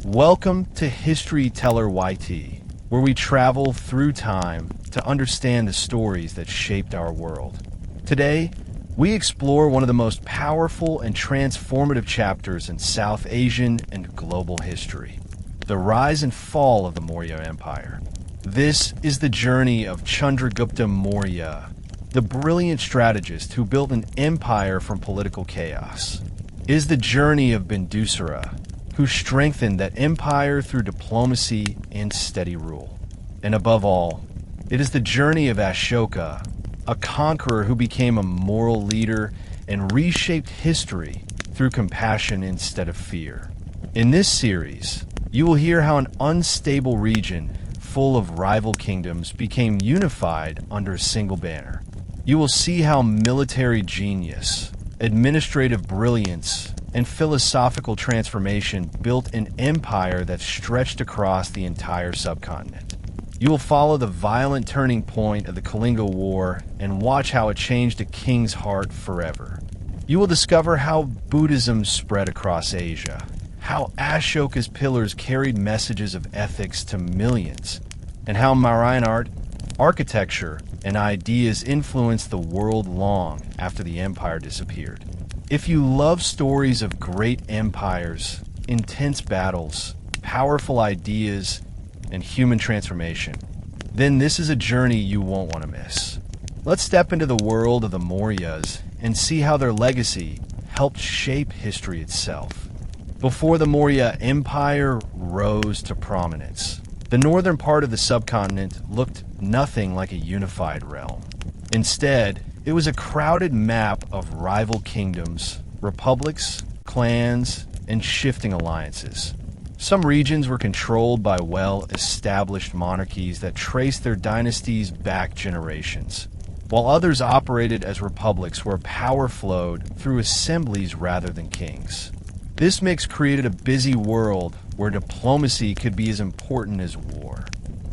Welcome to History Teller YT, where we travel through time to understand the stories that shaped our world. Today, we explore one of the most powerful and transformative chapters in South Asian and global history, the rise and fall of the Maurya Empire. This is the journey of Chandragupta Maurya, the brilliant strategist who built an empire from political chaos. It is the journey of Bindusara, who strengthened that empire through diplomacy and steady rule. And above all, it is the journey of Ashoka, a conqueror who became a moral leader and reshaped history through compassion instead of fear. In this series, you will hear how an unstable region full of rival kingdoms became unified under a single banner. You will see how military genius, administrative brilliance, and philosophical transformation built an empire that stretched across the entire subcontinent. You will follow the violent turning point of the Kalinga War and watch how it changed a king's heart forever. You will discover how Buddhism spread across Asia, how Ashoka's pillars carried messages of ethics to millions, and how Mauryan art, architecture, and ideas influenced the world long after the empire disappeared. If you love stories of great empires, intense battles, powerful ideas, and human transformation, then this is a journey you won't want to miss. Let's step into the world of the Mauryas and see how their legacy helped shape history itself. Before the Maurya Empire rose to prominence, the northern part of the subcontinent looked nothing like a unified realm. Instead, it was a crowded map of rival kingdoms, republics, clans, and shifting alliances. Some regions were controlled by well-established monarchies that traced their dynasties back generations, while others operated as republics where power flowed through assemblies rather than kings. This mix created a busy world where diplomacy could be as important as war.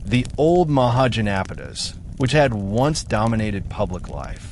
The old Mahajanapadas, which had once dominated public life,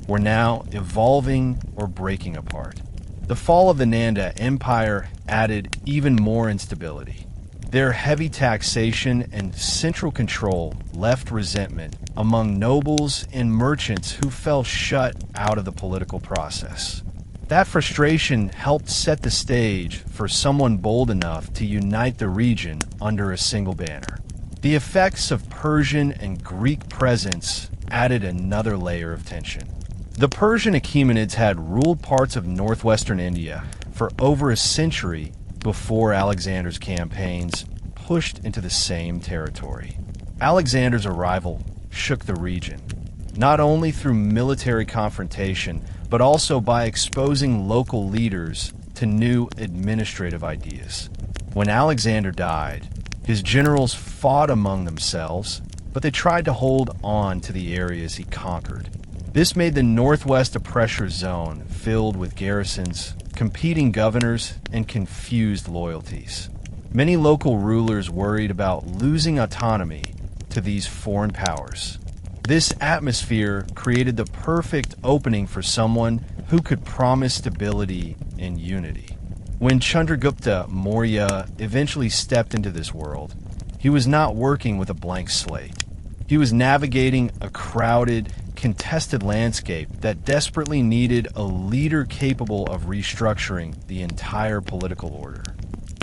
were now evolving or breaking apart. The fall of the Nanda Empire added even more instability. Their heavy taxation and central control left resentment among nobles and merchants who fell shut out of the political process. That frustration helped set the stage for someone bold enough to unite the region under a single banner. The effects of Persian and Greek presence added another layer of tension. The Persian Achaemenids had ruled parts of northwestern India for over a century before Alexander's campaigns pushed into the same territory. Alexander's arrival shook the region, not only through military confrontation, but also by exposing local leaders to new administrative ideas. When Alexander died, his generals fought among themselves, but they tried to hold on to the areas he conquered. This made the Northwest a pressure zone filled with garrisons, competing governors, and confused loyalties. Many local rulers worried about losing autonomy to these foreign powers. This atmosphere created the perfect opening for someone who could promise stability and unity. When Chandragupta Maurya eventually stepped into this world, he was not working with a blank slate. He was navigating a crowded, contested landscape that desperately needed a leader capable of restructuring the entire political order.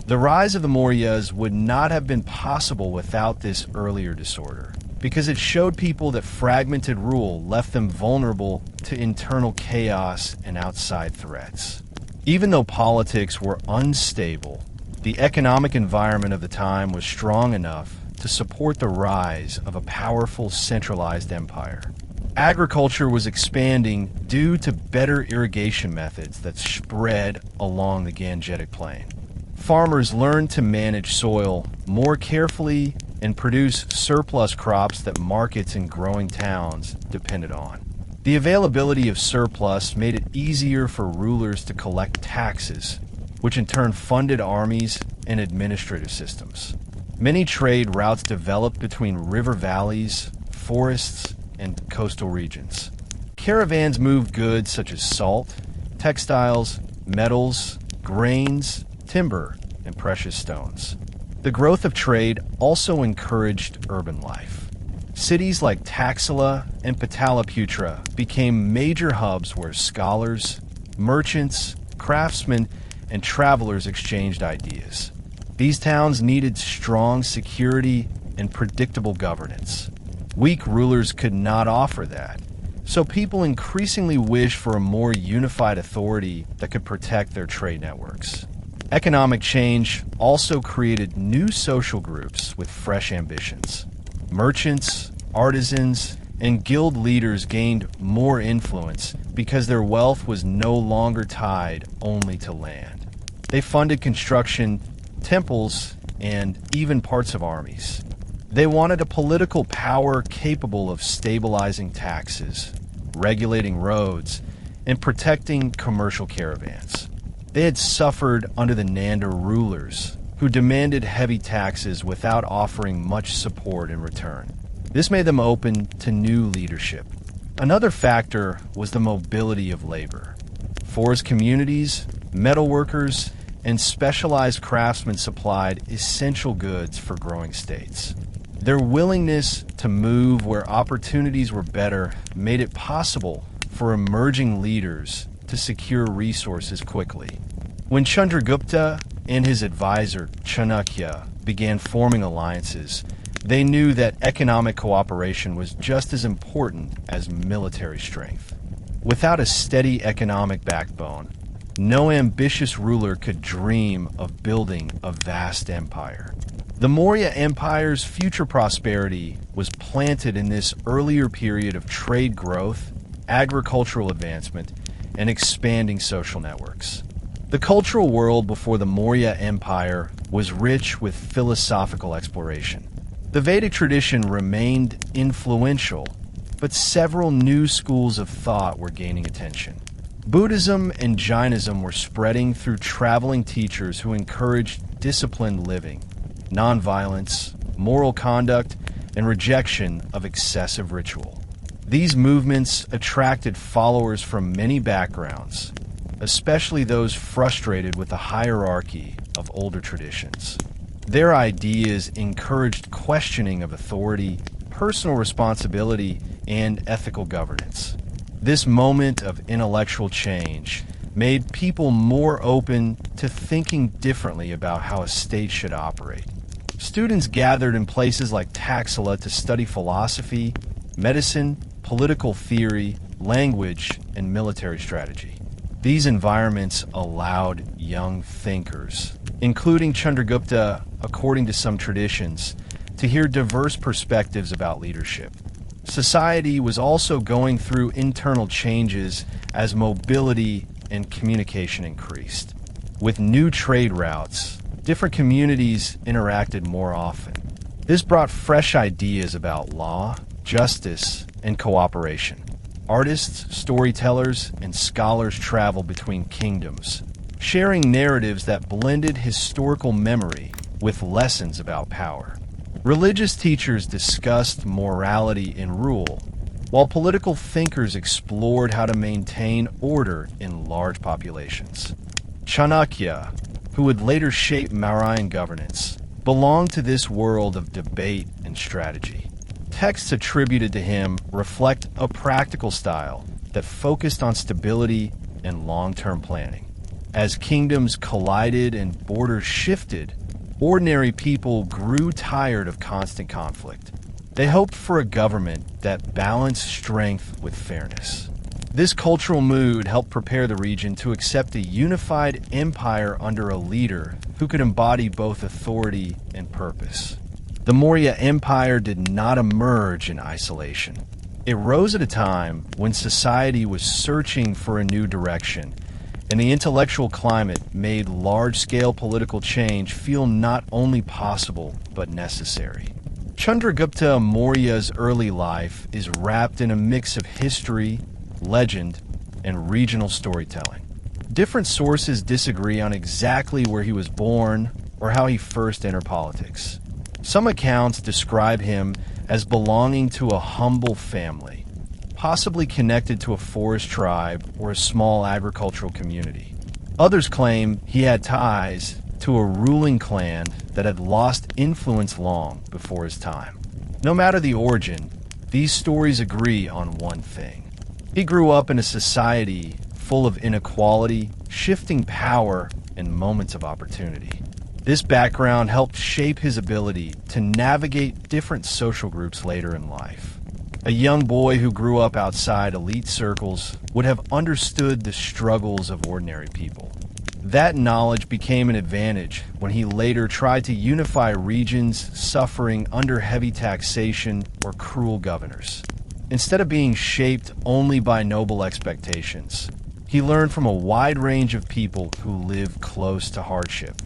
The rise of the Mauryas would not have been possible without this earlier disorder, because it showed people that fragmented rule left them vulnerable to internal chaos and outside threats. Even though politics were unstable, the economic environment of the time was strong enough to support the rise of a powerful centralized empire. Agriculture was expanding due to better irrigation methods that spread along the Gangetic Plain. Farmers learned to manage soil more carefully and produce surplus crops that markets in growing towns depended on. The availability of surplus made it easier for rulers to collect taxes, which in turn funded armies and administrative systems. Many trade routes developed between river valleys, forests, and coastal regions. Caravans moved goods such as salt, textiles, metals, grains, timber, and precious stones. The growth of trade also encouraged urban life. Cities like Taxila and Pataliputra became major hubs where scholars, merchants, craftsmen, and travelers exchanged ideas. These towns needed strong security and predictable governance. Weak rulers could not offer that, so people increasingly wished for a more unified authority that could protect their trade networks. Economic change also created new social groups with fresh ambitions. Merchants, artisans, and guild leaders gained more influence because their wealth was no longer tied only to land. They funded construction, temples, and even parts of armies. They wanted a political power capable of stabilizing taxes, regulating roads, and protecting commercial caravans. They had suffered under the Nanda rulers, who demanded heavy taxes without offering much support in return. This made them open to new leadership. Another factor was the mobility of labor. Forest communities, metalworkers, and specialized craftsmen supplied essential goods for growing states. Their willingness to move where opportunities were better made it possible for emerging leaders to secure resources quickly. When Chandragupta and his advisor Chanakya began forming alliances, they knew that economic cooperation was just as important as military strength. Without a steady economic backbone, no ambitious ruler could dream of building a vast empire. The Maurya Empire's future prosperity was planted in this earlier period of trade growth, agricultural advancement, and expanding social networks. The cultural world before the Maurya Empire was rich with philosophical exploration. The Vedic tradition remained influential, but several new schools of thought were gaining attention. Buddhism and Jainism were spreading through traveling teachers who encouraged disciplined living, nonviolence, moral conduct, and rejection of excessive ritual. These movements attracted followers from many backgrounds, especially those frustrated with the hierarchy of older traditions. Their ideas encouraged questioning of authority, personal responsibility, and ethical governance. This moment of intellectual change made people more open to thinking differently about how a state should operate. Students gathered in places like Taxila to study philosophy, medicine, political theory, language, and military strategy. These environments allowed young thinkers, including Chandragupta, according to some traditions, to hear diverse perspectives about leadership. Society was also going through internal changes as mobility and communication increased. With new trade routes, different communities interacted more often. This brought fresh ideas about law, justice, and cooperation. Artists, storytellers, and scholars traveled between kingdoms, sharing narratives that blended historical memory with lessons about power. Religious teachers discussed morality and rule, while political thinkers explored how to maintain order in large populations. Chanakya, who would later shape Mauryan governance, belonged to this world of debate and strategy. Texts attributed to him reflect a practical style that focused on stability and long-term planning. As kingdoms collided and borders shifted, ordinary people grew tired of constant conflict. They hoped for a government that balanced strength with fairness. This cultural mood helped prepare the region to accept a unified empire under a leader who could embody both authority and purpose. The Maurya Empire did not emerge in isolation. It rose at a time when society was searching for a new direction, and the intellectual climate made large-scale political change feel not only possible, but necessary. Chandragupta Maurya's early life is wrapped in a mix of history, legend, and regional storytelling. Different sources disagree on exactly where he was born or how he first entered politics. Some accounts describe him as belonging to a humble family, possibly connected to a forest tribe or a small agricultural community. Others claim he had ties to a ruling clan that had lost influence long before his time. No matter the origin, these stories agree on one thing. He grew up in a society full of inequality, shifting power, and moments of opportunity. This background helped shape his ability to navigate different social groups later in life. A young boy who grew up outside elite circles would have understood the struggles of ordinary people. That knowledge became an advantage when he later tried to unify regions suffering under heavy taxation or cruel governors. Instead of being shaped only by noble expectations, he learned from a wide range of people who lived close to hardship.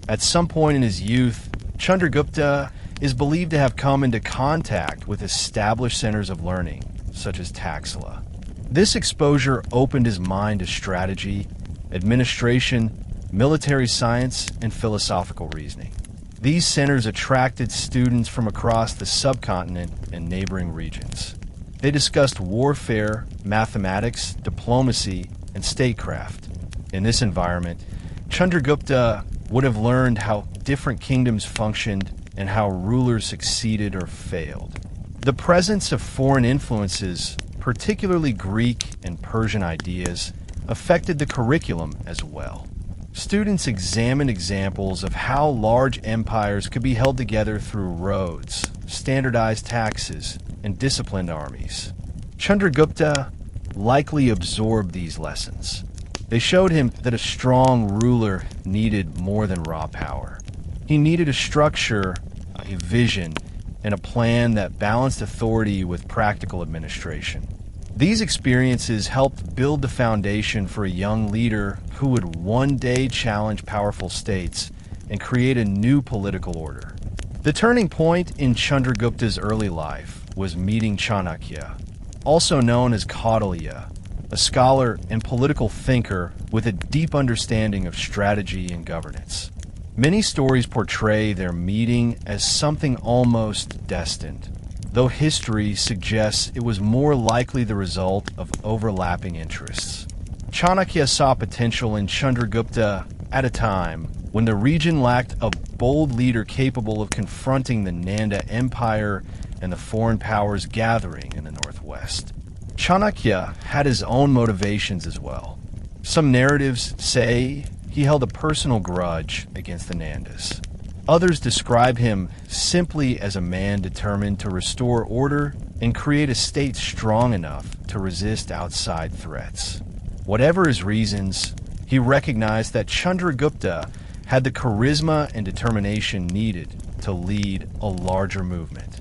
At some point in his youth, Chandragupta is believed to have come into contact with established centers of learning, such as Taxila. This exposure opened his mind to strategy, administration, military science, and philosophical reasoning. These centers attracted students from across the subcontinent and neighboring regions. They discussed warfare, mathematics, diplomacy, and statecraft. In this environment, Chandragupta would have learned how different kingdoms functioned and how rulers succeeded or failed. The presence of foreign influences, particularly Greek and Persian ideas, affected the curriculum as well. Students examined examples of how large empires could be held together through roads, standardized taxes, and disciplined armies. Chandragupta likely absorbed these lessons. They showed him that a strong ruler needed more than raw power. He needed a structure, a vision, and a plan that balanced authority with practical administration. These experiences helped build the foundation for a young leader who would one day challenge powerful states and create a new political order. The turning point in Chandragupta's early life was meeting Chanakya, also known as Kautilya, a scholar and political thinker with a deep understanding of strategy and governance. Many stories portray their meeting as something almost destined, though history suggests it was more likely the result of overlapping interests. Chanakya saw potential in Chandragupta at a time when the region lacked a bold leader capable of confronting the Nanda Empire and the foreign powers gathering in the northwest. Chanakya had his own motivations as well. Some narratives say he held a personal grudge against the Nandas. Others describe him simply as a man determined to restore order and create a state strong enough to resist outside threats. Whatever his reasons, he recognized that Chandragupta had the charisma and determination needed to lead a larger movement.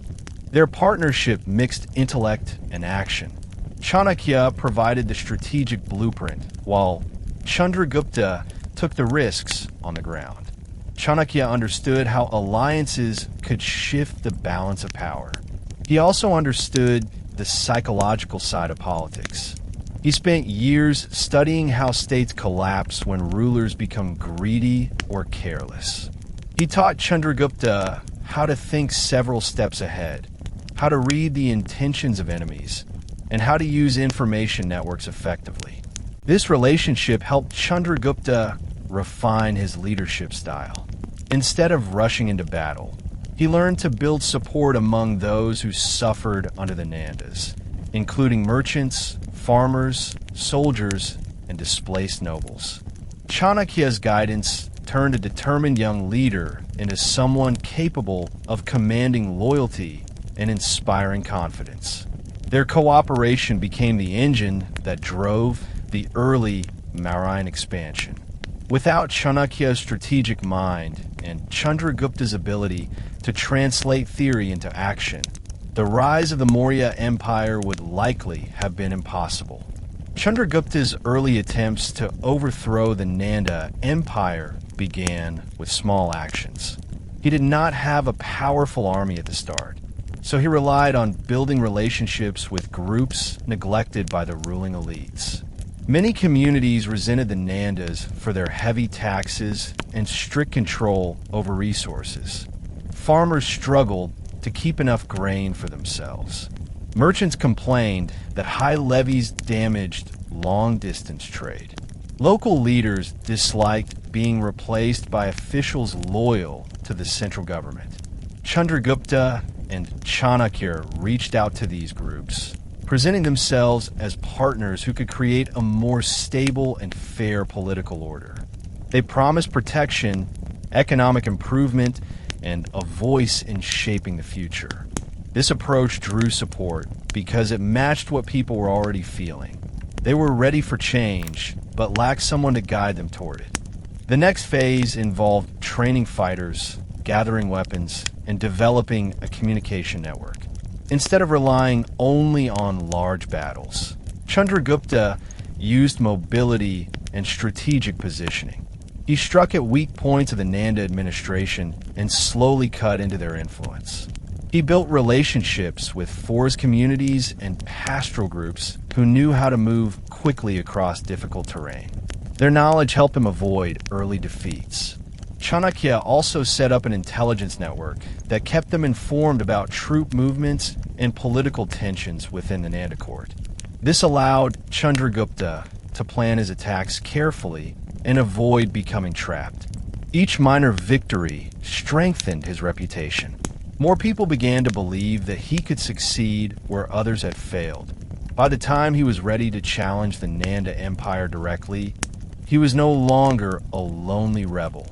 Their partnership mixed intellect and action. Chanakya provided the strategic blueprint, while Chandragupta took the risks on the ground. Chanakya understood how alliances could shift the balance of power. He also understood the psychological side of politics. He spent years studying how states collapse when rulers become greedy or careless. He taught Chandragupta how to think several steps ahead, how to read the intentions of enemies, and how to use information networks effectively. This relationship helped Chandragupta refine his leadership style. Instead of rushing into battle, he learned to build support among those who suffered under the Nandas, including merchants, farmers, soldiers, and displaced nobles. Chanakya's guidance turned a determined young leader into someone capable of commanding loyalty and inspiring confidence. Their cooperation became the engine that drove the early Mauryan expansion. Without Chanakya's strategic mind and Chandragupta's ability to translate theory into action, the rise of the Maurya Empire would likely have been impossible. Chandragupta's early attempts to overthrow the Nanda Empire began with small actions. He did not have a powerful army at the start, so he relied on building relationships with groups neglected by the ruling elites. Many communities resented the Nandas for their heavy taxes and strict control over resources. Farmers struggled to keep enough grain for themselves. Merchants complained that high levies damaged long-distance trade. Local leaders disliked being replaced by officials loyal to the central government. Chandragupta and Chanakya reached out to these groups, presenting themselves as partners who could create a more stable and fair political order. They promised protection, economic improvement, and a voice in shaping the future. This approach drew support because it matched what people were already feeling. They were ready for change, but lacked someone to guide them toward it. The next phase involved training fighters, gathering weapons, and developing a communication network. Instead of relying only on large battles, Chandragupta used mobility and strategic positioning. He struck at weak points of the Nanda administration and slowly cut into their influence. He built relationships with forest communities and pastoral groups who knew how to move quickly across difficult terrain. Their knowledge helped him avoid early defeats. Chanakya also set up an intelligence network that kept them informed about troop movements and political tensions within the Nanda court. This allowed Chandragupta to plan his attacks carefully and avoid becoming trapped. Each minor victory strengthened his reputation. More people began to believe that he could succeed where others had failed. By the time he was ready to challenge the Nanda Empire directly, he was no longer a lonely rebel.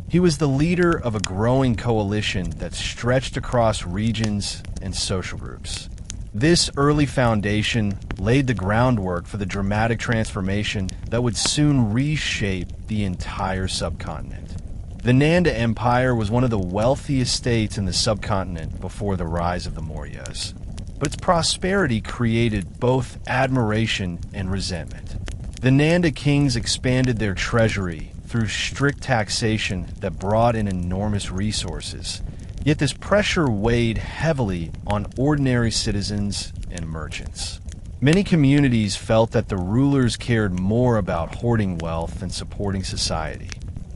He was the leader of a growing coalition that stretched across regions and social groups. This early foundation laid the groundwork for the dramatic transformation that would soon reshape the entire subcontinent. The Nanda Empire was one of the wealthiest states in the subcontinent before the rise of the Mauryas, but its prosperity created both admiration and resentment. The Nanda kings expanded their treasury through strict taxation that brought in enormous resources. Yet this pressure weighed heavily on ordinary citizens and merchants. Many communities felt that the rulers cared more about hoarding wealth than supporting society.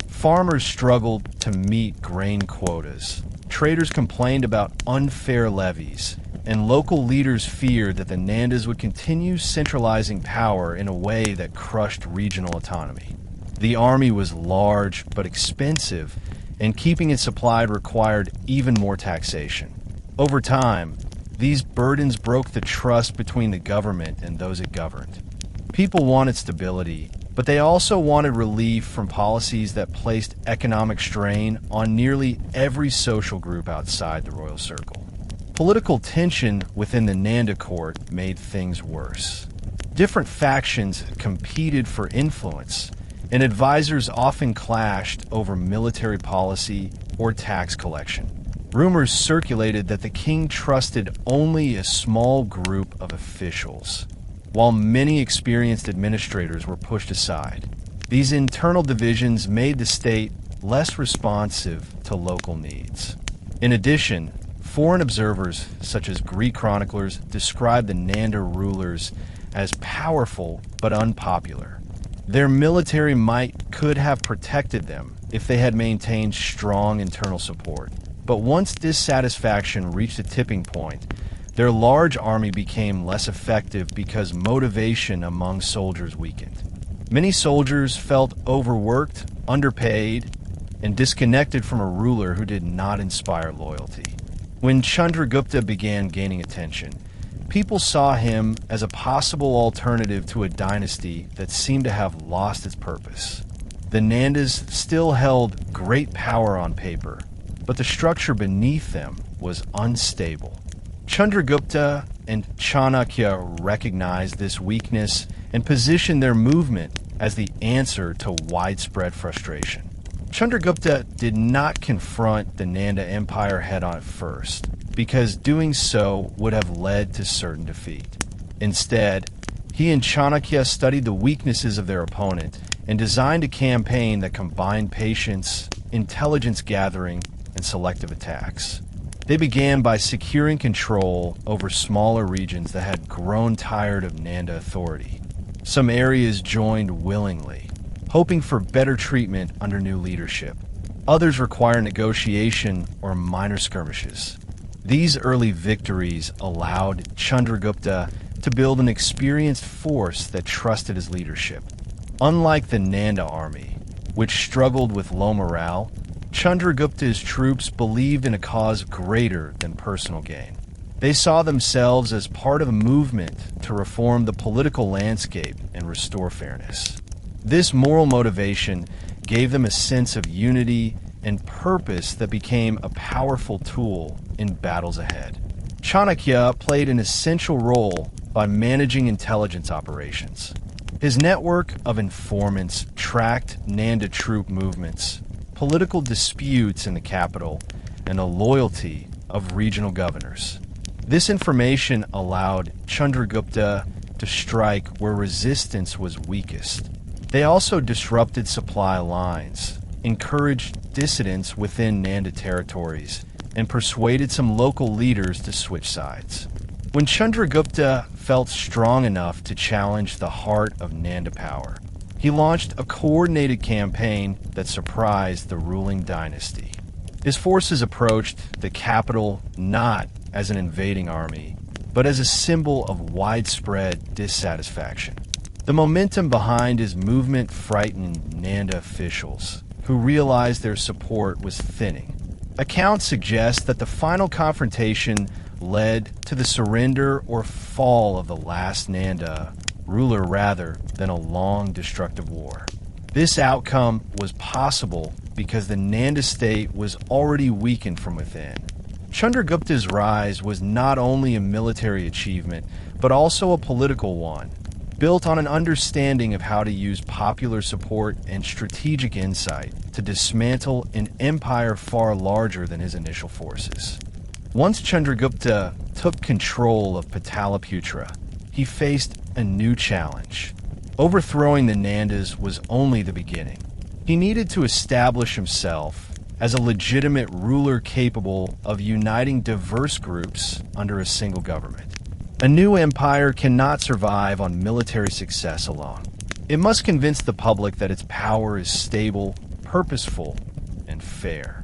Farmers struggled to meet grain quotas. Traders complained about unfair levies, and local leaders feared that the Nandas would continue centralizing power in a way that crushed regional autonomy. The army was large but expensive, and keeping it supplied required even more taxation. Over time, these burdens broke the trust between the government and those it governed. People wanted stability, but they also wanted relief from policies that placed economic strain on nearly every social group outside the royal circle. Political tension within the Nanda court made things worse. Different factions competed for influence, and advisors often clashed over military policy or tax collection. Rumors circulated that the king trusted only a small group of officials, while many experienced administrators were pushed aside. These internal divisions made the state less responsive to local needs. In addition, foreign observers, such as Greek chroniclers, described the Nanda rulers as powerful but unpopular. Their military might could have protected them if they had maintained strong internal support. But once dissatisfaction reached a tipping point, their large army became less effective because motivation among soldiers weakened. Many soldiers felt overworked, underpaid, and disconnected from a ruler who did not inspire loyalty. When Chandragupta began gaining attention, people saw him as a possible alternative to a dynasty that seemed to have lost its purpose. The Nandas still held great power on paper, but the structure beneath them was unstable. Chandragupta and Chanakya recognized this weakness and positioned their movement as the answer to widespread frustration. Chandragupta did not confront the Nanda Empire head-on at first, because doing so would have led to certain defeat. Instead, he and Chanakya studied the weaknesses of their opponent and designed a campaign that combined patience, intelligence gathering, and selective attacks. They began by securing control over smaller regions that had grown tired of Nanda authority. Some areas joined willingly, hoping for better treatment under new leadership. Others require negotiation or minor skirmishes. These early victories allowed Chandragupta to build an experienced force that trusted his leadership. Unlike the Nanda army, which struggled with low morale, Chandragupta's troops believed in a cause greater than personal gain. They saw themselves as part of a movement to reform the political landscape and restore fairness. This moral motivation gave them a sense of unity and purpose that became a powerful tool in battles ahead. Chanakya played an essential role by managing intelligence operations. His network of informants tracked Nanda troop movements, political disputes in the capital, and the loyalty of regional governors. This information allowed Chandragupta to strike where resistance was weakest. They also disrupted supply lines, encouraged dissidents within Nanda territories, and persuaded some local leaders to switch sides. When Chandragupta felt strong enough to challenge the heart of Nanda power, he launched a coordinated campaign that surprised the ruling dynasty. His forces approached the capital not as an invading army, but as a symbol of widespread dissatisfaction. The momentum behind his movement frightened Nanda officials, who realized their support was thinning. Accounts suggest that the final confrontation led to the surrender or fall of the last Nanda ruler rather than a long, destructive war. This outcome was possible because the Nanda state was already weakened from within. Chandragupta's rise was not only a military achievement, but also a political one, built on an understanding of how to use popular support and strategic insight to dismantle an empire far larger than his initial forces. Once Chandragupta took control of Pataliputra, he faced a new challenge. Overthrowing the Nandas was only the beginning. He needed to establish himself as a legitimate ruler capable of uniting diverse groups under a single government. A new empire cannot survive on military success alone. It must convince the public that its power is stable, purposeful, and fair.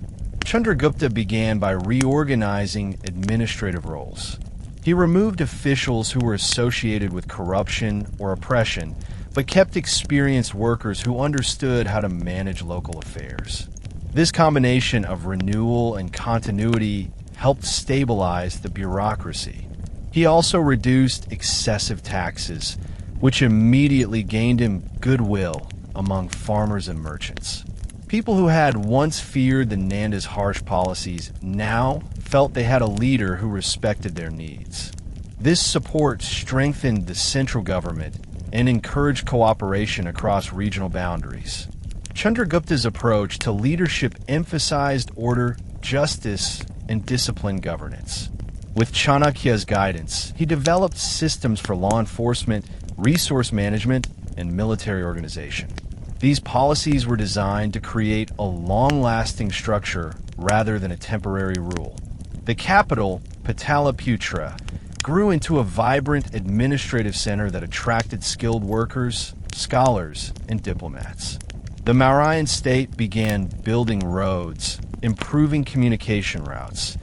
Chandragupta began by reorganizing administrative roles. He removed officials who were associated with corruption or oppression, but kept experienced workers who understood how to manage local affairs. This combination of renewal and continuity helped stabilize the bureaucracy. He also reduced excessive taxes, which immediately gained him goodwill among farmers and merchants. People who had once feared the Nanda's harsh policies now felt they had a leader who respected their needs. This support strengthened the central government and encouraged cooperation across regional boundaries. Chandragupta's approach to leadership emphasized order, justice, and disciplined governance. With Chanakya's guidance, he developed systems for law enforcement, resource management, and military organization. These policies were designed to create a long-lasting structure rather than a temporary rule. The capital, Pataliputra, grew into a vibrant administrative center that attracted skilled workers, scholars, and diplomats. The Mauryan state began building roads, improving communication routes,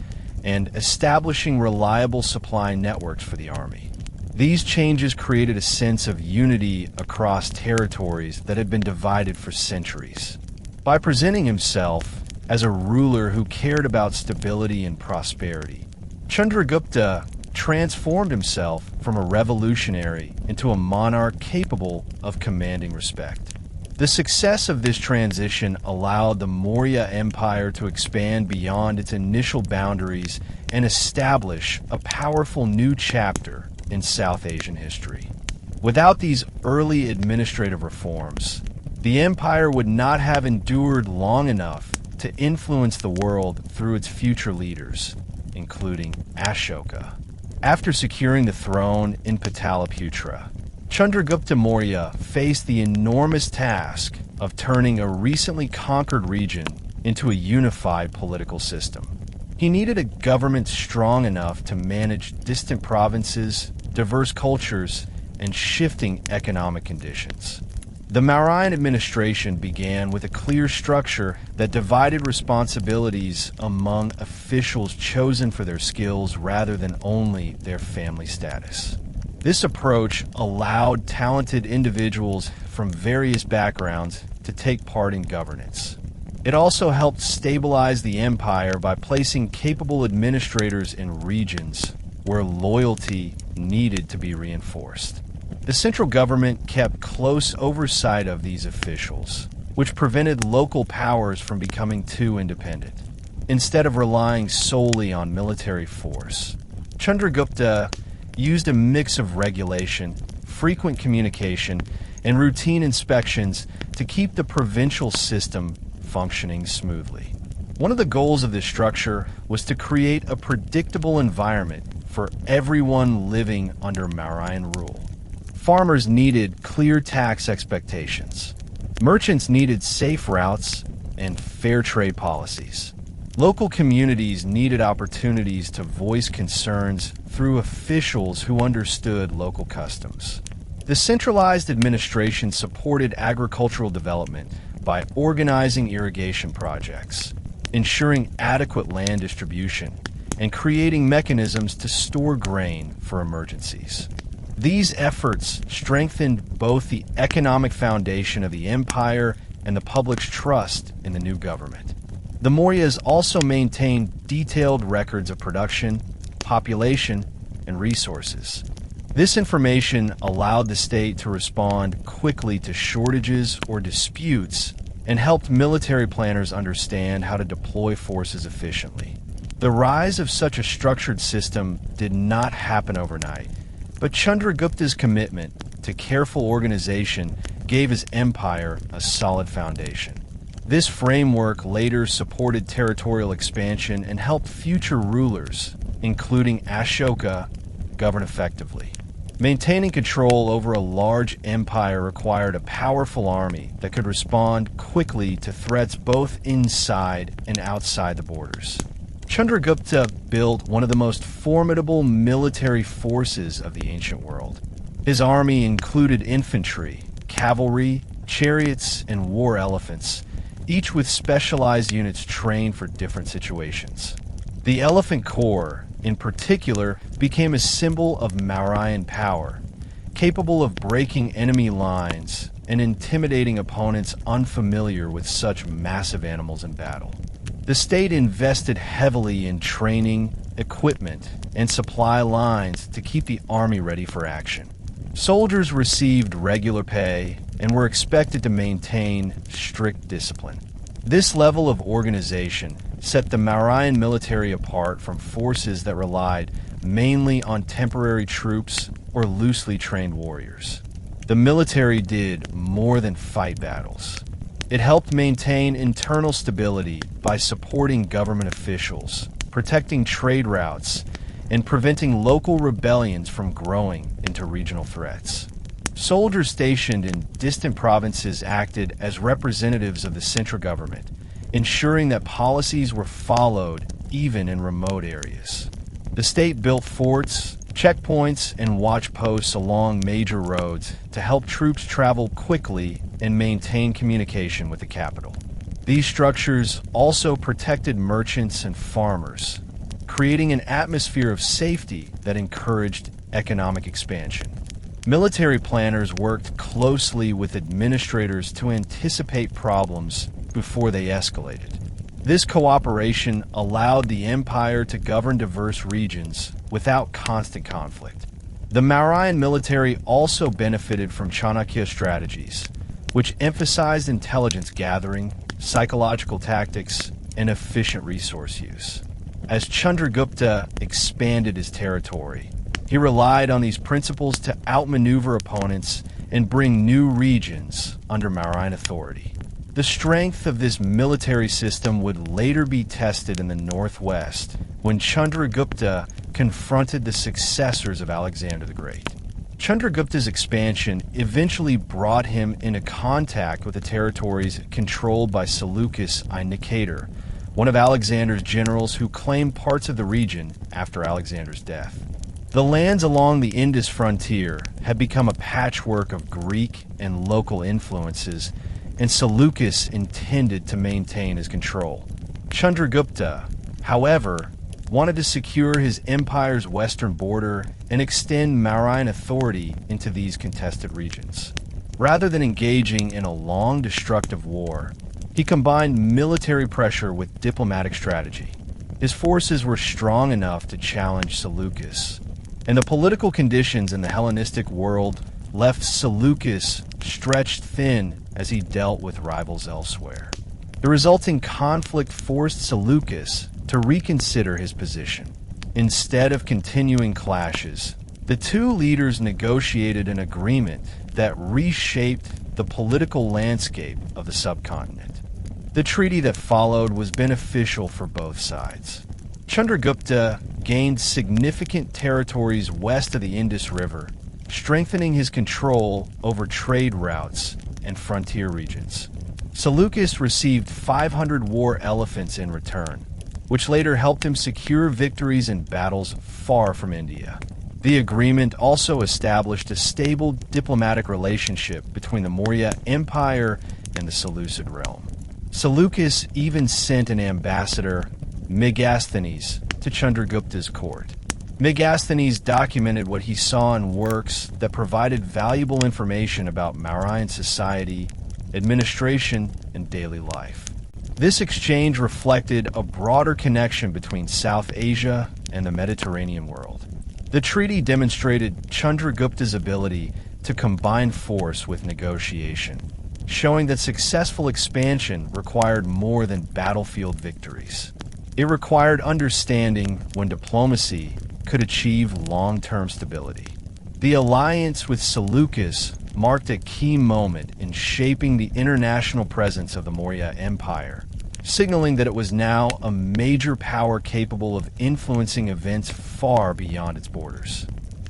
and establishing reliable supply networks for the army. These changes created a sense of unity across territories that had been divided for centuries. By presenting himself as a ruler who cared about stability and prosperity, Chandragupta transformed himself from a revolutionary into a monarch capable of commanding respect. The success of this transition allowed the Maurya Empire to expand beyond its initial boundaries and establish a powerful new chapter in South Asian history. Without these early administrative reforms, the empire would not have endured long enough to influence the world through its future leaders, including Ashoka. After securing the throne in Pataliputra, Chandragupta Maurya faced the enormous task of turning a recently conquered region into a unified political system. He needed a government strong enough to manage distant provinces, diverse cultures, and shifting economic conditions. The Mauryan administration began with a clear structure that divided responsibilities among officials chosen for their skills rather than only their family status. This approach allowed talented individuals from various backgrounds to take part in governance. It also helped stabilize the empire by placing capable administrators in regions where loyalty needed to be reinforced. The central government kept close oversight of these officials, which prevented local powers from becoming too independent. Instead of relying solely on military force, Chandragupta used a mix of regulation, frequent communication, and routine inspections to keep the provincial system functioning smoothly. One of the goals of this structure was to create a predictable environment for everyone living under Mauryan rule. Farmers needed clear tax expectations. Merchants needed safe routes and fair trade policies. Local communities needed opportunities to voice concerns through officials who understood local customs. The centralized administration supported agricultural development by organizing irrigation projects, ensuring adequate land distribution, and creating mechanisms to store grain for emergencies. These efforts strengthened both the economic foundation of the empire and the public's trust in the new government. The Mauryas also maintained detailed records of production, population, and resources. This information allowed the state to respond quickly to shortages or disputes and helped military planners understand how to deploy forces efficiently. The rise of such a structured system did not happen overnight, but Chandragupta's commitment to careful organization gave his empire a solid foundation. This framework later supported territorial expansion and helped future rulers, including Ashoka, govern effectively. Maintaining control over a large empire required a powerful army that could respond quickly to threats both inside and outside the borders. Chandragupta built one of the most formidable military forces of the ancient world. His army included infantry, cavalry, chariots, and war elephants, each with specialized units trained for different situations. The Elephant Corps, in particular, became a symbol of Mauryan power, capable of breaking enemy lines and intimidating opponents unfamiliar with such massive animals in battle. The state invested heavily in training, equipment, and supply lines to keep the army ready for action. Soldiers received regular pay and were expected to maintain strict discipline. This level of organization set the Mauryan military apart from forces that relied mainly on temporary troops or loosely trained warriors. The military did more than fight battles. It helped maintain internal stability by supporting government officials, protecting trade routes, and preventing local rebellions from growing into regional threats. Soldiers stationed in distant provinces acted as representatives of the central government, ensuring that policies were followed even in remote areas. The state built forts, checkpoints, and watch posts along major roads to help troops travel quickly and maintain communication with the capital. These structures also protected merchants and farmers, creating an atmosphere of safety that encouraged economic expansion. Military planners worked closely with administrators to anticipate problems before they escalated. This cooperation allowed the empire to govern diverse regions without constant conflict. The Mauryan military also benefited from Chanakya strategies, which emphasized intelligence gathering, psychological tactics, and efficient resource use. As Chandragupta expanded his territory, he relied on these principles to outmaneuver opponents and bring new regions under Mauryan authority. The strength of this military system would later be tested in the northwest when Chandragupta confronted the successors of Alexander the Great. Chandragupta's expansion eventually brought him into contact with the territories controlled by Seleucus I Nicator, one of Alexander's generals who claimed parts of the region after Alexander's death. The lands along the Indus frontier had become a patchwork of Greek and local influences, and Seleucus intended to maintain his control. Chandragupta, however, wanted to secure his empire's western border and extend Mauryan authority into these contested regions. Rather than engaging in a long, destructive war, he combined military pressure with diplomatic strategy. His forces were strong enough to challenge Seleucus, and the political conditions in the Hellenistic world left Seleucus stretched thin as he dealt with rivals elsewhere. The resulting conflict forced Seleucus to reconsider his position. Instead of continuing clashes, the two leaders negotiated an agreement that reshaped the political landscape of the subcontinent. The treaty that followed was beneficial for both sides. Chandragupta gained significant territories west of the Indus River, strengthening his control over trade routes and frontier regions. Seleucus received 500 war elephants in return, which later helped him secure victories in battles far from India. The agreement also established a stable diplomatic relationship between the Maurya Empire and the Seleucid realm. Seleucus even sent an ambassador, Megasthenes, to Chandragupta's court. Megasthenes documented what he saw in works that provided valuable information about Mauryan society, administration, and daily life. This exchange reflected a broader connection between South Asia and the Mediterranean world. The treaty demonstrated Chandragupta's ability to combine force with negotiation, showing that successful expansion required more than battlefield victories. It required understanding when diplomacy could achieve long-term stability. The alliance with Seleucus marked a key moment in shaping the international presence of the Maurya Empire, signaling that it was now a major power capable of influencing events far beyond its borders.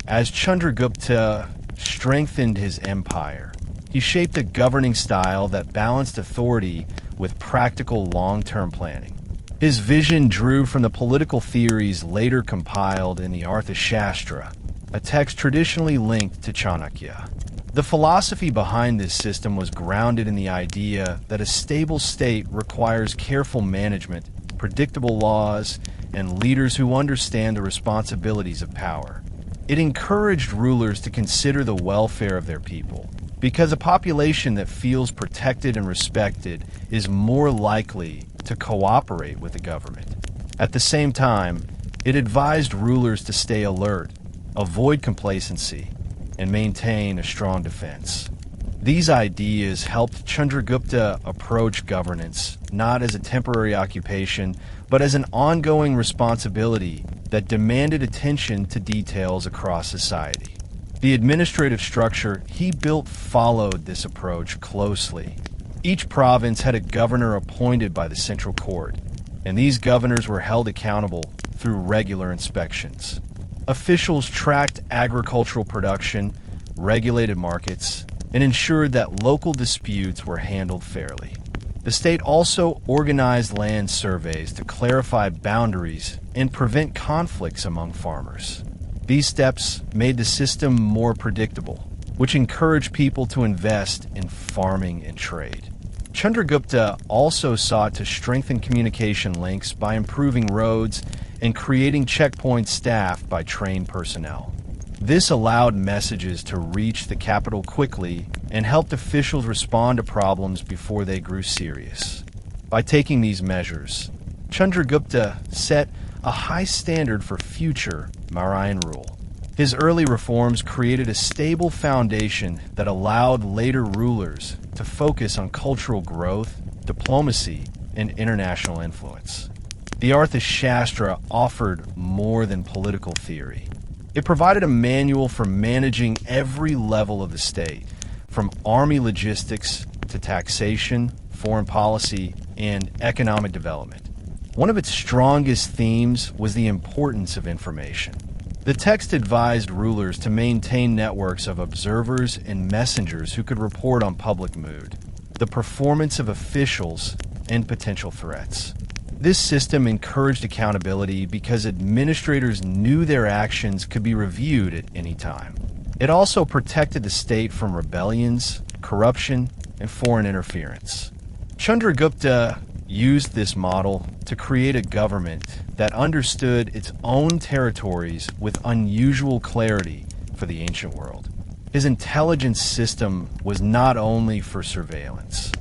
As Chandragupta strengthened his empire, he shaped a governing style that balanced authority with practical long-term planning. His vision drew from the political theories later compiled in the Arthashastra, a text traditionally linked to Chanakya. The philosophy behind this system was grounded in the idea that a stable state requires careful management, predictable laws, and leaders who understand the responsibilities of power. It encouraged rulers to consider the welfare of their people, because a population that feels protected and respected is more likely to cooperate with the government. At the same time, it advised rulers to stay alert, avoid complacency, and maintain a strong defense. These ideas helped Chandragupta approach governance not as a temporary occupation, but as an ongoing responsibility that demanded attention to details across society. The administrative structure he built followed this approach closely. Each province had a governor appointed by the central court, and these governors were held accountable through regular inspections. Officials tracked agricultural production, regulated markets, and ensured that local disputes were handled fairly. The state also organized land surveys to clarify boundaries and prevent conflicts among farmers. These steps made the system more predictable, which encouraged people to invest in farming and trade. Chandragupta also sought to strengthen communication links by improving roads and creating checkpoint staff by trained personnel. This allowed messages to reach the capital quickly and helped officials respond to problems before they grew serious. By taking these measures, Chandragupta set a high standard for future Mauryan rule. His early reforms created a stable foundation that allowed later rulers to focus on cultural growth, diplomacy, and international influence. The Arthashastra offered more than political theory. It provided a manual for managing every level of the state, from army logistics to taxation, foreign policy, and economic development. One of its strongest themes was the importance of information. The text advised rulers to maintain networks of observers and messengers who could report on public mood, the performance of officials, and potential threats. This system encouraged accountability because administrators knew their actions could be reviewed at any time. It also protected the state from rebellions, corruption, and foreign interference. Chandragupta used this model to create a government that understood its own territories with unusual clarity for the ancient world. His intelligence system was not only for surveillance.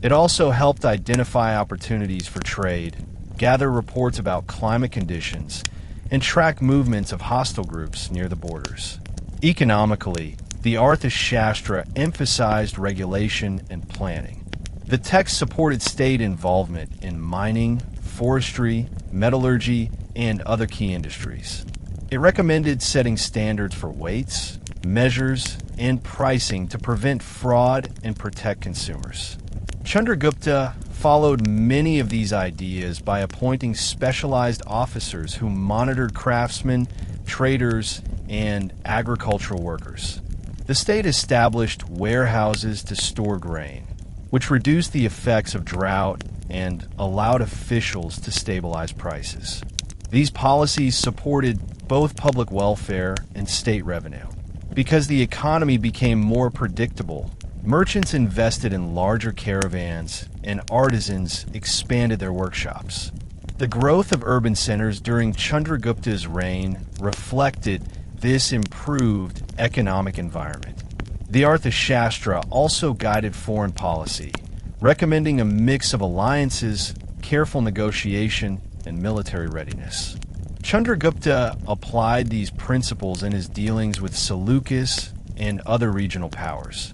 It also helped identify opportunities for trade, gather reports about climate conditions, and track movements of hostile groups near the borders. Economically, the Arthashastra emphasized regulation and planning. The text supported state involvement in mining, forestry, metallurgy, and other key industries. It recommended setting standards for weights, measures, and pricing to prevent fraud and protect consumers. Chandragupta followed many of these ideas by appointing specialized officers who monitored craftsmen, traders, and agricultural workers. The state established warehouses to store grain, which reduced the effects of drought and allowed officials to stabilize prices. These policies supported both public welfare and state revenue. Because the economy became more predictable, merchants invested in larger caravans and artisans expanded their workshops. The growth of urban centers during Chandragupta's reign reflected this improved economic environment. The Arthashastra also guided foreign policy, recommending a mix of alliances, careful negotiation, and military readiness. Chandragupta applied these principles in his dealings with Seleucus and other regional powers.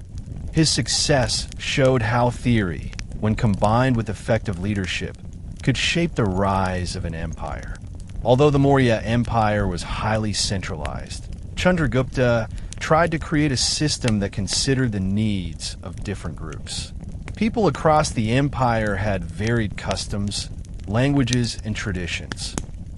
His success showed how theory, when combined with effective leadership, could shape the rise of an empire. Although the Maurya Empire was highly centralized, Chandragupta tried to create a system that considered the needs of different groups. People across the empire had varied customs, languages, and traditions.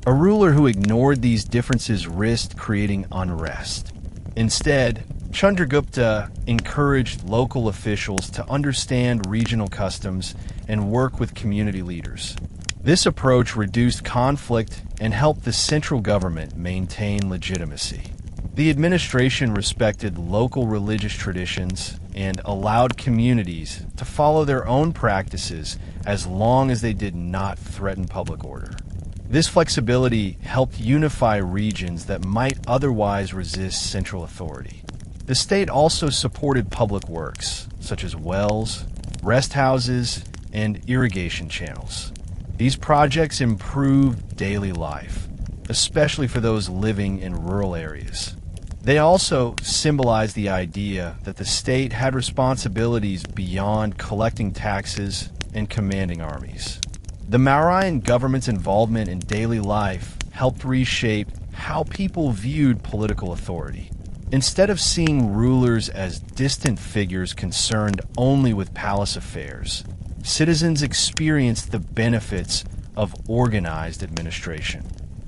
A ruler who ignored these differences risked creating unrest. Instead, Chandragupta encouraged local officials to understand regional customs and work with community leaders. This approach reduced conflict and helped the central government maintain legitimacy. The administration respected local religious traditions and allowed communities to follow their own practices as long as they did not threaten public order. This flexibility helped unify regions that might otherwise resist central authority. The state also supported public works, such as wells, rest houses, and irrigation channels. These projects improved daily life, especially for those living in rural areas. They also symbolize the idea that the state had responsibilities beyond collecting taxes and commanding armies. The Mauryan government's involvement in daily life helped reshape how people viewed political authority. Instead of seeing rulers as distant figures concerned only with palace affairs, citizens experienced the benefits of organized administration.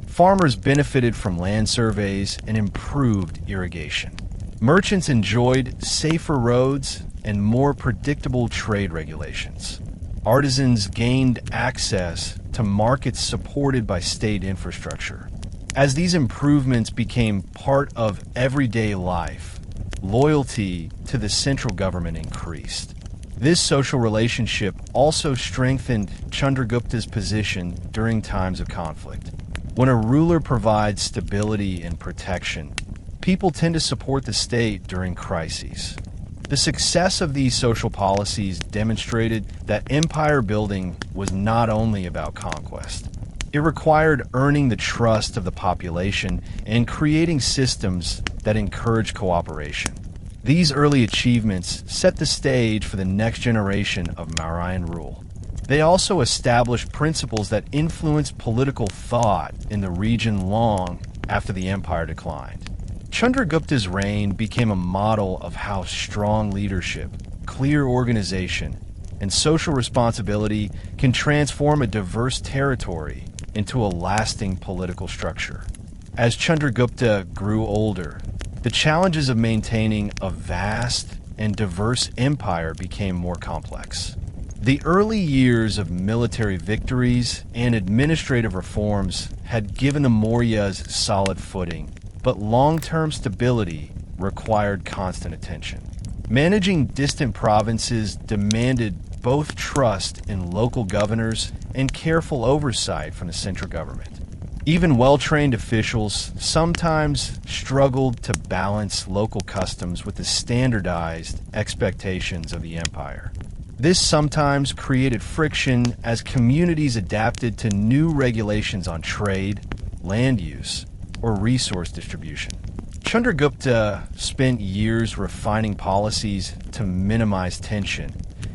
Farmers benefited from land surveys and improved irrigation. Merchants enjoyed safer roads and more predictable trade regulations. Artisans gained access to markets supported by state infrastructure. As these improvements became part of everyday life, loyalty to the central government increased. This social relationship also strengthened Chandragupta's position during times of conflict. When a ruler provides stability and protection, people tend to support the state during crises. The success of these social policies demonstrated that empire building was not only about conquest. It required earning the trust of the population and creating systems that encourage cooperation. These early achievements set the stage for the next generation of Mauryan rule. They also established principles that influenced political thought in the region long after the empire declined. Chandragupta's reign became a model of how strong leadership, clear organization, and social responsibility can transform a diverse territory into a lasting political structure. As Chandragupta grew older, the challenges of maintaining a vast and diverse empire became more complex. The early years of military victories and administrative reforms had given the Mauryas solid footing, but long-term stability required constant attention. Managing distant provinces demanded both trust in local governors and careful oversight from the central government. Even well-trained officials sometimes struggled to balance local customs with the standardized expectations of the empire. This sometimes created friction as communities adapted to new regulations on trade, land use, or resource distribution. Chandragupta spent years refining policies to minimize tension,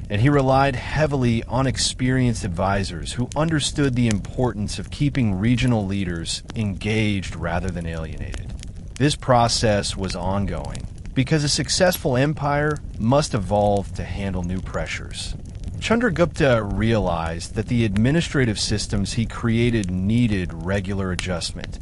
and he relied heavily on experienced advisors who understood the importance of keeping regional leaders engaged rather than alienated. This process was ongoing, because a successful empire must evolve to handle new pressures. Chandragupta realized that the administrative systems he created needed regular adjustment,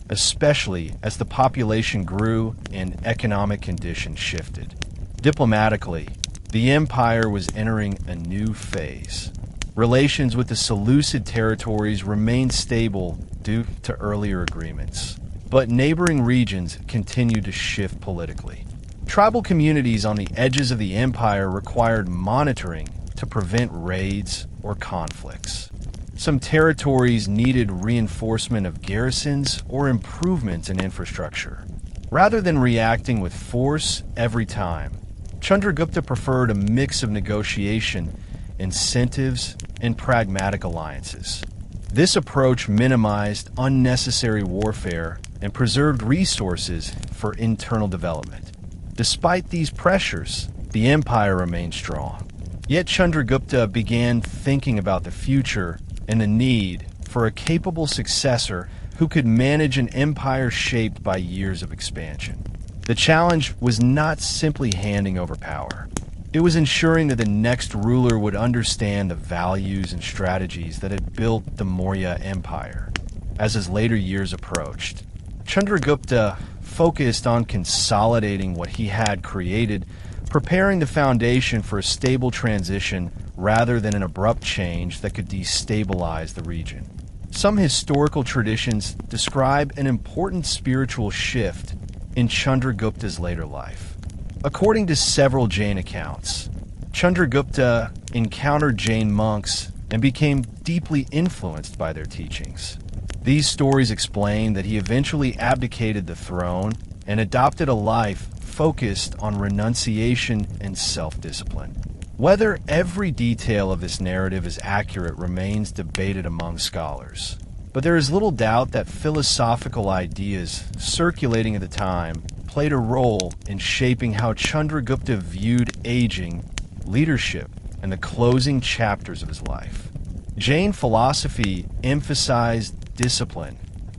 especially as the population grew and economic conditions shifted. Diplomatically, the empire was entering a new phase. Relations with the Seleucid territories remained stable due to earlier agreements, but neighboring regions continued to shift politically. Tribal communities on the edges of the empire required monitoring to prevent raids or conflicts. Some territories needed reinforcement of garrisons or improvements in infrastructure. Rather than reacting with force every time, Chandragupta preferred a mix of negotiation, incentives, and pragmatic alliances. This approach minimized unnecessary warfare and preserved resources for internal development. Despite these pressures, the empire remained strong. Yet Chandragupta began thinking about the future and the need for a capable successor who could manage an empire shaped by years of expansion. The challenge was not simply handing over power. It was ensuring that the next ruler would understand the values and strategies that had built the Maurya Empire. As his later years approached, Chandragupta focused on consolidating what he had created, preparing the foundation for a stable transition rather than an abrupt change that could destabilize the region. Some historical traditions describe an important spiritual shift in Chandragupta's later life. According to several Jain accounts, Chandragupta encountered Jain monks and became deeply influenced by their teachings. These stories explain that he eventually abdicated the throne and adopted a life focused on renunciation and self-discipline. Whether every detail of this narrative is accurate remains debated among scholars, but there is little doubt that philosophical ideas circulating at the time played a role in shaping how Chandragupta viewed aging, leadership, and the closing chapters of his life. Jain philosophy emphasized discipline,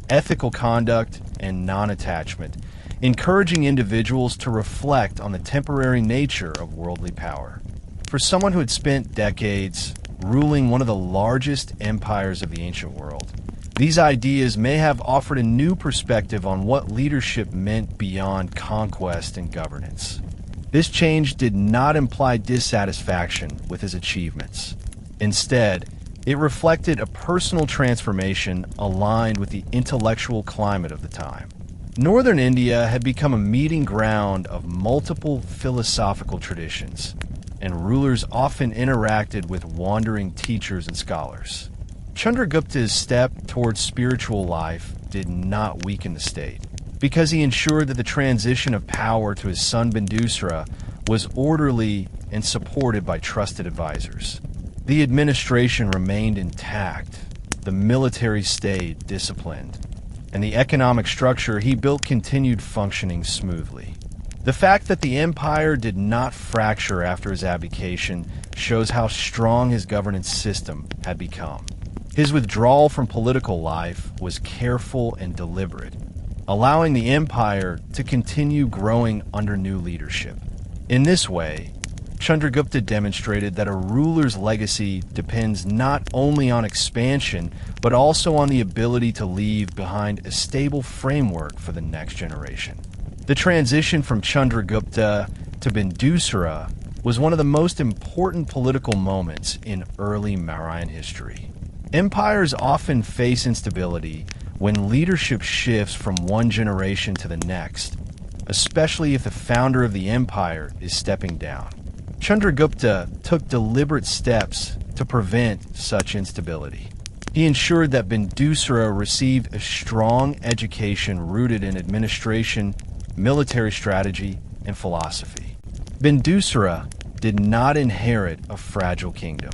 ethical conduct, and non-attachment, encouraging individuals to reflect on the temporary nature of worldly power. For someone who had spent decades ruling one of the largest empires of the ancient world, these ideas may have offered a new perspective on what leadership meant beyond conquest and governance. This change did not imply dissatisfaction with his achievements. Instead, it reflected a personal transformation aligned with the intellectual climate of the time. Northern India had become a meeting ground of multiple philosophical traditions, and rulers often interacted with wandering teachers and scholars. Chandragupta's step towards spiritual life did not weaken the state, because he ensured that the transition of power to his son Bindusara was orderly and supported by trusted advisors. The administration remained intact, the military stayed disciplined, and the economic structure he built continued functioning smoothly. The fact that the empire did not fracture after his abdication shows how strong his governance system had become. His withdrawal from political life was careful and deliberate, allowing the empire to continue growing under new leadership. In this way, Chandragupta demonstrated that a ruler's legacy depends not only on expansion, but also on the ability to leave behind a stable framework for the next generation. The transition from Chandragupta to Bindusara was one of the most important political moments in early Mauryan history. Empires often face instability when leadership shifts from one generation to the next, especially if the founder of the empire is stepping down. Chandragupta took deliberate steps to prevent such instability. He ensured that Bindusara received a strong education rooted in administration, military strategy, and philosophy. Bindusara did not inherit a fragile kingdom.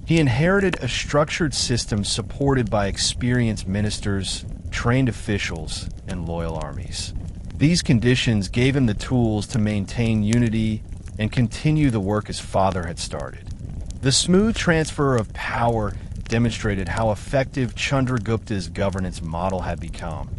He inherited a structured system supported by experienced ministers, trained officials, and loyal armies. These conditions gave him the tools to maintain unity and continue the work his father had started. The smooth transfer of power demonstrated how effective Chandragupta's governance model had become,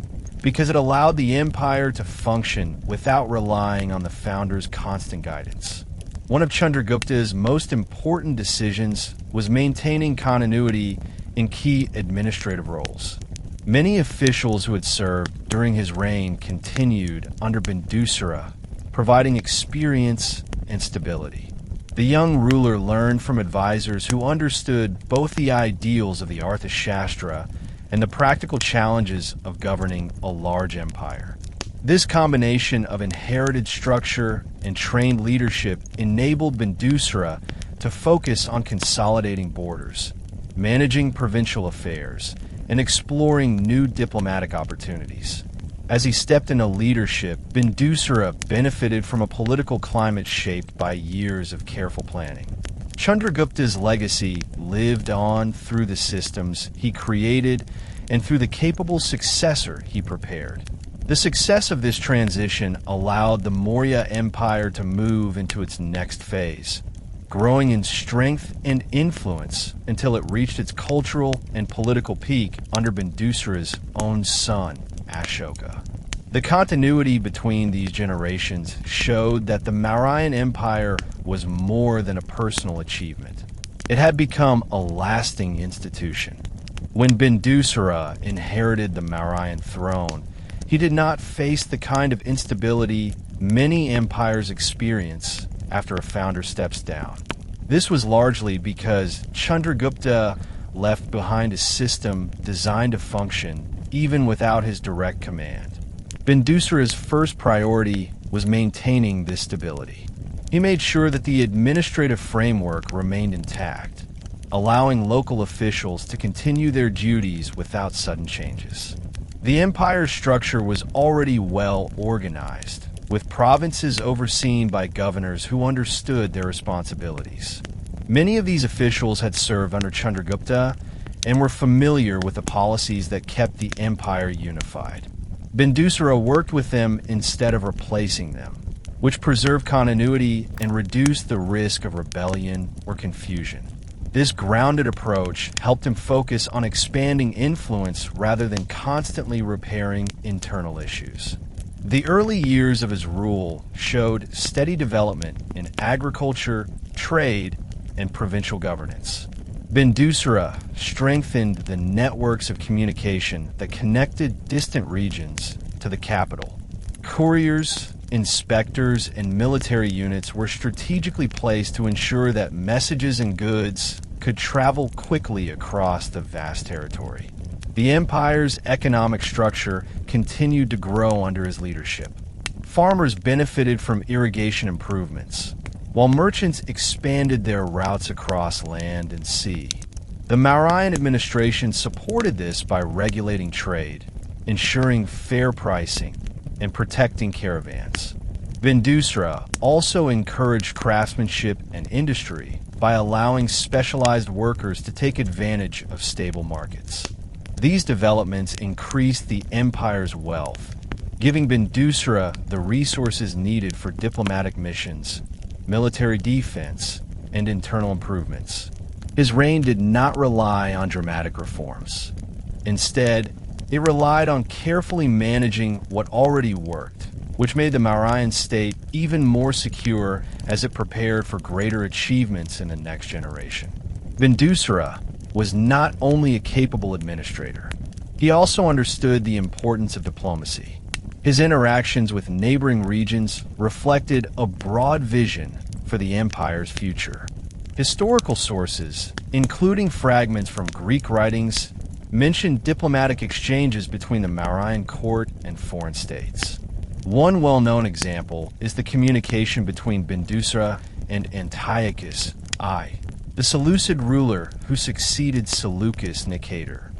because it allowed the empire to function without relying on the founder's constant guidance. One of Chandragupta's most important decisions was maintaining continuity in key administrative roles. Many officials who had served during his reign continued under Bindusara, providing experience and stability. The young ruler learned from advisors who understood both the ideals of the Arthashastra and the practical challenges of governing a large empire. This combination of inherited structure and trained leadership enabled Bindusara to focus on consolidating borders, managing provincial affairs, and exploring new diplomatic opportunities. As he stepped into leadership, Bindusara benefited from a political climate shaped by years of careful planning. Chandragupta's legacy lived on through the systems he created and through the capable successor he prepared. The success of this transition allowed the Maurya Empire to move into its next phase, growing in strength and influence until it reached its cultural and political peak under Bindusara's own son, Ashoka. The continuity between these generations showed that the Mauryan Empire was more than a personal achievement. It had become a lasting institution. When Bindusara inherited the Mauryan throne, he did not face the kind of instability many empires experience after a founder steps down. This was largely because Chandragupta left behind a system designed to function even without his direct command. Bindusara's first priority was maintaining this stability. He made sure that the administrative framework remained intact, allowing local officials to continue their duties without sudden changes. The empire's structure was already well organized, with provinces overseen by governors who understood their responsibilities. Many of these officials had served under Chandragupta and were familiar with the policies that kept the empire unified. Bindusara worked with them instead of replacing them, which preserved continuity and reduced the risk of rebellion or confusion. This grounded approach helped him focus on expanding influence rather than constantly repairing internal issues. The early years of his rule showed steady development in agriculture, trade, and provincial governance. Bindusara strengthened the networks of communication that connected distant regions to the capital. Couriers, inspectors, and military units were strategically placed to ensure that messages and goods could travel quickly across the vast territory. The empire's economic structure continued to grow under his leadership. Farmers benefited from irrigation improvements, while merchants expanded their routes across land and sea. The Mauryan administration supported this by regulating trade, ensuring fair pricing, and protecting caravans. Bindusara also encouraged craftsmanship and industry by allowing specialized workers to take advantage of stable markets. These developments increased the empire's wealth, giving Bindusara the resources needed for diplomatic missions, military defense, and internal improvements. His reign did not rely on dramatic reforms. Instead, it relied on carefully managing what already worked, which made the Mauryan state even more secure as it prepared for greater achievements in the next generation. Bindusara was not only a capable administrator, he also understood the importance of diplomacy. His interactions with neighboring regions reflected a broad vision for the empire's future. Historical sources, including fragments from Greek writings, mention diplomatic exchanges between the Mauryan court and foreign states. One well-known example is the communication between Bindusara and Antiochus I, the Seleucid ruler who succeeded Seleucus Nicator.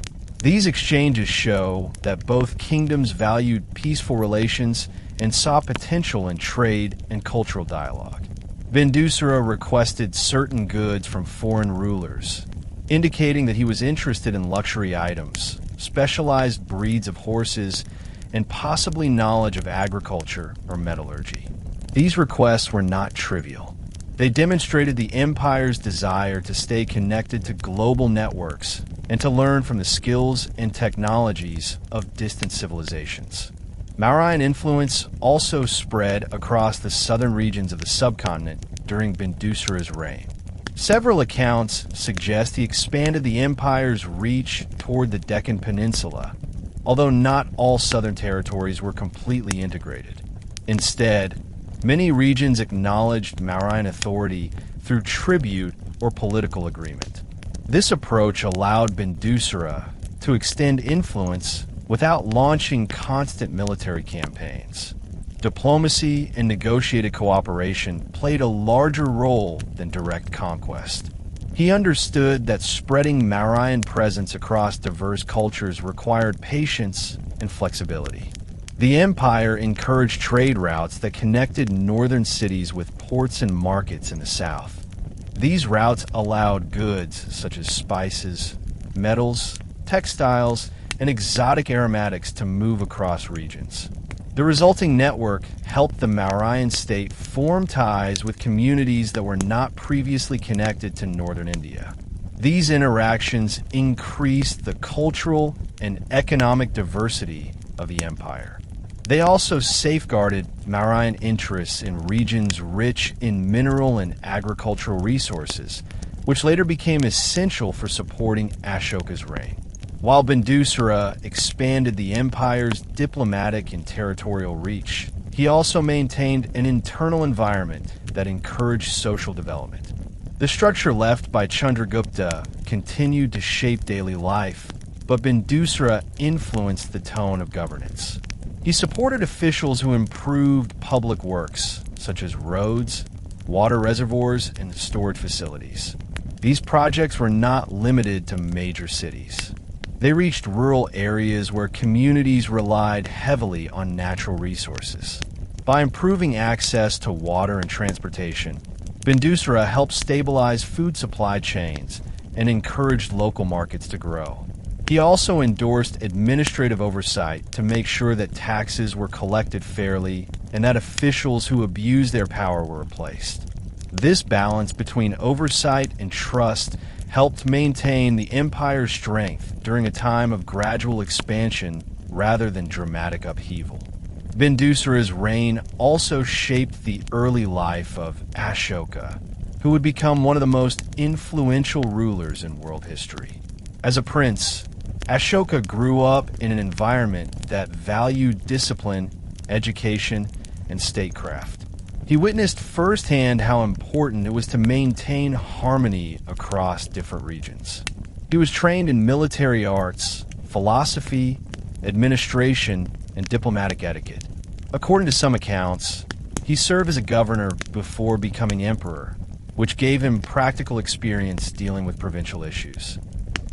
These exchanges show that both kingdoms valued peaceful relations and saw potential in trade and cultural dialogue. Bindusara requested certain goods from foreign rulers, indicating that he was interested in luxury items, specialized breeds of horses, and possibly knowledge of agriculture or metallurgy. These requests were not trivial. They demonstrated the empire's desire to stay connected to global networks and to learn from the skills and technologies of distant civilizations. Mauryan influence also spread across the southern regions of the subcontinent during Bindusara's reign. Several accounts suggest he expanded the empire's reach toward the Deccan Peninsula, although not all southern territories were completely integrated. Instead, many regions acknowledged Mauryan authority through tribute or political agreement. This approach allowed Bindusara to extend influence without launching constant military campaigns. Diplomacy and negotiated cooperation played a larger role than direct conquest. He understood that spreading Mauryan presence across diverse cultures required patience and flexibility. The empire encouraged trade routes that connected northern cities with ports and markets in the south. These routes allowed goods such as spices, metals, textiles, and exotic aromatics to move across regions. The resulting network helped the Mauryan state form ties with communities that were not previously connected to northern India. These interactions increased the cultural and economic diversity of the empire. They also safeguarded Mauryan interests in regions rich in mineral and agricultural resources, which later became essential for supporting Ashoka's reign. While Bindusara expanded the empire's diplomatic and territorial reach, he also maintained an internal environment that encouraged social development. The structure left by Chandragupta continued to shape daily life, but Bindusara influenced the tone of governance. He supported officials who improved public works, such as roads, water reservoirs, and storage facilities. These projects were not limited to major cities. They reached rural areas where communities relied heavily on natural resources. By improving access to water and transportation, Bindusara helped stabilize food supply chains and encouraged local markets to grow. He also endorsed administrative oversight to make sure that taxes were collected fairly and that officials who abused their power were replaced. This balance between oversight and trust helped maintain the empire's strength during a time of gradual expansion rather than dramatic upheaval. Bindusara's reign also shaped the early life of Ashoka, who would become one of the most influential rulers in world history. As a prince, Ashoka grew up in an environment that valued discipline, education, and statecraft. He witnessed firsthand how important it was to maintain harmony across different regions. He was trained in military arts, philosophy, administration, and diplomatic etiquette. According to some accounts, he served as a governor before becoming emperor, which gave him practical experience dealing with provincial issues.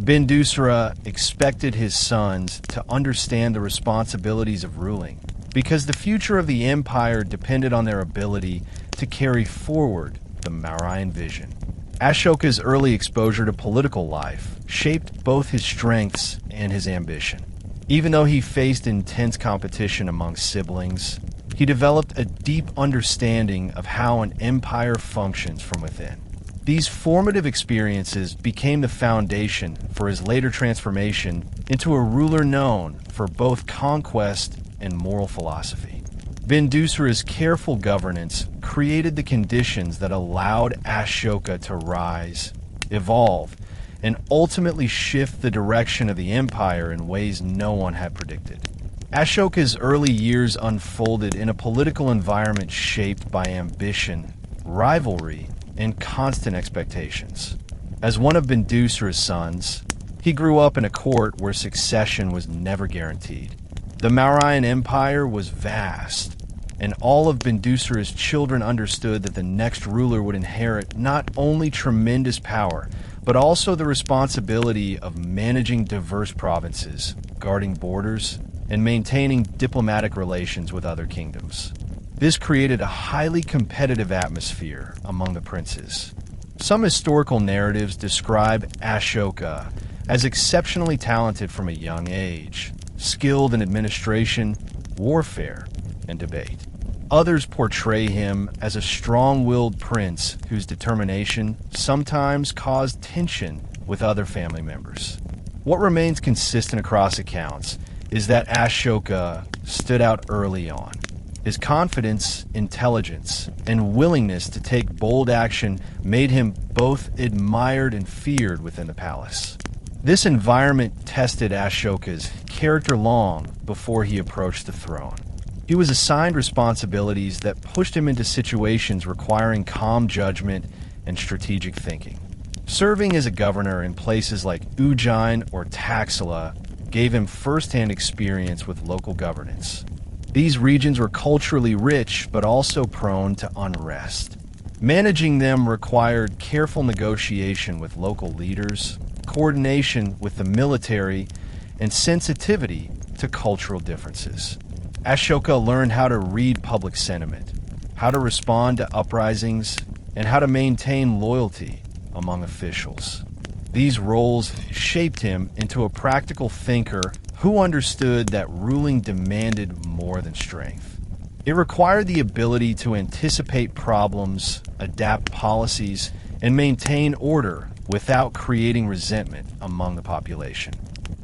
Bindusara expected his sons to understand the responsibilities of ruling, because the future of the empire depended on their ability to carry forward the Mauryan vision. Ashoka's early exposure to political life shaped both his strengths and his ambition. Even though he faced intense competition among siblings, he developed a deep understanding of how an empire functions from within. These formative experiences became the foundation for his later transformation into a ruler known for both conquest and moral philosophy. Bindusara's careful governance created the conditions that allowed Ashoka to rise, evolve, and ultimately shift the direction of the empire in ways no one had predicted. Ashoka's early years unfolded in a political environment shaped by ambition, rivalry, and constant expectations. As one of Bindusara's sons, he grew up in a court where succession was never guaranteed. The Mauryan Empire was vast, and all of Bindusara's children understood that the next ruler would inherit not only tremendous power, but also the responsibility of managing diverse provinces, guarding borders, and maintaining diplomatic relations with other kingdoms. This created a highly competitive atmosphere among the princes. Some historical narratives describe Ashoka as exceptionally talented from a young age, skilled in administration, warfare, and debate. Others portray him as a strong-willed prince whose determination sometimes caused tension with other family members. What remains consistent across accounts is that Ashoka stood out early on. His confidence, intelligence, and willingness to take bold action made him both admired and feared within the palace. This environment tested Ashoka's character long before he approached the throne. He was assigned responsibilities that pushed him into situations requiring calm judgment and strategic thinking. Serving as a governor in places like Ujjain or Taxila gave him first-hand experience with local governance. These regions were culturally rich but also prone to unrest. Managing them required careful negotiation with local leaders, coordination with the military, and sensitivity to cultural differences. Ashoka learned how to read public sentiment, how to respond to uprisings, and how to maintain loyalty among officials. These roles shaped him into a practical thinker who understood that ruling demanded more than strength. It required the ability to anticipate problems, adapt policies, and maintain order without creating resentment among the population.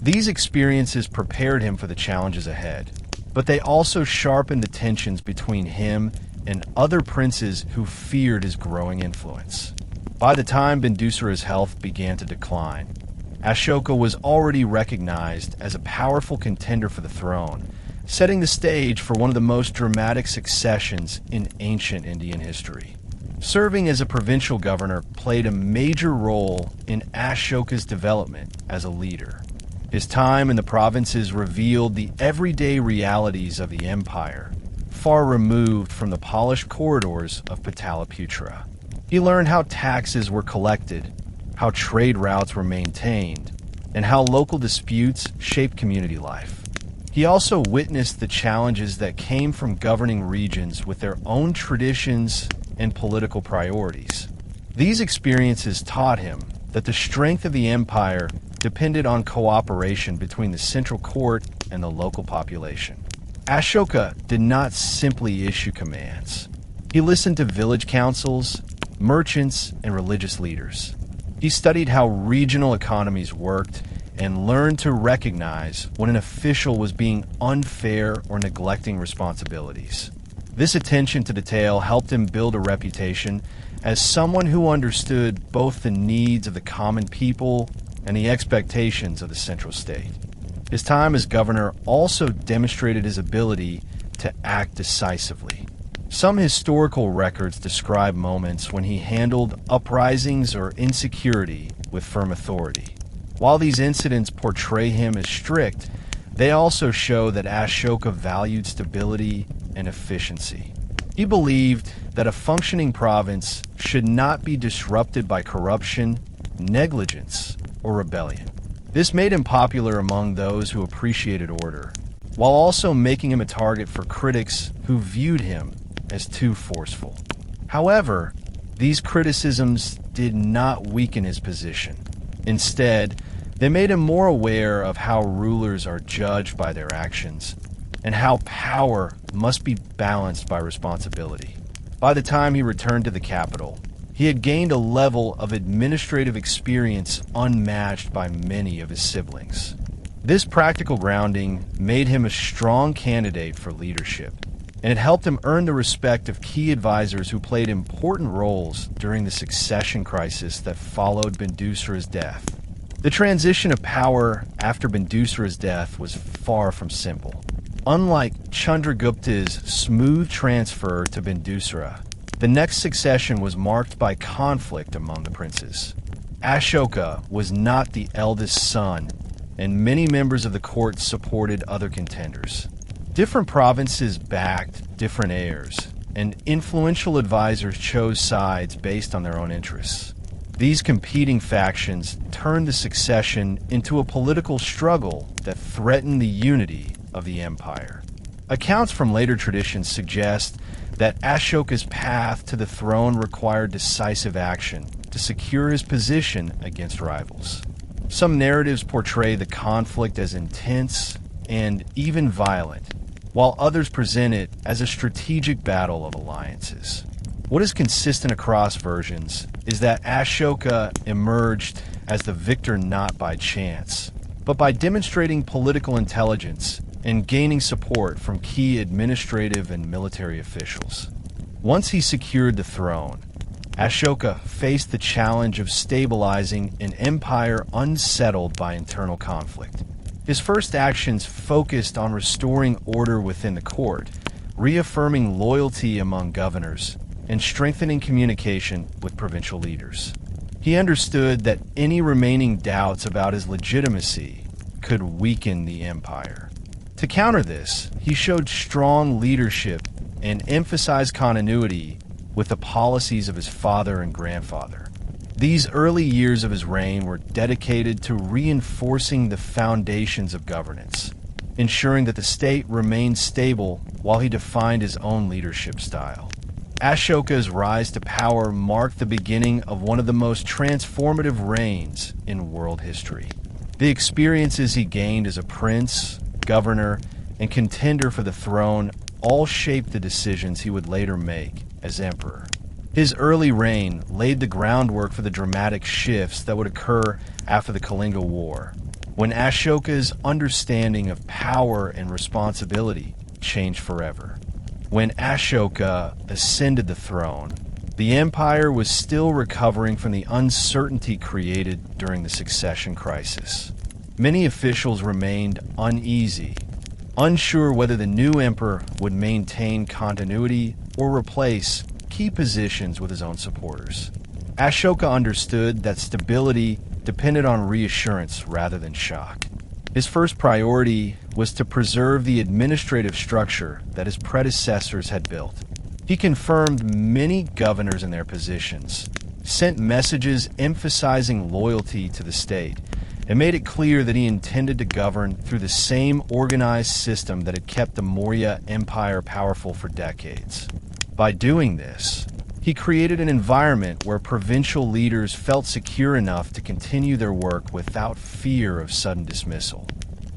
These experiences prepared him for the challenges ahead, but they also sharpened the tensions between him and other princes who feared his growing influence. By the time Bindusara's health began to decline, Ashoka was already recognized as a powerful contender for the throne, setting the stage for one of the most dramatic successions in ancient Indian history. Serving as a provincial governor played a major role in Ashoka's development as a leader. His time in the provinces revealed the everyday realities of the empire, far removed from the polished corridors of Pataliputra. He learned how taxes were collected, how trade routes were maintained, and how local disputes shaped community life. He also witnessed the challenges that came from governing regions with their own traditions and political priorities. These experiences taught him that the strength of the empire depended on cooperation between the central court and the local population. Ashoka did not simply issue commands. He listened to village councils, merchants, and religious leaders. He studied how regional economies worked and learned to recognize when an official was being unfair or neglecting responsibilities. This attention to detail helped him build a reputation as someone who understood both the needs of the common people and the expectations of the central state. His time as governor also demonstrated his ability to act decisively. Some historical records describe moments when he handled uprisings or insecurity with firm authority. While these incidents portray him as strict, they also show that Ashoka valued stability and efficiency. He believed that a functioning province should not be disrupted by corruption, negligence, or rebellion. This made him popular among those who appreciated order, while also making him a target for critics who viewed him as too forceful. However, these criticisms did not weaken his position. Instead, they made him more aware of how rulers are judged by their actions and how power must be balanced by responsibility. By the time he returned to the capital, he had gained a level of administrative experience unmatched by many of his siblings. This practical grounding made him a strong candidate for leadership, and it helped him earn the respect of key advisors who played important roles during the succession crisis that followed Bindusara's death. The transition of power after Bindusara's death was far from simple. Unlike Chandragupta's smooth transfer to Bindusara, the next succession was marked by conflict among the princes. Ashoka was not the eldest son, and many members of the court supported other contenders. Different provinces backed different heirs, and influential advisors chose sides based on their own interests. These competing factions turned the succession into a political struggle that threatened the unity of the empire. Accounts from later traditions suggest that Ashoka's path to the throne required decisive action to secure his position against rivals. Some narratives portray the conflict as intense and even violent, while others present it as a strategic battle of alliances. What is consistent across versions is that Ashoka emerged as the victor not by chance, but by demonstrating political intelligence and gaining support from key administrative and military officials. Once he secured the throne, Ashoka faced the challenge of stabilizing an empire unsettled by internal conflict. His first actions focused on restoring order within the court, reaffirming loyalty among governors, and strengthening communication with provincial leaders. He understood that any remaining doubts about his legitimacy could weaken the empire. To counter this, he showed strong leadership and emphasized continuity with the policies of his father and grandfather. These early years of his reign were dedicated to reinforcing the foundations of governance, ensuring that the state remained stable while he defined his own leadership style. Ashoka's rise to power marked the beginning of one of the most transformative reigns in world history. The experiences he gained as a prince, governor, and contender for the throne all shaped the decisions he would later make as emperor. His early reign laid the groundwork for the dramatic shifts that would occur after the Kalinga War, when Ashoka's understanding of power and responsibility changed forever. When Ashoka ascended the throne, the empire was still recovering from the uncertainty created during the succession crisis. Many officials remained uneasy, unsure whether the new emperor would maintain continuity or replace key positions with his own supporters. Ashoka understood that stability depended on reassurance rather than shock. His first priority was to preserve the administrative structure that his predecessors had built. He confirmed many governors in their positions, sent messages emphasizing loyalty to the state, and made it clear that he intended to govern through the same organized system that had kept the Maurya Empire powerful for decades. By doing this, he created an environment where provincial leaders felt secure enough to continue their work without fear of sudden dismissal.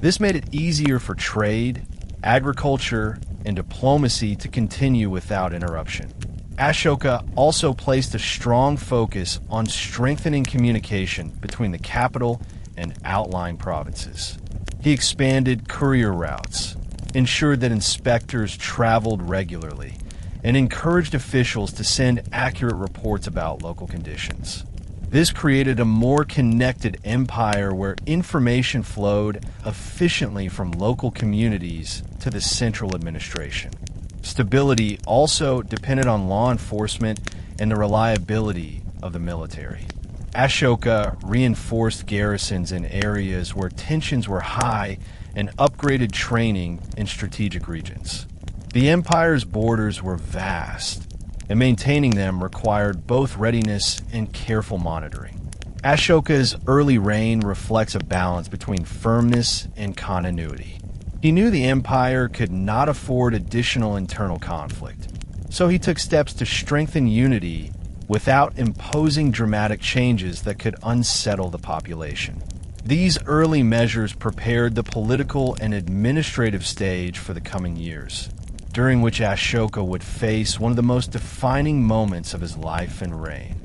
This made it easier for trade, agriculture, and diplomacy to continue without interruption. Ashoka also placed a strong focus on strengthening communication between the capital and outlying provinces. He expanded courier routes, ensured that inspectors traveled regularly, and encouraged officials to send accurate reports about local conditions. This created a more connected empire where information flowed efficiently from local communities to the central administration. Stability also depended on law enforcement and the reliability of the military. Ashoka reinforced garrisons in areas where tensions were high and upgraded training in strategic regions. The empire's borders were vast, and maintaining them required both readiness and careful monitoring. Ashoka's early reign reflects a balance between firmness and continuity. He knew the empire could not afford additional internal conflict, so he took steps to strengthen unity without imposing dramatic changes that could unsettle the population. These early measures prepared the political and administrative stage for the coming years, during which Ashoka would face one of the most defining moments of his life and reign.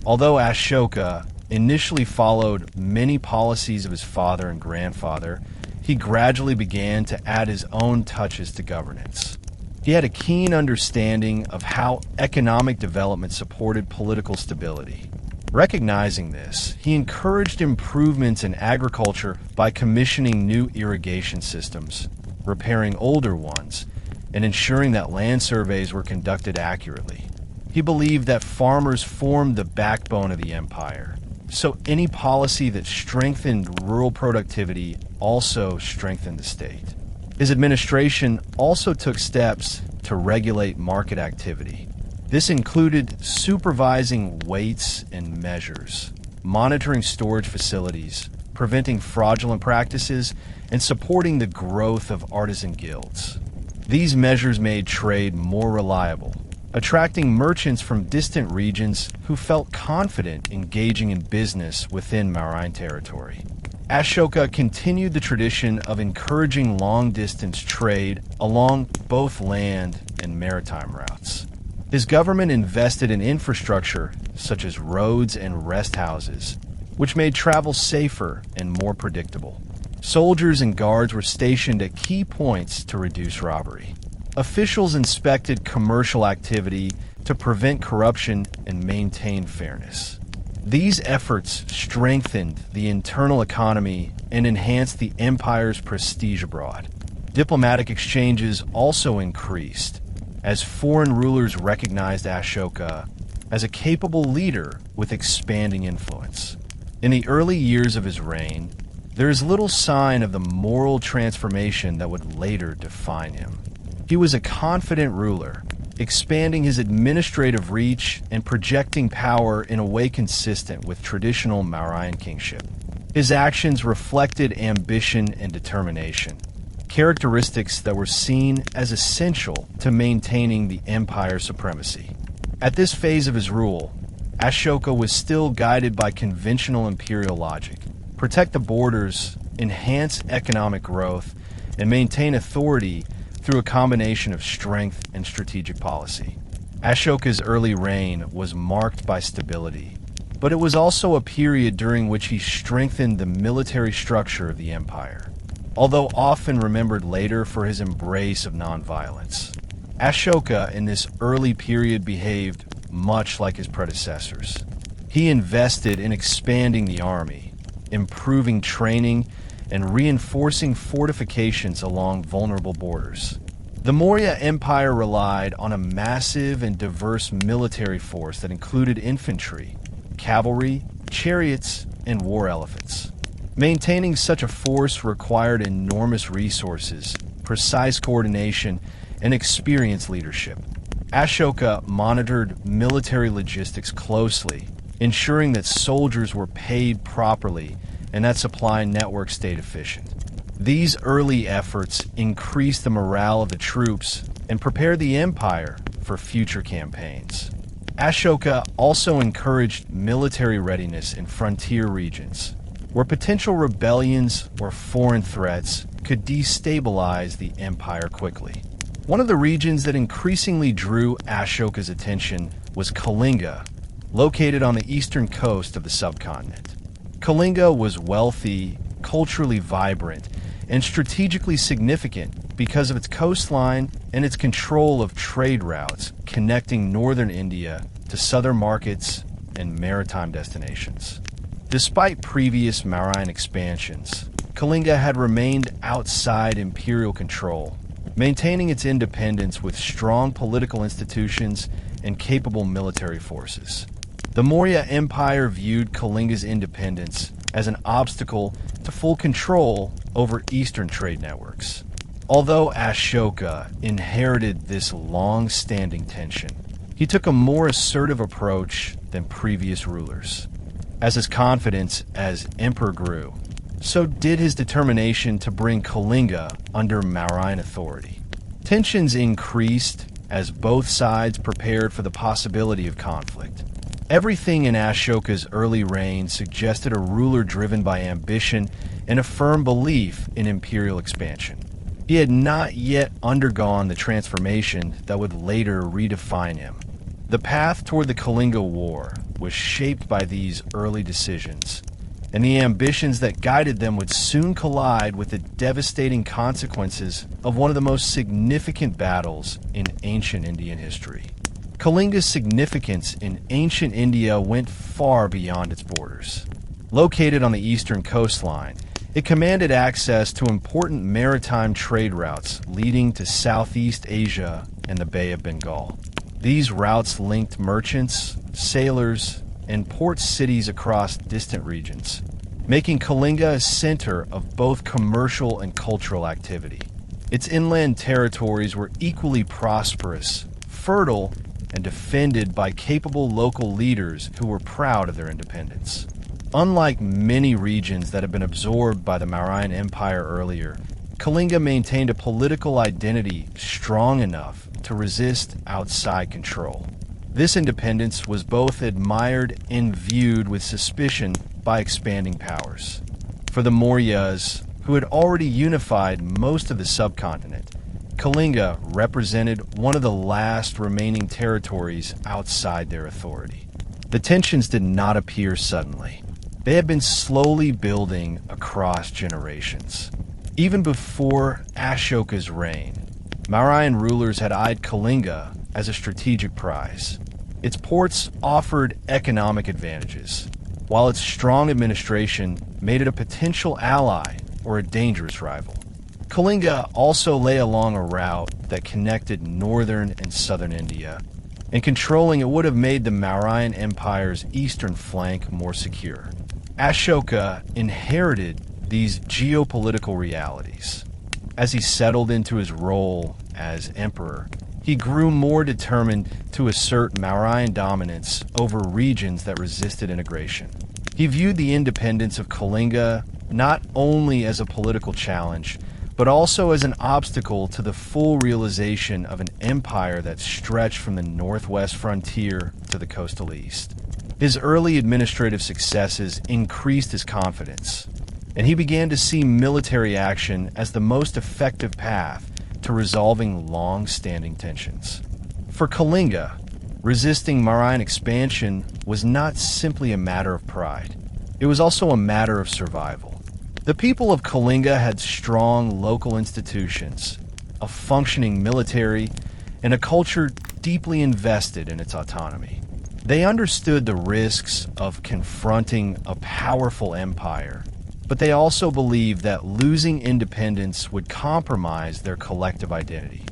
Although Ashoka initially followed many policies of his father and grandfather, he gradually began to add his own touches to governance. He had a keen understanding of how economic development supported political stability. Recognizing this, he encouraged improvements in agriculture by commissioning new irrigation systems, repairing older ones, and ensuring that land surveys were conducted accurately. He believed that farmers formed the backbone of the empire, so any policy that strengthened rural productivity also strengthened the state. His administration also took steps to regulate market activity. This included supervising weights and measures, monitoring storage facilities, preventing fraudulent practices, and supporting the growth of artisan guilds. These measures made trade more reliable, attracting merchants from distant regions who felt confident engaging in business within Mauryan territory. Ashoka continued the tradition of encouraging long-distance trade along both land and maritime routes. His government invested in infrastructure such as roads and rest houses, which made travel safer and more predictable. Soldiers and guards were stationed at key points to reduce robbery. Officials inspected commercial activity to prevent corruption and maintain fairness. These efforts strengthened the internal economy and enhanced the empire's prestige abroad. Diplomatic exchanges also increased, as foreign rulers recognized Ashoka as a capable leader with expanding influence. In the early years of his reign, there is little sign of the moral transformation that would later define him. He was a confident ruler, expanding his administrative reach and projecting power in a way consistent with traditional Mauryan kingship. His actions reflected ambition and determination, characteristics that were seen as essential to maintaining the empire's supremacy. At this phase of his rule, Ashoka was still guided by conventional imperial logic: protect the borders, enhance economic growth, and maintain authority through a combination of strength and strategic policy. Ashoka's early reign was marked by stability, but it was also a period during which he strengthened the military structure of the empire. Although often remembered later for his embrace of nonviolence, Ashoka in this early period behaved much like his predecessors. He invested in expanding the army, improving training, and reinforcing fortifications along vulnerable borders. The Maurya Empire relied on a massive and diverse military force that included infantry, cavalry, chariots, and war elephants. Maintaining such a force required enormous resources, precise coordination, and experienced leadership. Ashoka monitored military logistics closely, ensuring that soldiers were paid properly and that supply networks stayed efficient. These early efforts increased the morale of the troops and prepared the empire for future campaigns. Ashoka also encouraged military readiness in frontier regions, where potential rebellions or foreign threats could destabilize the empire quickly. One of the regions that increasingly drew Ashoka's attention was Kalinga, located on the eastern coast of the subcontinent. Kalinga was wealthy, culturally vibrant, and strategically significant because of its coastline and its control of trade routes connecting northern India to southern markets and maritime destinations. Despite previous Mauryan expansions, Kalinga had remained outside imperial control, maintaining its independence with strong political institutions and capable military forces. The Maurya Empire viewed Kalinga's independence as an obstacle to full control over eastern trade networks. Although Ashoka inherited this long-standing tension, he took a more assertive approach than previous rulers. As his confidence as emperor grew, so did his determination to bring Kalinga under Mauryan authority. Tensions increased as both sides prepared for the possibility of conflict. Everything in Ashoka's early reign suggested a ruler driven by ambition and a firm belief in imperial expansion. He had not yet undergone the transformation that would later redefine him. The path toward the Kalinga War was shaped by these early decisions, and the ambitions that guided them would soon collide with the devastating consequences of one of the most significant battles in ancient Indian history. Kalinga's significance in ancient India went far beyond its borders. Located on the eastern coastline, it commanded access to important maritime trade routes leading to Southeast Asia and the Bay of Bengal. These routes linked merchants, sailors, and port cities across distant regions, making Kalinga a center of both commercial and cultural activity. Its inland territories were equally prosperous, fertile, and defended by capable local leaders who were proud of their independence. Unlike many regions that had been absorbed by the Mauryan Empire earlier, Kalinga maintained a political identity strong enough to resist outside control. This independence was both admired and viewed with suspicion by expanding powers. For the Mauryas, who had already unified most of the subcontinent, Kalinga represented one of the last remaining territories outside their authority. The tensions did not appear suddenly. They had been slowly building across generations. Even before Ashoka's reign, Mauryan rulers had eyed Kalinga as a strategic prize. Its ports offered economic advantages, while its strong administration made it a potential ally or a dangerous rival. Kalinga also lay along a route that connected northern and southern India, and controlling it would have made the Mauryan Empire's eastern flank more secure. Ashoka inherited these geopolitical realities. As he settled into his role as emperor, he grew more determined to assert Mauryan dominance over regions that resisted integration. He viewed the independence of Kalinga not only as a political challenge, but also as an obstacle to the full realization of an empire that stretched from the northwest frontier to the coastal east. His early administrative successes increased his confidence, and he began to see military action as the most effective path to resolving long-standing tensions. For Kalinga, resisting Mauryan expansion was not simply a matter of pride. It was also a matter of survival. The people of Kalinga had strong local institutions, a functioning military, and a culture deeply invested in its autonomy. They understood the risks of confronting a powerful empire, but they also believed that losing independence would compromise their collective identity.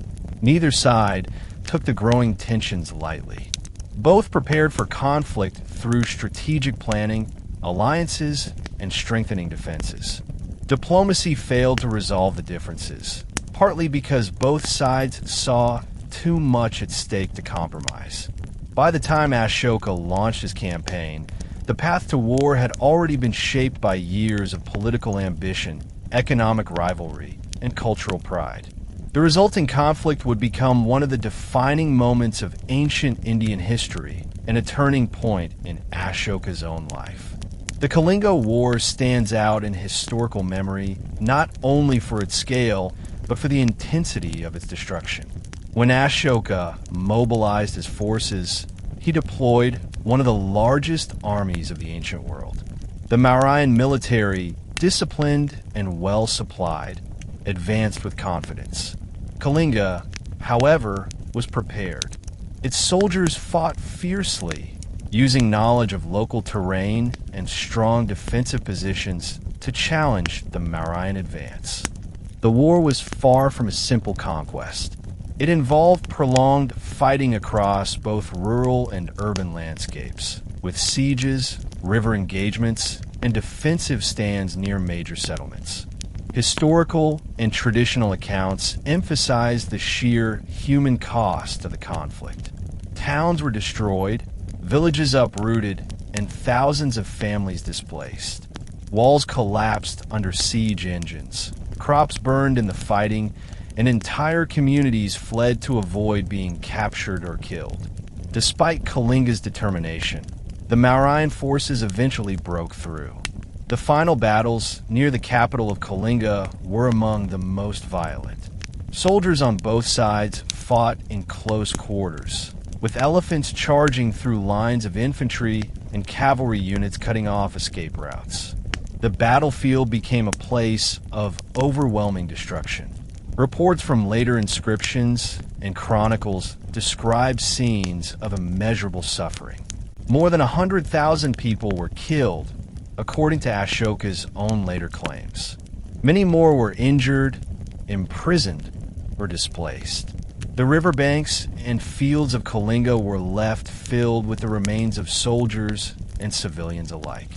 Neither side took the growing tensions lightly. Both prepared for conflict through strategic planning, alliances, and strengthening defenses. Diplomacy failed to resolve the differences, partly because both sides saw too much at stake to compromise. By the time Ashoka launched his campaign, the path to war had already been shaped by years of political ambition, economic rivalry, and cultural pride. The resulting conflict would become one of the defining moments of ancient Indian history and a turning point in Ashoka's own life. The Kalinga War stands out in historical memory not only for its scale, but for the intensity of its destruction. When Ashoka mobilized his forces, he deployed one of the largest armies of the ancient world. The Mauryan military, disciplined and well supplied, advanced with confidence. Kalinga, however, was prepared. Its soldiers fought fiercely, using knowledge of local terrain and strong defensive positions to challenge the Mauryan advance. The war was far from a simple conquest. It involved prolonged fighting across both rural and urban landscapes, with sieges, river engagements, and defensive stands near major settlements. Historical and traditional accounts emphasize the sheer human cost of the conflict. Towns were destroyed, villages uprooted, and thousands of families displaced. Walls collapsed under siege engines, crops burned in the fighting, and entire communities fled to avoid being captured or killed. Despite Kalinga's determination, the Mauryan forces eventually broke through. The final battles near the capital of Kalinga were among the most violent. Soldiers on both sides fought in close quarters, with elephants charging through lines of infantry and cavalry units cutting off escape routes. The battlefield became a place of overwhelming destruction. Reports from later inscriptions and chronicles describe scenes of immeasurable suffering. More than 100,000 people were killed, according to Ashoka's own later claims. Many more were injured, imprisoned, or displaced. The riverbanks and fields of Kalinga were left filled with the remains of soldiers and civilians alike.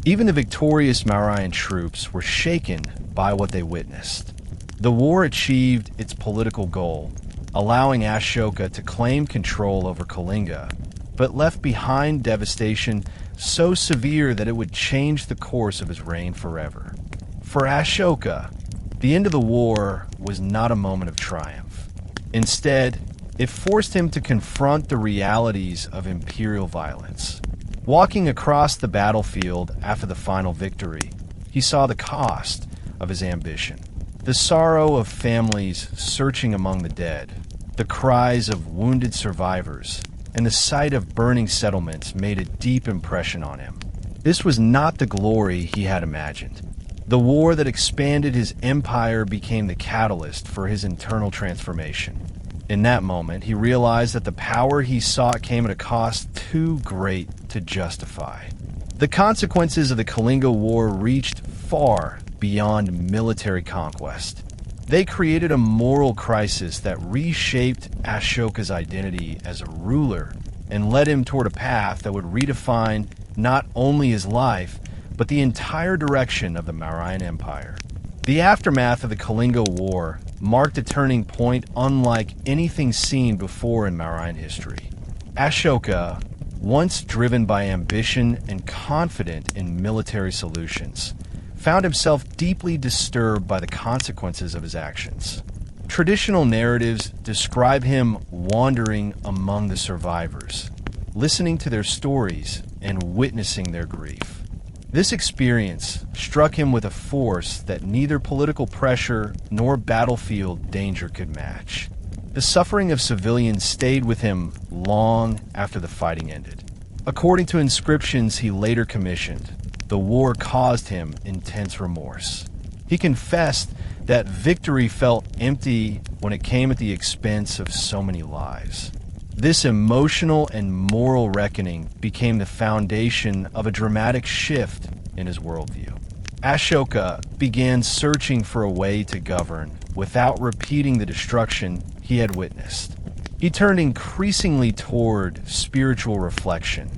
Even the victorious Mauryan troops were shaken by what they witnessed. The war achieved its political goal, allowing Ashoka to claim control over Kalinga, but left behind devastation so severe that it would change the course of his reign forever. For Ashoka, the end of the war was not a moment of triumph. Instead, it forced him to confront the realities of imperial violence. Walking across the battlefield after the final victory, he saw the cost of his ambition. The sorrow of families searching among the dead, the cries of wounded survivors, and the sight of burning settlements made a deep impression on him. This was not the glory he had imagined. The war that expanded his empire became the catalyst for his internal transformation. In that moment, he realized that the power he sought came at a cost too great to justify. The consequences of the Kalinga War reached far beyond military conquest. They created a moral crisis that reshaped Ashoka's identity as a ruler and led him toward a path that would redefine not only his life, but the entire direction of the Mauryan Empire. The aftermath of the Kalinga War marked a turning point unlike anything seen before in Mauryan history. Ashoka, once driven by ambition and confident in military solutions, found himself deeply disturbed by the consequences of his actions. Traditional narratives describe him wandering among the survivors, listening to their stories and witnessing their grief. This experience struck him with a force that neither political pressure nor battlefield danger could match. The suffering of civilians stayed with him long after the fighting ended. According to inscriptions he later commissioned, the war caused him intense remorse. He confessed that victory felt empty when it came at the expense of so many lives. This emotional and moral reckoning became the foundation of a dramatic shift in his worldview. Ashoka began searching for a way to govern without repeating the destruction he had witnessed. He turned increasingly toward spiritual reflection,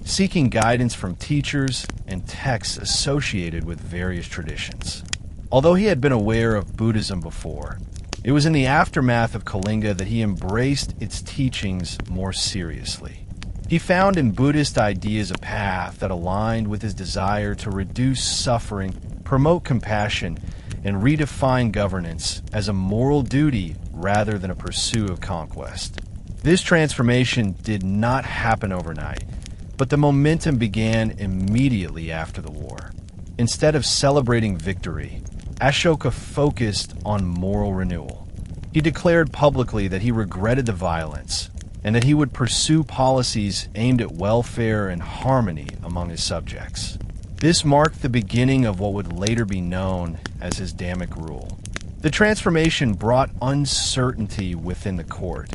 seeking guidance from teachers and texts associated with various traditions. Although he had been aware of Buddhism before, it was in the aftermath of Kalinga that he embraced its teachings more seriously. He found in Buddhist ideas a path that aligned with his desire to reduce suffering, promote compassion, and redefine governance as a moral duty rather than a pursuit of conquest. This transformation did not happen overnight, but the momentum began immediately after the war. Instead of celebrating victory, Ashoka focused on moral renewal. He declared publicly that he regretted the violence and that he would pursue policies aimed at welfare and harmony among his subjects. This marked the beginning of what would later be known as his Dhammic rule. The transformation brought uncertainty within the court,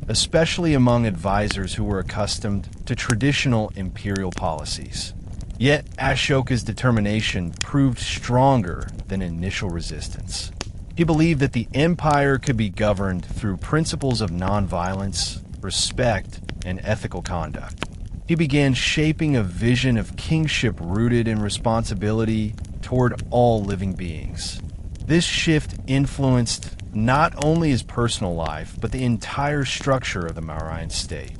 especially among advisors who were accustomed to traditional imperial policies. Yet Ashoka's determination proved stronger than initial resistance. He believed that the empire could be governed through principles of nonviolence, respect, and ethical conduct. He began shaping a vision of kingship rooted in responsibility toward all living beings. This shift influenced not only his personal life, but the entire structure of the Mauryan state.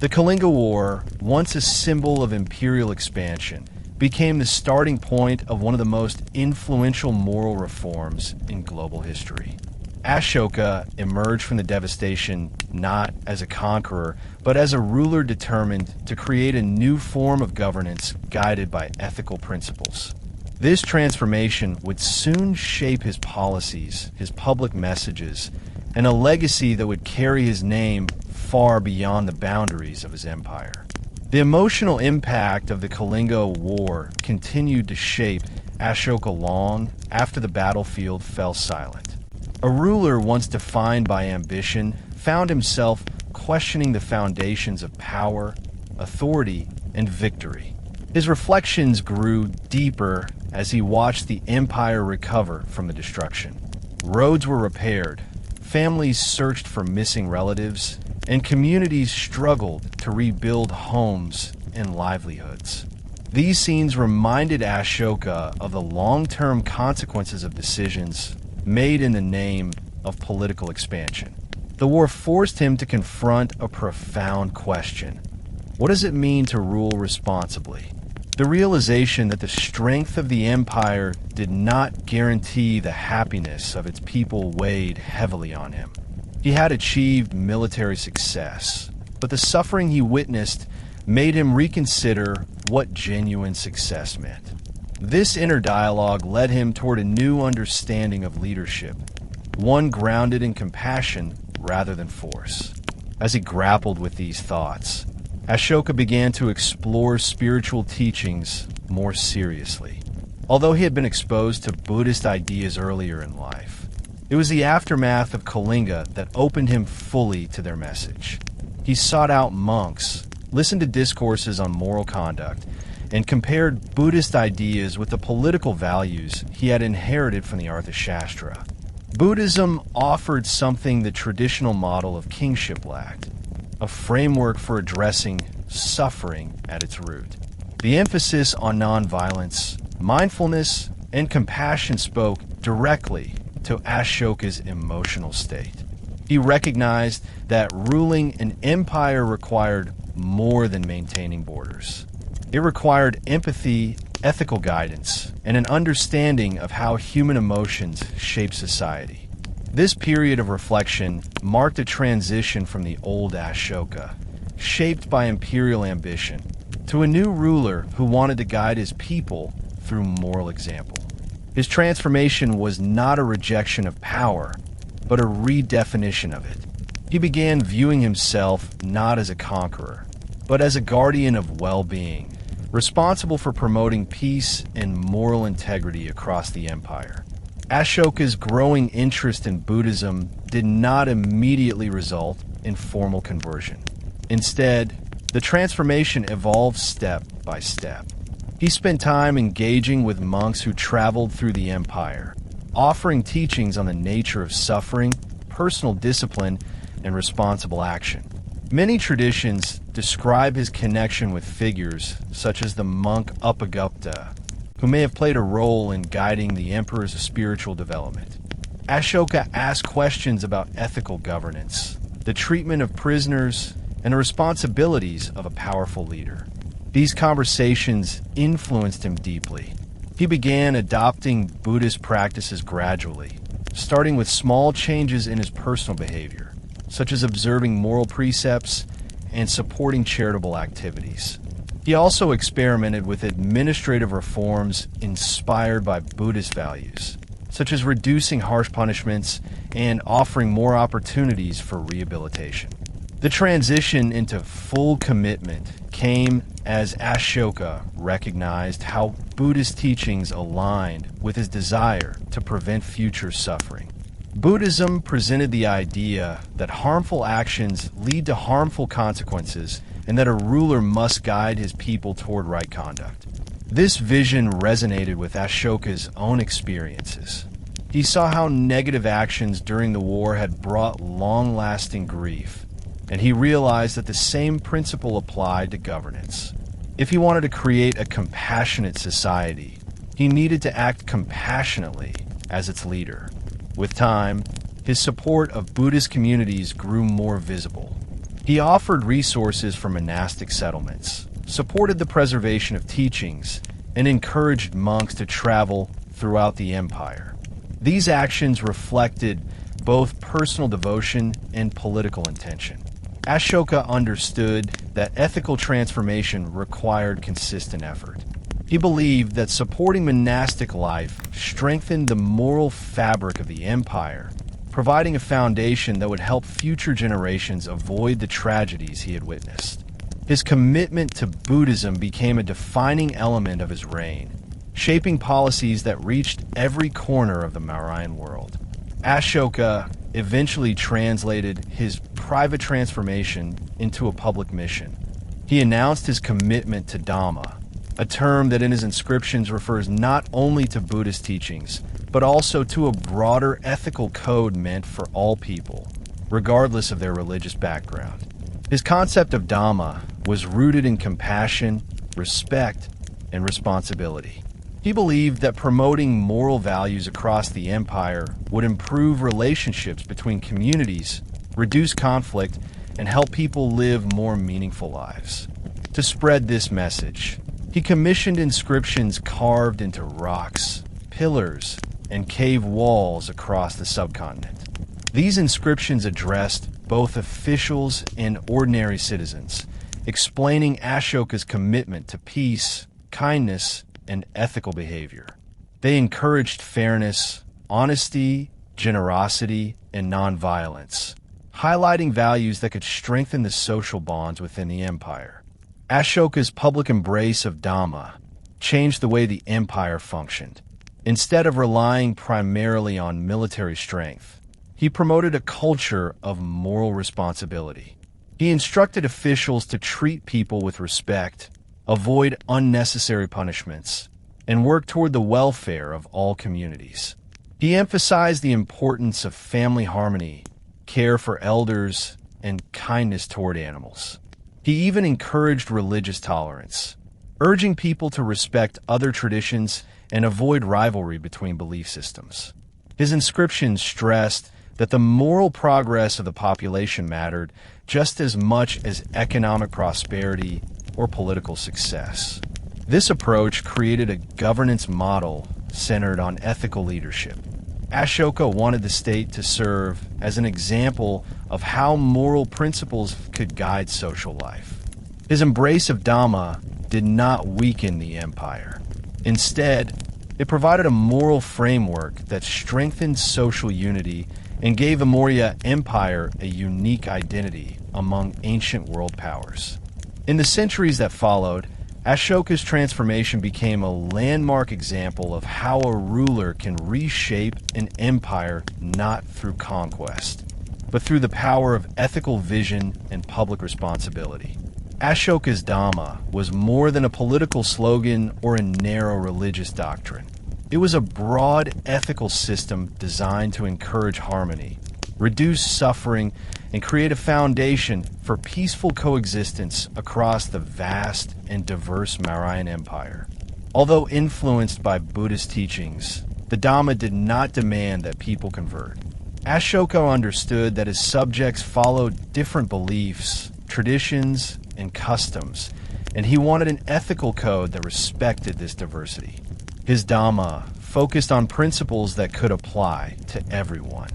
The Kalinga War, once a symbol of imperial expansion, became the starting point of one of the most influential moral reforms in global history. Ashoka emerged from the devastation not as a conqueror, but as a ruler determined to create a new form of governance guided by ethical principles. This transformation would soon shape his policies, his public messages, and a legacy that would carry his name far beyond the boundaries of his empire. The emotional impact of the Kalinga War continued to shape Ashoka long after the battlefield fell silent. A ruler once defined by ambition found himself questioning the foundations of power, authority, and victory. His reflections grew deeper as he watched the empire recover from the destruction. Roads were repaired, families searched for missing relatives, and communities struggled to rebuild homes and livelihoods. These scenes reminded Ashoka of the long-term consequences of decisions made in the name of political expansion. The war forced him to confront a profound question. What does it mean to rule responsibly? The realization that the strength of the empire did not guarantee the happiness of its people weighed heavily on him. He had achieved military success, but the suffering he witnessed made him reconsider what genuine success meant. This inner dialogue led him toward a new understanding of leadership, one grounded in compassion rather than force. As he grappled with these thoughts, Ashoka began to explore spiritual teachings more seriously. Although he had been exposed to Buddhist ideas earlier in life, it was the aftermath of Kalinga that opened him fully to their message. He sought out monks, listened to discourses on moral conduct, and compared Buddhist ideas with the political values he had inherited from the Arthashastra. Buddhism offered something the traditional model of kingship lacked: a framework for addressing suffering at its root. The emphasis on nonviolence, mindfulness, and compassion spoke directly to Ashoka's emotional state. He recognized that ruling an empire required more than maintaining borders. It required empathy, ethical guidance, and an understanding of how human emotions shape society. This period of reflection marked a transition from the old Ashoka, shaped by imperial ambition, to a new ruler who wanted to guide his people through moral example. His transformation was not a rejection of power, but a redefinition of it. He began viewing himself not as a conqueror, but as a guardian of well-being, responsible for promoting peace and moral integrity across the empire. Ashoka's growing interest in Buddhism did not immediately result in formal conversion. Instead, the transformation evolved step by step. He spent time engaging with monks who traveled through the empire, offering teachings on the nature of suffering, personal discipline, and responsible action. Many traditions describe his connection with figures such as the monk Upagupta, who may have played a role in guiding the emperor's spiritual development. Ashoka asked questions about ethical governance, the treatment of prisoners, and the responsibilities of a powerful leader. These conversations influenced him deeply. He began adopting Buddhist practices gradually, starting with small changes in his personal behavior, such as observing moral precepts and supporting charitable activities. He also experimented with administrative reforms inspired by Buddhist values, such as reducing harsh punishments and offering more opportunities for rehabilitation. The transition into full commitment came as Ashoka recognized how Buddhist teachings aligned with his desire to prevent future suffering. Buddhism presented the idea that harmful actions lead to harmful consequences and that a ruler must guide his people toward right conduct. This vision resonated with Ashoka's own experiences. He saw how negative actions during the war had brought long-lasting grief, and he realized that the same principle applied to governance. If he wanted to create a compassionate society, he needed to act compassionately as its leader. With time, his support of Buddhist communities grew more visible. He offered resources for monastic settlements, supported the preservation of teachings, and encouraged monks to travel throughout the empire. These actions reflected both personal devotion and political intention. Ashoka understood that ethical transformation required consistent effort. He believed that supporting monastic life strengthened the moral fabric of the empire, providing a foundation that would help future generations avoid the tragedies he had witnessed. His commitment to Buddhism became a defining element of his reign, shaping policies that reached every corner of the Mauryan world. Ashoka eventually translated his private transformation into a public mission. He announced his commitment to Dhamma, a term that in his inscriptions refers not only to Buddhist teachings, but also to a broader ethical code meant for all people, regardless of their religious background. His concept of Dhamma was rooted in compassion, respect, and responsibility. He believed that promoting moral values across the empire would improve relationships between communities, reduce conflict, and help people live more meaningful lives. To spread this message, he commissioned inscriptions carved into rocks, pillars, and cave walls across the subcontinent. These inscriptions addressed both officials and ordinary citizens, explaining Ashoka's commitment to peace, kindness, and ethical behavior. They encouraged fairness, honesty, generosity, and nonviolence, highlighting values that could strengthen the social bonds within the empire. Ashoka's public embrace of Dhamma changed the way the empire functioned. Instead of relying primarily on military strength, he promoted a culture of moral responsibility. He instructed officials to treat people with respect, avoid unnecessary punishments, and work toward the welfare of all communities. He emphasized the importance of family harmony, care for elders, and kindness toward animals. He even encouraged religious tolerance, urging people to respect other traditions and avoid rivalry between belief systems. His inscriptions stressed that the moral progress of the population mattered just as much as economic prosperity or political success. This approach created a governance model centered on ethical leadership. Ashoka wanted the state to serve as an example of how moral principles could guide social life. His embrace of Dhamma did not weaken the empire. Instead, it provided a moral framework that strengthened social unity and gave the Maurya Empire a unique identity among ancient world powers. In the centuries that followed, Ashoka's transformation became a landmark example of how a ruler can reshape an empire not through conquest, but through the power of ethical vision and public responsibility. Ashoka's Dhamma was more than a political slogan or a narrow religious doctrine. It was a broad ethical system designed to encourage harmony, reduce suffering, and create a foundation for peaceful coexistence across the vast and diverse Mauryan Empire. Although influenced by Buddhist teachings, the Dhamma did not demand that people convert. Ashoka understood that his subjects followed different beliefs, traditions, and customs, and he wanted an ethical code that respected this diversity. His Dhamma focused on principles that could apply to everyone.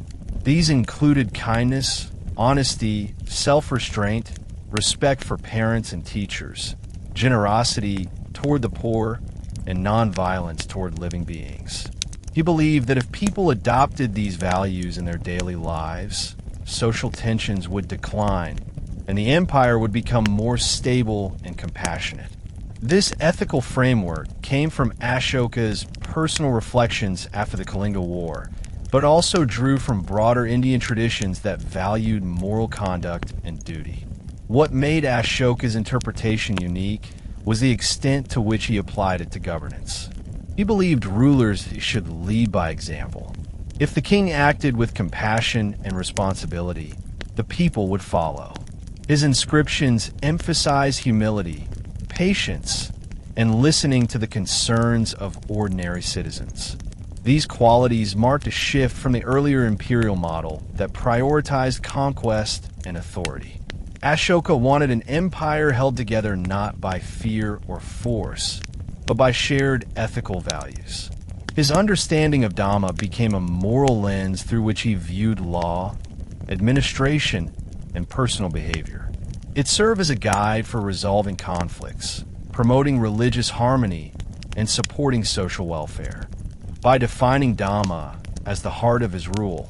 These included kindness, honesty, self-restraint, respect for parents and teachers, generosity toward the poor, and nonviolence toward living beings. He believed that if people adopted these values in their daily lives, social tensions would decline, and the empire would become more stable and compassionate. This ethical framework came from Ashoka's personal reflections after the Kalinga War, but also drew from broader Indian traditions that valued moral conduct and duty. What made Ashoka's interpretation unique was the extent to which he applied it to governance. He believed rulers should lead by example. If the king acted with compassion and responsibility, the people would follow. His inscriptions emphasize humility, patience, and listening to the concerns of ordinary citizens. These qualities marked a shift from the earlier imperial model that prioritized conquest and authority. Ashoka wanted an empire held together not by fear or force, but by shared ethical values. His understanding of Dhamma became a moral lens through which he viewed law, administration, and personal behavior. It served as a guide for resolving conflicts, promoting religious harmony, and supporting social welfare. By defining Dhamma as the heart of his rule,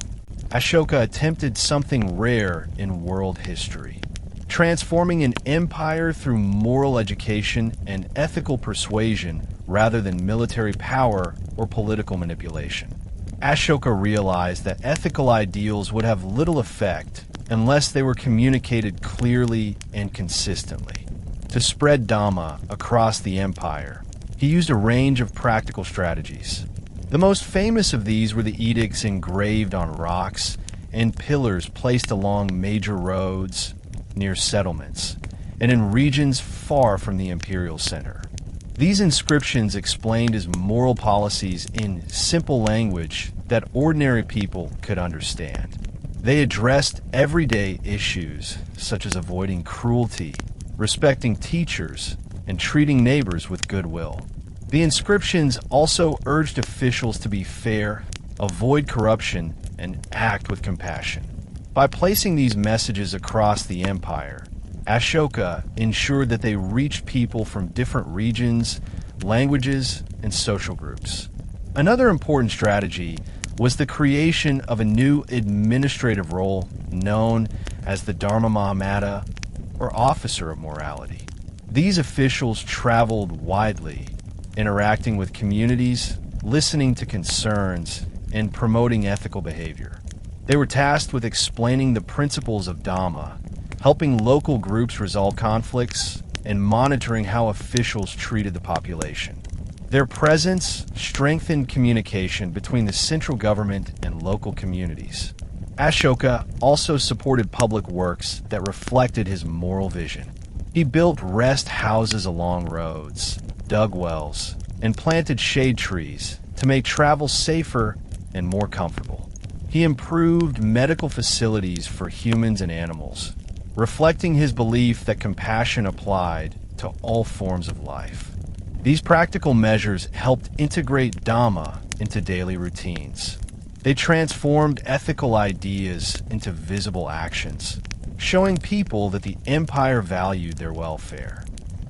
Ashoka attempted something rare in world history, transforming an empire through moral education and ethical persuasion rather than military power or political manipulation. Ashoka realized that ethical ideals would have little effect unless they were communicated clearly and consistently. To spread Dhamma across the empire, he used a range of practical strategies. The most famous of these were the edicts engraved on rocks and pillars placed along major roads, near settlements, and in regions far from the imperial center. These inscriptions explained his moral policies in simple language that ordinary people could understand. They addressed everyday issues such as avoiding cruelty, respecting teachers, and treating neighbors with goodwill. The inscriptions also urged officials to be fair, avoid corruption, and act with compassion. By placing these messages across the empire, Ashoka ensured that they reached people from different regions, languages, and social groups. Another important strategy was the creation of a new administrative role known as the Dharma Mahamata, or Officer of Morality. These officials traveled widely, interacting with communities, listening to concerns, and promoting ethical behavior. They were tasked with explaining the principles of Dhamma, helping local groups resolve conflicts, and monitoring how officials treated the population. Their presence strengthened communication between the central government and local communities. Ashoka also supported public works that reflected his moral vision. He built rest houses along roads, dug wells, and planted shade trees to make travel safer and more comfortable. He improved medical facilities for humans and animals, reflecting his belief that compassion applied to all forms of life. These practical measures helped integrate Dhamma into daily routines. They transformed ethical ideas into visible actions, showing people that the empire valued their welfare.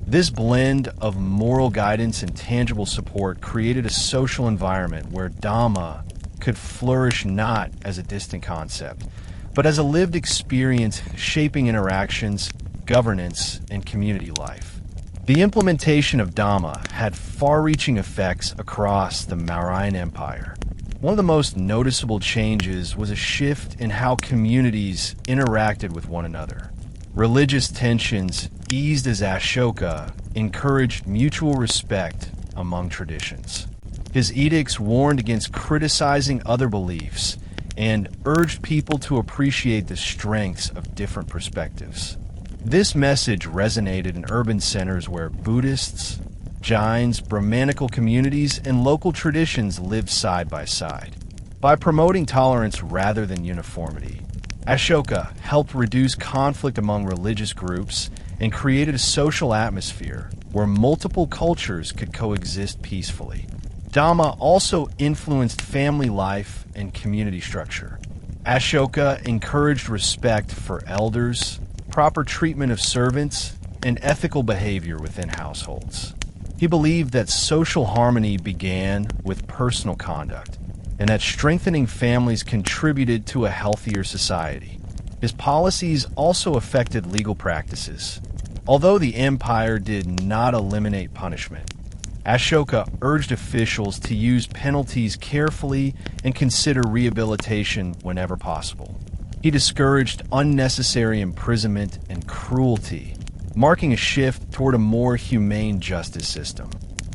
This blend of moral guidance and tangible support created a social environment where Dhamma could flourish not as a distant concept, but as a lived experience shaping interactions, governance, and community life. The implementation of Dhamma had far-reaching effects across the Mauryan Empire. One of the most noticeable changes was a shift in how communities interacted with one another. Religious tensions eased as Ashoka encouraged mutual respect among traditions. His edicts warned against criticizing other beliefs and urged people to appreciate the strengths of different perspectives. This message resonated in urban centers where Buddhists, Jains, Brahmanical communities, and local traditions lived side by side. By promoting tolerance rather than uniformity, Ashoka helped reduce conflict among religious groups and created a social atmosphere where multiple cultures could coexist peacefully. Dhamma also influenced family life and community structure. Ashoka encouraged respect for elders, proper treatment of servants, and ethical behavior within households. He believed that social harmony began with personal conduct, and that strengthening families contributed to a healthier society. His policies also affected legal practices. Although the empire did not eliminate punishment, Ashoka urged officials to use penalties carefully and consider rehabilitation whenever possible. He discouraged unnecessary imprisonment and cruelty, marking a shift toward a more humane justice system.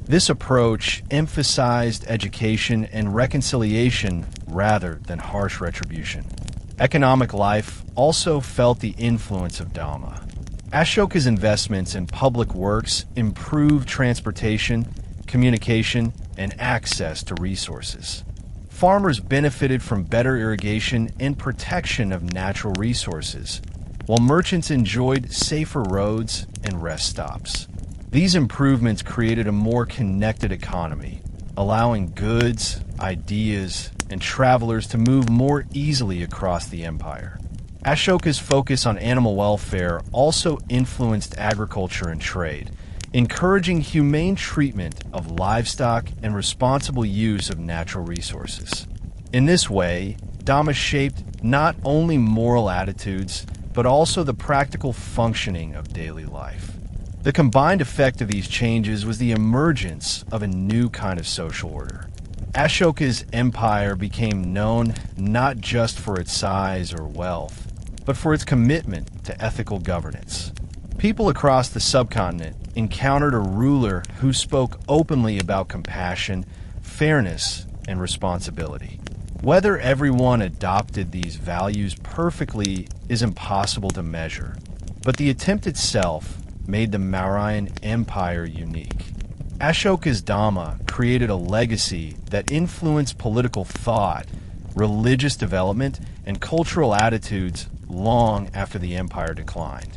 This approach emphasized education and reconciliation rather than harsh retribution. Economic life also felt the influence of Dhamma. Ashoka's investments in public works improved transportation, communication, and access to resources. Farmers benefited from better irrigation and protection of natural resources, while merchants enjoyed safer roads and rest stops. These improvements created a more connected economy, allowing goods, ideas, and travelers to move more easily across the empire. Ashoka's focus on animal welfare also influenced agriculture and trade, encouraging humane treatment of livestock and responsible use of natural resources. In this way, Dhamma shaped not only moral attitudes, but also the practical functioning of daily life. The combined effect of these changes was the emergence of a new kind of social order. Ashoka's empire became known not just for its size or wealth, but for its commitment to ethical governance. People across the subcontinent encountered a ruler who spoke openly about compassion, fairness, and responsibility. Whether everyone adopted these values perfectly is impossible to measure, but the attempt itself made the Mauryan Empire unique. Ashoka's Dhamma created a legacy that influenced political thought, religious development, and cultural attitudes long after the empire declined.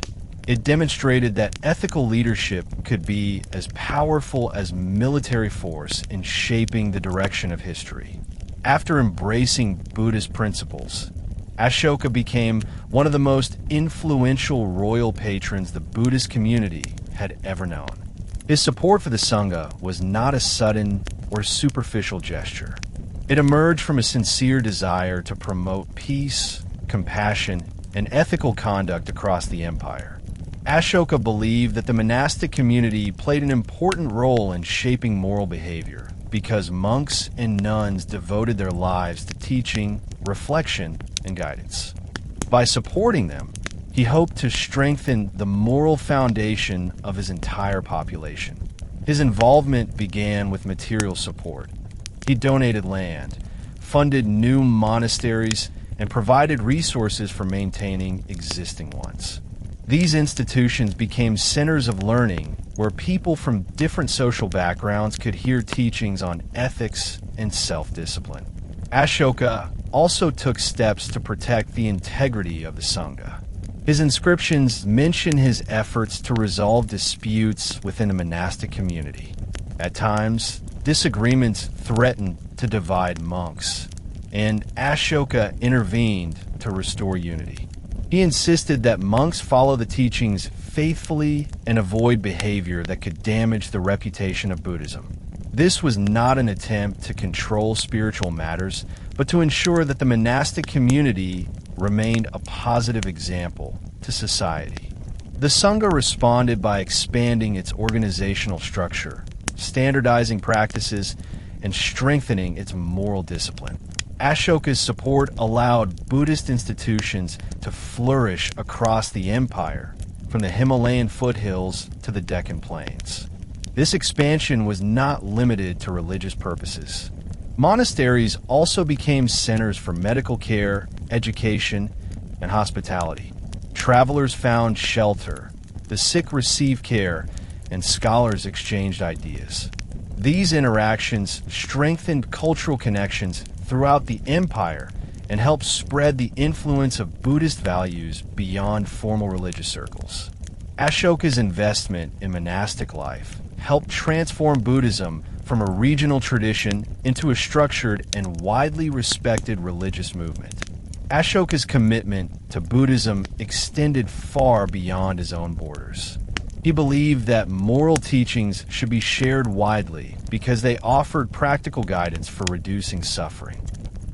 It demonstrated that ethical leadership could be as powerful as military force in shaping the direction of history. After embracing Buddhist principles, Ashoka became one of the most influential royal patrons the Buddhist community had ever known. His support for the Sangha was not a sudden or superficial gesture. It emerged from a sincere desire to promote peace, compassion, and ethical conduct across the empire. Ashoka believed that the monastic community played an important role in shaping moral behavior because monks and nuns devoted their lives to teaching, reflection, and guidance. By supporting them, he hoped to strengthen the moral foundation of his entire population. His involvement began with material support. He donated land, funded new monasteries, and provided resources for maintaining existing ones. These institutions became centers of learning where people from different social backgrounds could hear teachings on ethics and self-discipline. Ashoka also took steps to protect the integrity of the Sangha. His inscriptions mention his efforts to resolve disputes within the monastic community. At times, disagreements threatened to divide monks, and Ashoka intervened to restore unity. He insisted that monks follow the teachings faithfully and avoid behavior that could damage the reputation of Buddhism. This was not an attempt to control spiritual matters, but to ensure that the monastic community remained a positive example to society. The Sangha responded by expanding its organizational structure, standardizing practices, and strengthening its moral discipline. Ashoka's support allowed Buddhist institutions to flourish across the empire, from the Himalayan foothills to the Deccan Plains. This expansion was not limited to religious purposes. Monasteries also became centers for medical care, education, and hospitality. Travelers found shelter, the sick received care, and scholars exchanged ideas. These interactions strengthened cultural connections throughout the empire and helped spread the influence of Buddhist values beyond formal religious circles. Ashoka's investment in monastic life helped transform Buddhism from a regional tradition into a structured and widely respected religious movement. Ashoka's commitment to Buddhism extended far beyond his own borders. He believed that moral teachings should be shared widely because they offered practical guidance for reducing suffering.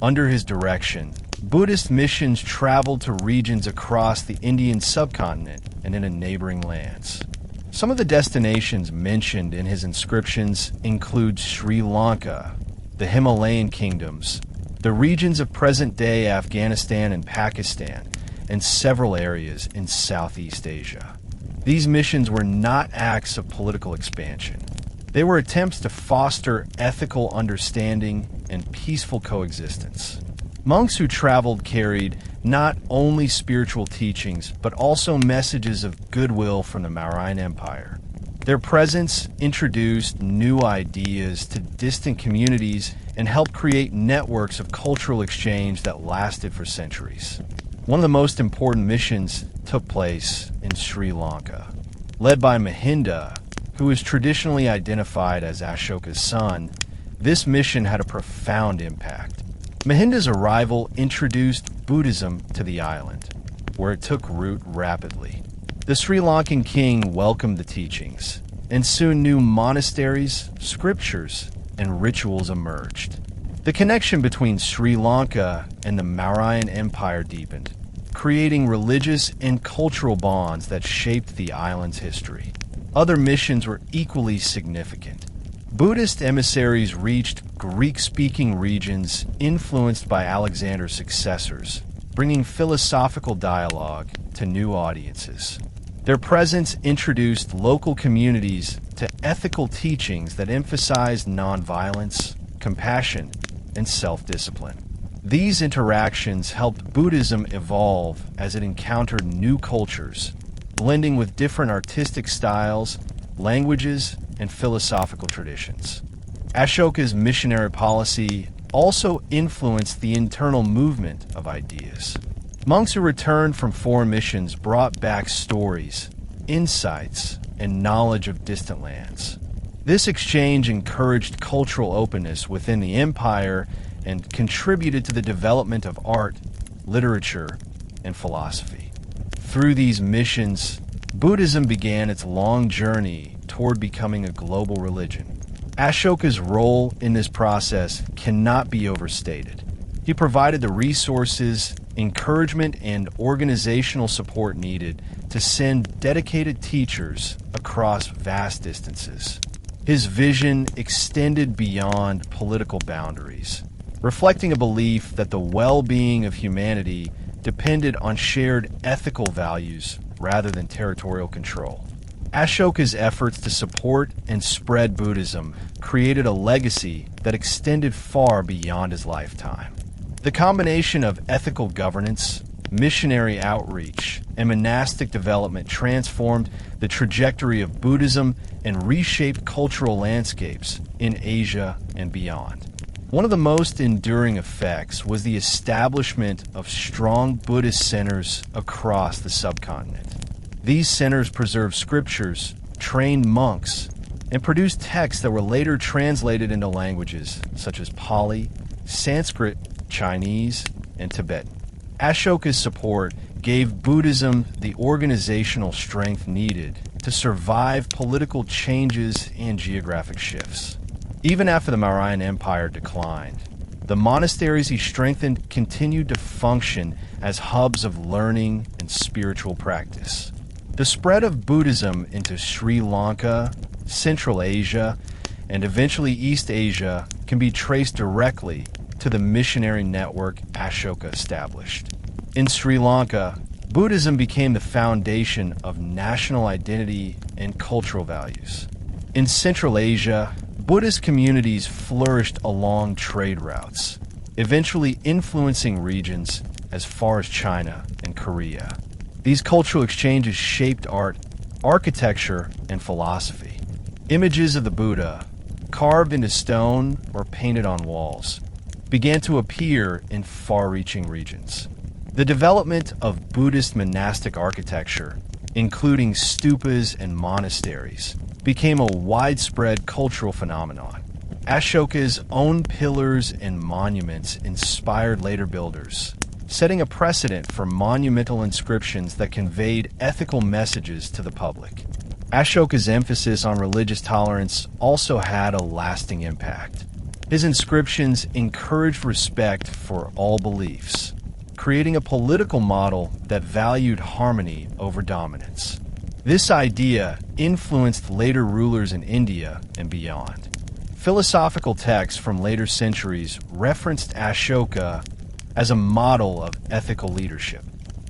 Under his direction, Buddhist missions traveled to regions across the Indian subcontinent and into neighboring lands. Some of the destinations mentioned in his inscriptions include Sri Lanka, the Himalayan kingdoms, the regions of present-day Afghanistan and Pakistan, and several areas in Southeast Asia. These missions were not acts of political expansion. They were attempts to foster ethical understanding and peaceful coexistence. Monks who traveled carried not only spiritual teachings, but also messages of goodwill from the Mauryan Empire. Their presence introduced new ideas to distant communities and helped create networks of cultural exchange that lasted for centuries. One of the most important missions took place in Sri Lanka. Led by Mahinda, who is traditionally identified as Ashoka's son, this mission had a profound impact. Mahinda's arrival introduced Buddhism to the island, where it took root rapidly. The Sri Lankan king welcomed the teachings, and soon new monasteries, scriptures, and rituals emerged. The connection between Sri Lanka and the Mauryan Empire deepened, creating religious and cultural bonds that shaped the island's history. Other missions were equally significant. Buddhist emissaries reached Greek-speaking regions influenced by Alexander's successors, bringing philosophical dialogue to new audiences. Their presence introduced local communities to ethical teachings that emphasized nonviolence, compassion, and self-discipline. These interactions helped Buddhism evolve as it encountered new cultures, blending with different artistic styles, languages, and philosophical traditions. Ashoka's missionary policy also influenced the internal movement of ideas. Monks who returned from foreign missions brought back stories, insights, and knowledge of distant lands. This exchange encouraged cultural openness within the empire and contributed to the development of art, literature, and philosophy. Through these missions, Buddhism began its long journey toward becoming a global religion. Ashoka's role in this process cannot be overstated. He provided the resources, encouragement, and organizational support needed to send dedicated teachers across vast distances. His vision extended beyond political boundaries, reflecting a belief that the well-being of humanity depended on shared ethical values rather than territorial control. Ashoka's efforts to support and spread Buddhism created a legacy that extended far beyond his lifetime. The combination of ethical governance, missionary outreach, and monastic development transformed the trajectory of Buddhism and reshaped cultural landscapes in Asia and beyond. One of the most enduring effects was the establishment of strong Buddhist centers across the subcontinent. These centers preserved scriptures, trained monks, and produced texts that were later translated into languages such as Pali, Sanskrit, Chinese, and Tibetan. Ashoka's support gave Buddhism the organizational strength needed to survive political changes and geographic shifts. Even after the Mauryan Empire declined, the monasteries he strengthened continued to function as hubs of learning and spiritual practice. The spread of Buddhism into Sri Lanka, Central Asia, and eventually East Asia can be traced directly to the missionary network Ashoka established. In Sri Lanka, Buddhism became the foundation of national identity and cultural values. In Central Asia, Buddhist communities flourished along trade routes, eventually influencing regions as far as China and Korea. These cultural exchanges shaped art, architecture, and philosophy. Images of the Buddha, carved into stone or painted on walls, began to appear in far-reaching regions. The development of Buddhist monastic architecture, including stupas and monasteries, became a widespread cultural phenomenon. Ashoka's own pillars and monuments inspired later builders, setting a precedent for monumental inscriptions that conveyed ethical messages to the public. Ashoka's emphasis on religious tolerance also had a lasting impact. His inscriptions encouraged respect for all beliefs, creating a political model that valued harmony over dominance. This idea influenced later rulers in India and beyond. Philosophical texts from later centuries referenced Ashoka as a model of ethical leadership.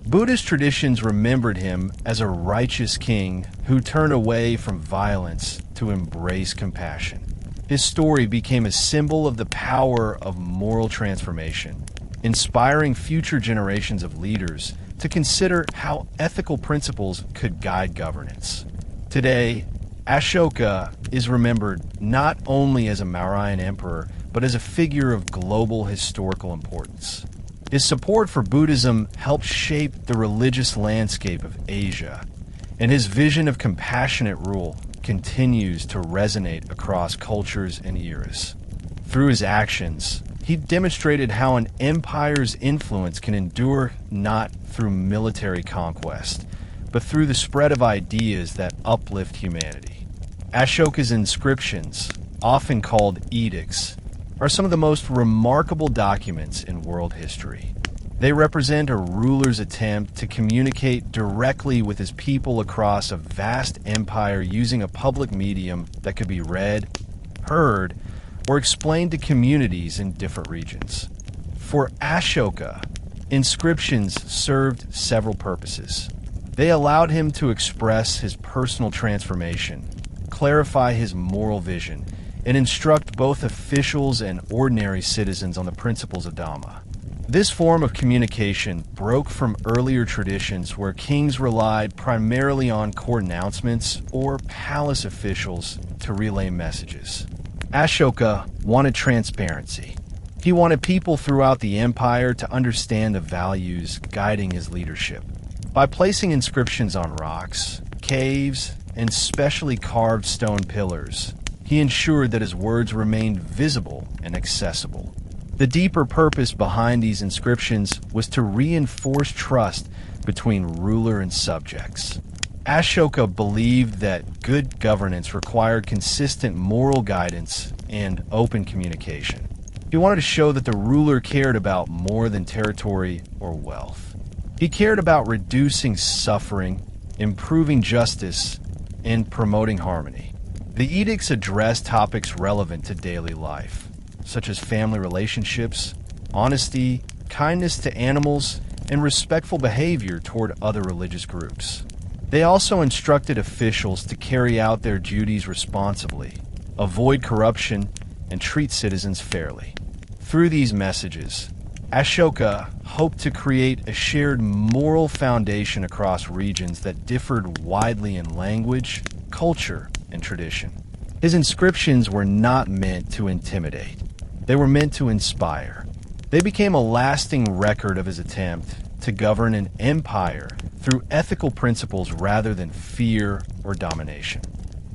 Buddhist traditions remembered him as a righteous king who turned away from violence to embrace compassion. His story became a symbol of the power of moral transformation, inspiring future generations of leaders to consider how ethical principles could guide governance. Today, Ashoka is remembered not only as a Mauryan emperor, but as a figure of global historical importance. His support for Buddhism helped shape the religious landscape of Asia, and his vision of compassionate rule continues to resonate across cultures and eras. Through his actions, he demonstrated how an empire's influence can endure not through military conquest, but through the spread of ideas that uplift humanity. Ashoka's inscriptions, often called edicts, are some of the most remarkable documents in world history. They represent a ruler's attempt to communicate directly with his people across a vast empire using a public medium that could be read, heard, or explained to communities in different regions. For Ashoka, inscriptions served several purposes. They allowed him to express his personal transformation, clarify his moral vision, and instruct both officials and ordinary citizens on the principles of Dhamma. This form of communication broke from earlier traditions where kings relied primarily on court announcements or palace officials to relay messages. Ashoka wanted transparency. He wanted people throughout the empire to understand the values guiding his leadership. By placing inscriptions on rocks, caves, and specially carved stone pillars, he ensured that his words remained visible and accessible. The deeper purpose behind these inscriptions was to reinforce trust between ruler and subjects. Ashoka believed that good governance required consistent moral guidance and open communication. He wanted to show that the ruler cared about more than territory or wealth. He cared about reducing suffering, improving justice, and promoting harmony. The edicts addressed topics relevant to daily life, such as family relationships, honesty, kindness to animals, and respectful behavior toward other religious groups. They also instructed officials to carry out their duties responsibly, avoid corruption, and treat citizens fairly. Through these messages, Ashoka hoped to create a shared moral foundation across regions that differed widely in language, culture, and tradition. His inscriptions were not meant to intimidate. They were meant to inspire. They became a lasting record of his attempt to govern an empire through ethical principles rather than fear or domination.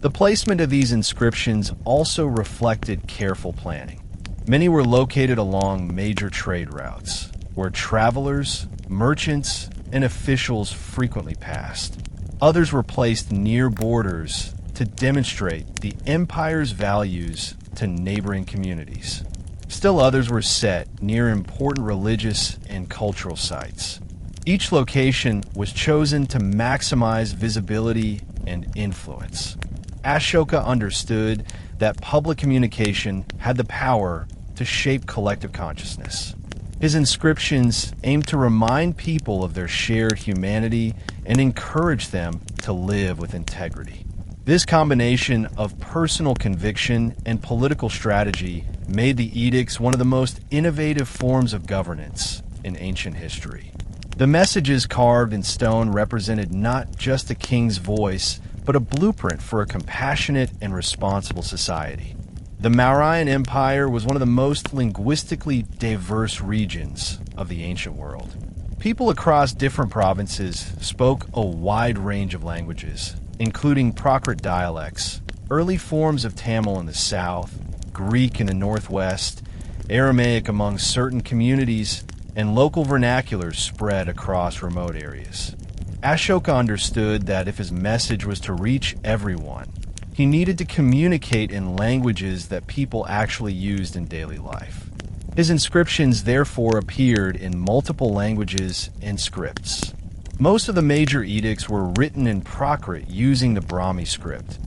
The placement of these inscriptions also reflected careful planning. Many were located along major trade routes, where travelers, merchants, and officials frequently passed. Others were placed near borders to demonstrate the empire's values to neighboring communities. Still others were set near important religious and cultural sites. Each location was chosen to maximize visibility and influence. Ashoka understood that public communication had the power to shape collective consciousness. His inscriptions aimed to remind people of their shared humanity and encourage them to live with integrity. This combination of personal conviction and political strategy made the edicts one of the most innovative forms of governance in ancient history. The messages carved in stone represented not just a king's voice, but a blueprint for a compassionate and responsible society. The Mauryan Empire was one of the most linguistically diverse regions of the ancient world. People across different provinces spoke a wide range of languages, including Prakrit dialects, early forms of Tamil in the south, Greek in the northwest, Aramaic among certain communities, and local vernaculars spread across remote areas. Ashoka understood that if his message was to reach everyone, he needed to communicate in languages that people actually used in daily life. His inscriptions therefore appeared in multiple languages and scripts. Most of the major edicts were written in Prakrit using the Brahmi script,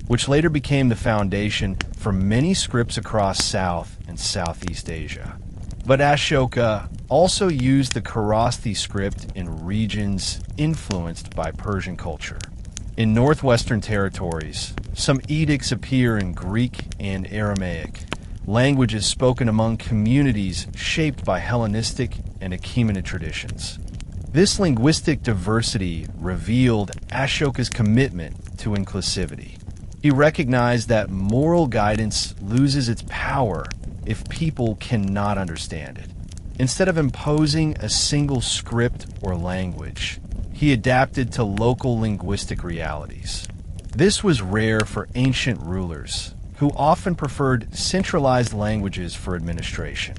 which later became the foundation for many scripts across South and Southeast Asia. But Ashoka also used the Kharosthi script in regions influenced by Persian culture. In northwestern territories, some edicts appear in Greek and Aramaic, languages spoken among communities shaped by Hellenistic and Achaemenid traditions. This linguistic diversity revealed Ashoka's commitment to inclusivity. He recognized that moral guidance loses its power if people cannot understand it. Instead of imposing a single script or language, he adapted to local linguistic realities. This was rare for ancient rulers, who often preferred centralized languages for administration.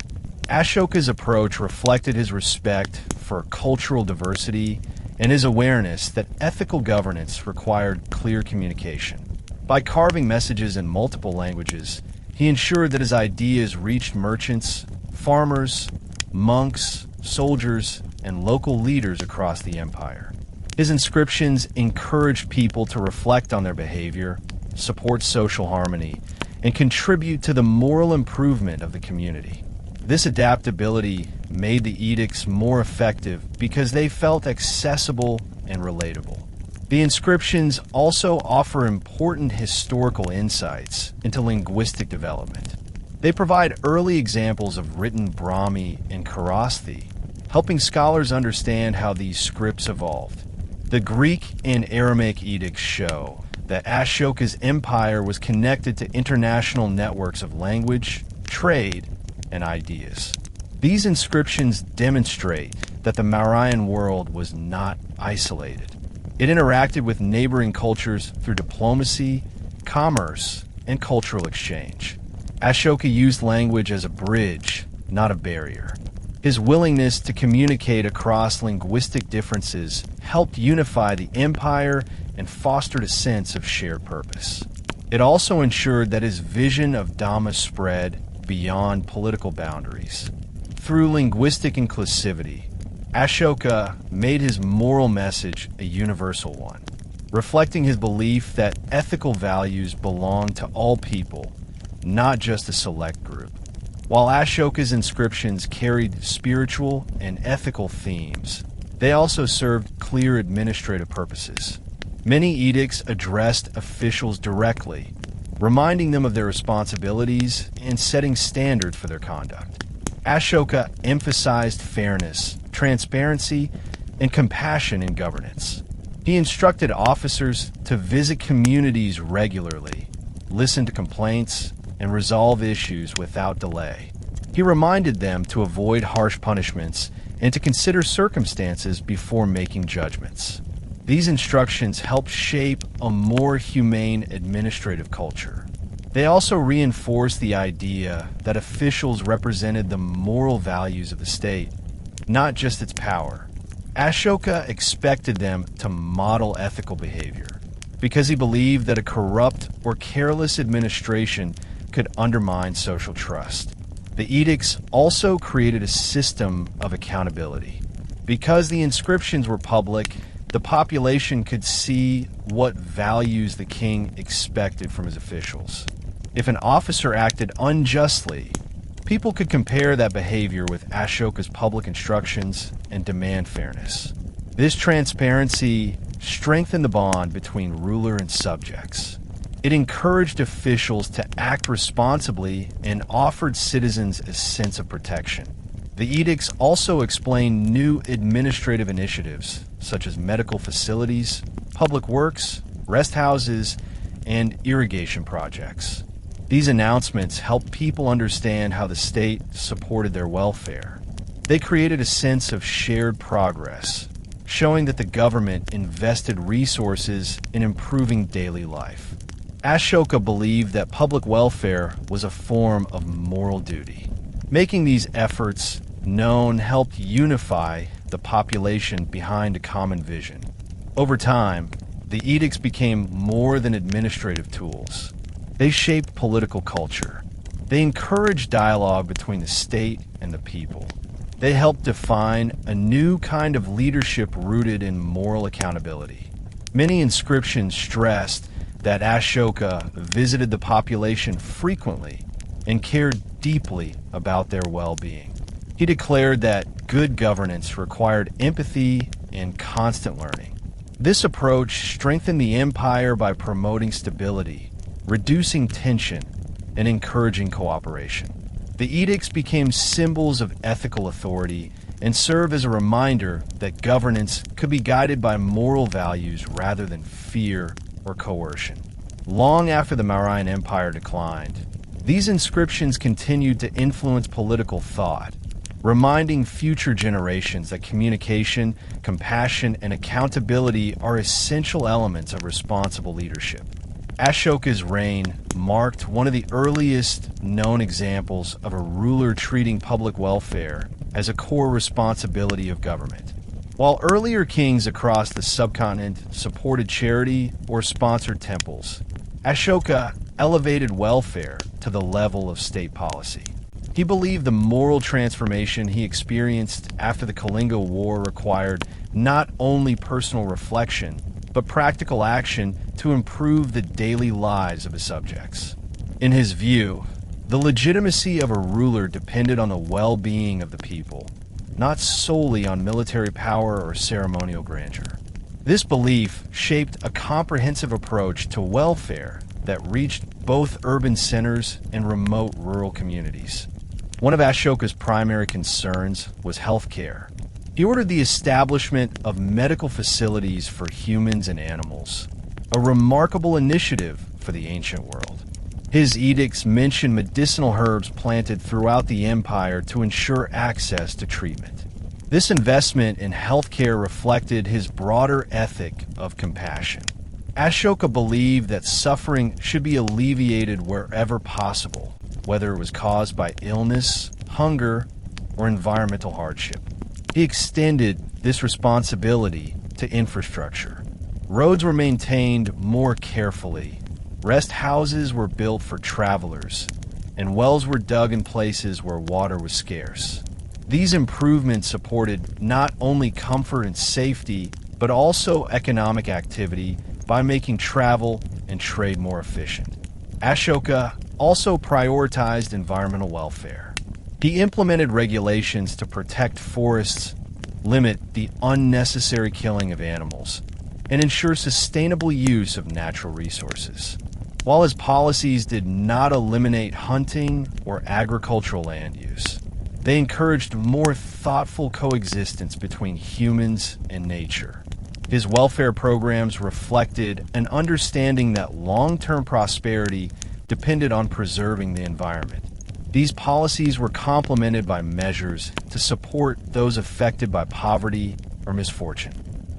Ashoka's approach reflected his respect for cultural diversity and his awareness that ethical governance required clear communication. By carving messages in multiple languages, he ensured that his ideas reached merchants, farmers, monks, soldiers, and local leaders across the empire. His inscriptions encouraged people to reflect on their behavior, support social harmony, and contribute to the moral improvement of the community. This adaptability made the edicts more effective because they felt accessible and relatable. The inscriptions also offer important historical insights into linguistic development. They provide early examples of written Brahmi and Kharosthi, helping scholars understand how these scripts evolved. The Greek and Aramaic edicts show that Ashoka's empire was connected to international networks of language, trade, and ideas. These inscriptions demonstrate that the Mauryan world was not isolated. It interacted with neighboring cultures through diplomacy, commerce, and cultural exchange. Ashoka used language as a bridge, not a barrier. His willingness to communicate across linguistic differences helped unify the empire and fostered a sense of shared purpose. It also ensured that his vision of Dhamma spread beyond political boundaries. Through linguistic inclusivity, Ashoka made his moral message a universal one, reflecting his belief that ethical values belong to all people, not just a select group. While Ashoka's inscriptions carried spiritual and ethical themes, they also served clear administrative purposes. Many edicts addressed officials directly, reminding them of their responsibilities and setting standards for their conduct. Ashoka emphasized fairness, transparency, and compassion in governance. He instructed officers to visit communities regularly, listen to complaints, and resolve issues without delay. He reminded them to avoid harsh punishments and to consider circumstances before making judgments. These instructions helped shape a more humane administrative culture. They also reinforced the idea that officials represented the moral values of the state, not just its power. Ashoka expected them to model ethical behavior because he believed that a corrupt or careless administration could undermine social trust. The edicts also created a system of accountability. Because the inscriptions were public, the population could see what values the king expected from his officials. If an officer acted unjustly, people could compare that behavior with Ashoka's public instructions and demand fairness. This transparency strengthened the bond between ruler and subjects. It encouraged officials to act responsibly and offered citizens a sense of protection. The edicts also explained new administrative initiatives, such as medical facilities, public works, rest houses, and irrigation projects. These announcements helped people understand how the state supported their welfare. They created a sense of shared progress, showing that the government invested resources in improving daily life. Ashoka believed that public welfare was a form of moral duty. Making these efforts known helped unify the population behind a common vision. Over time, the edicts became more than administrative tools. They shaped political culture. They encouraged dialogue between the state and the people. They helped define a new kind of leadership rooted in moral accountability. Many inscriptions stressed that Ashoka visited the population frequently and cared deeply about their well-being. He declared that good governance required empathy and constant learning. This approach strengthened the empire by promoting stability, reducing tension, and encouraging cooperation. The edicts became symbols of ethical authority and serve as a reminder that governance could be guided by moral values rather than fear or coercion. Long after the Mauryan Empire declined, these inscriptions continued to influence political thought, reminding future generations that communication, compassion, and accountability are essential elements of responsible leadership. Ashoka's reign marked one of the earliest known examples of a ruler treating public welfare as a core responsibility of government. While earlier kings across the subcontinent supported charity or sponsored temples, Ashoka elevated welfare to the level of state policy. He believed the moral transformation he experienced after the Kalinga War required not only personal reflection, but practical action to improve the daily lives of his subjects. In his view, the legitimacy of a ruler depended on the well-being of the people, not solely on military power or ceremonial grandeur. This belief shaped a comprehensive approach to welfare that reached both urban centers and remote rural communities. One of Ashoka's primary concerns was healthcare. He ordered the establishment of medical facilities for humans and animals, a remarkable initiative for the ancient world. His edicts mention medicinal herbs planted throughout the empire to ensure access to treatment. This investment in healthcare reflected his broader ethic of compassion. Ashoka believed that suffering should be alleviated wherever possible, whether it was caused by illness, hunger, or environmental hardship. He extended this responsibility to infrastructure. Roads were maintained more carefully, rest houses were built for travelers, and wells were dug in places where water was scarce. These improvements supported not only comfort and safety, but also economic activity by making travel and trade more efficient. Ashoka also prioritized environmental welfare. He implemented regulations to protect forests, limit the unnecessary killing of animals, and ensure sustainable use of natural resources. While his policies did not eliminate hunting or agricultural land use, they encouraged more thoughtful coexistence between humans and nature. His welfare programs reflected an understanding that long-term prosperity depended on preserving the environment. These policies were complemented by measures to support those affected by poverty or misfortune.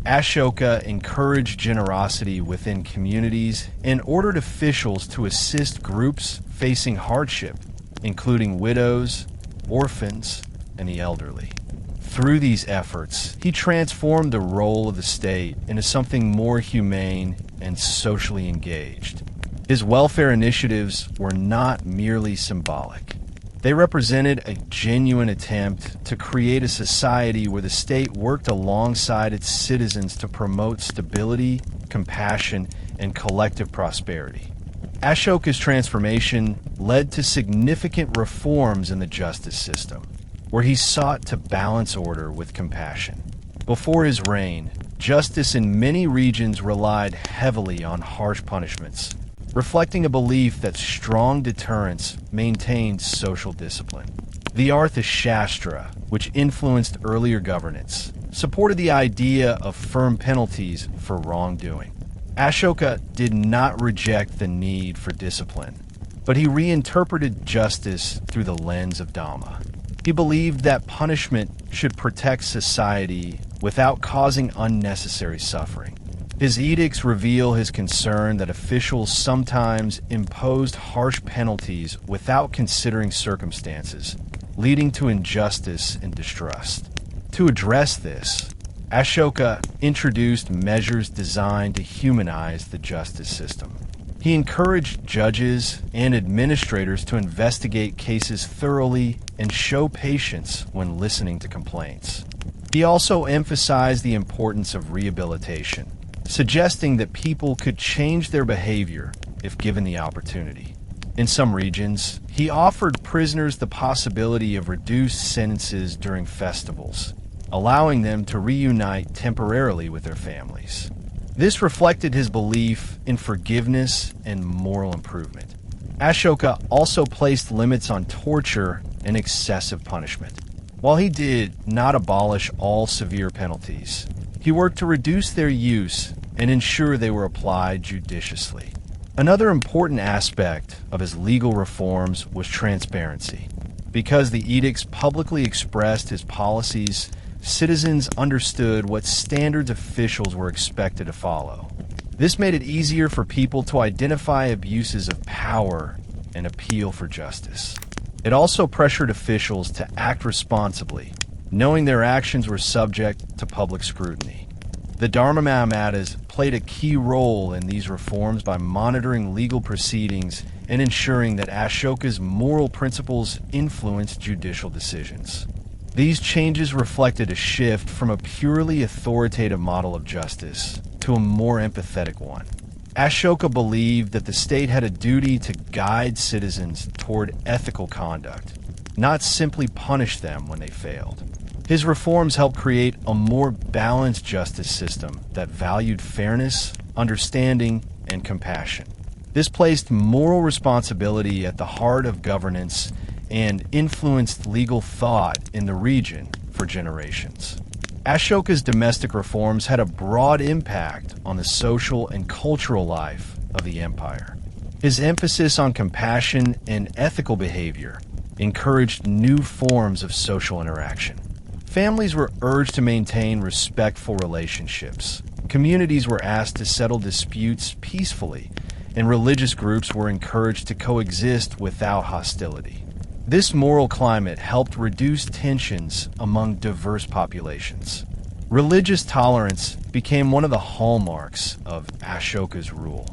Ashoka encouraged generosity within communities and ordered officials to assist groups facing hardship, including widows, orphans, and the elderly. Through these efforts, he transformed the role of the state into something more humane and socially engaged. His welfare initiatives were not merely symbolic. They represented a genuine attempt to create a society where the state worked alongside its citizens to promote stability, compassion, and collective prosperity. Ashoka's transformation led to significant reforms in the justice system, where he sought to balance order with compassion. Before his reign, justice in many regions relied heavily on harsh punishments, reflecting a belief that strong deterrence maintained social discipline. The Arthashastra, which influenced earlier governance, supported the idea of firm penalties for wrongdoing. Ashoka did not reject the need for discipline, but he reinterpreted justice through the lens of Dhamma. He believed that punishment should protect society without causing unnecessary suffering. His edicts reveal his concern that officials sometimes imposed harsh penalties without considering circumstances, leading to injustice and distrust. To address this, Ashoka introduced measures designed to humanize the justice system. He encouraged judges and administrators to investigate cases thoroughly and show patience when listening to complaints. He also emphasized the importance of rehabilitation, suggesting that people could change their behavior if given the opportunity. In some regions, he offered prisoners the possibility of reduced sentences during festivals, allowing them to reunite temporarily with their families. This reflected his belief in forgiveness and moral improvement. Ashoka also placed limits on torture and excessive punishment. While he did not abolish all severe penalties, he worked to reduce their use and ensure they were applied judiciously. Another important aspect of his legal reforms was transparency. Because the edicts publicly expressed his policies, citizens understood what standards officials were expected to follow. This made it easier for people to identify abuses of power and appeal for justice. It also pressured officials to act responsibly, knowing their actions were subject to public scrutiny. The Dharma played a key role in these reforms by monitoring legal proceedings and ensuring that Ashoka's moral principles influenced judicial decisions. These changes reflected a shift from a purely authoritative model of justice to a more empathetic one. Ashoka believed that the state had a duty to guide citizens toward ethical conduct, not simply punish them when they failed. His reforms helped create a more balanced justice system that valued fairness, understanding, and compassion. This placed moral responsibility at the heart of governance and influenced legal thought in the region for generations. Ashoka's domestic reforms had a broad impact on the social and cultural life of the empire. His emphasis on compassion and ethical behavior encouraged new forms of social interaction. Families were urged to maintain respectful relationships. Communities were asked to settle disputes peacefully, and religious groups were encouraged to coexist without hostility. This moral climate helped reduce tensions among diverse populations. Religious tolerance became one of the hallmarks of Ashoka's rule.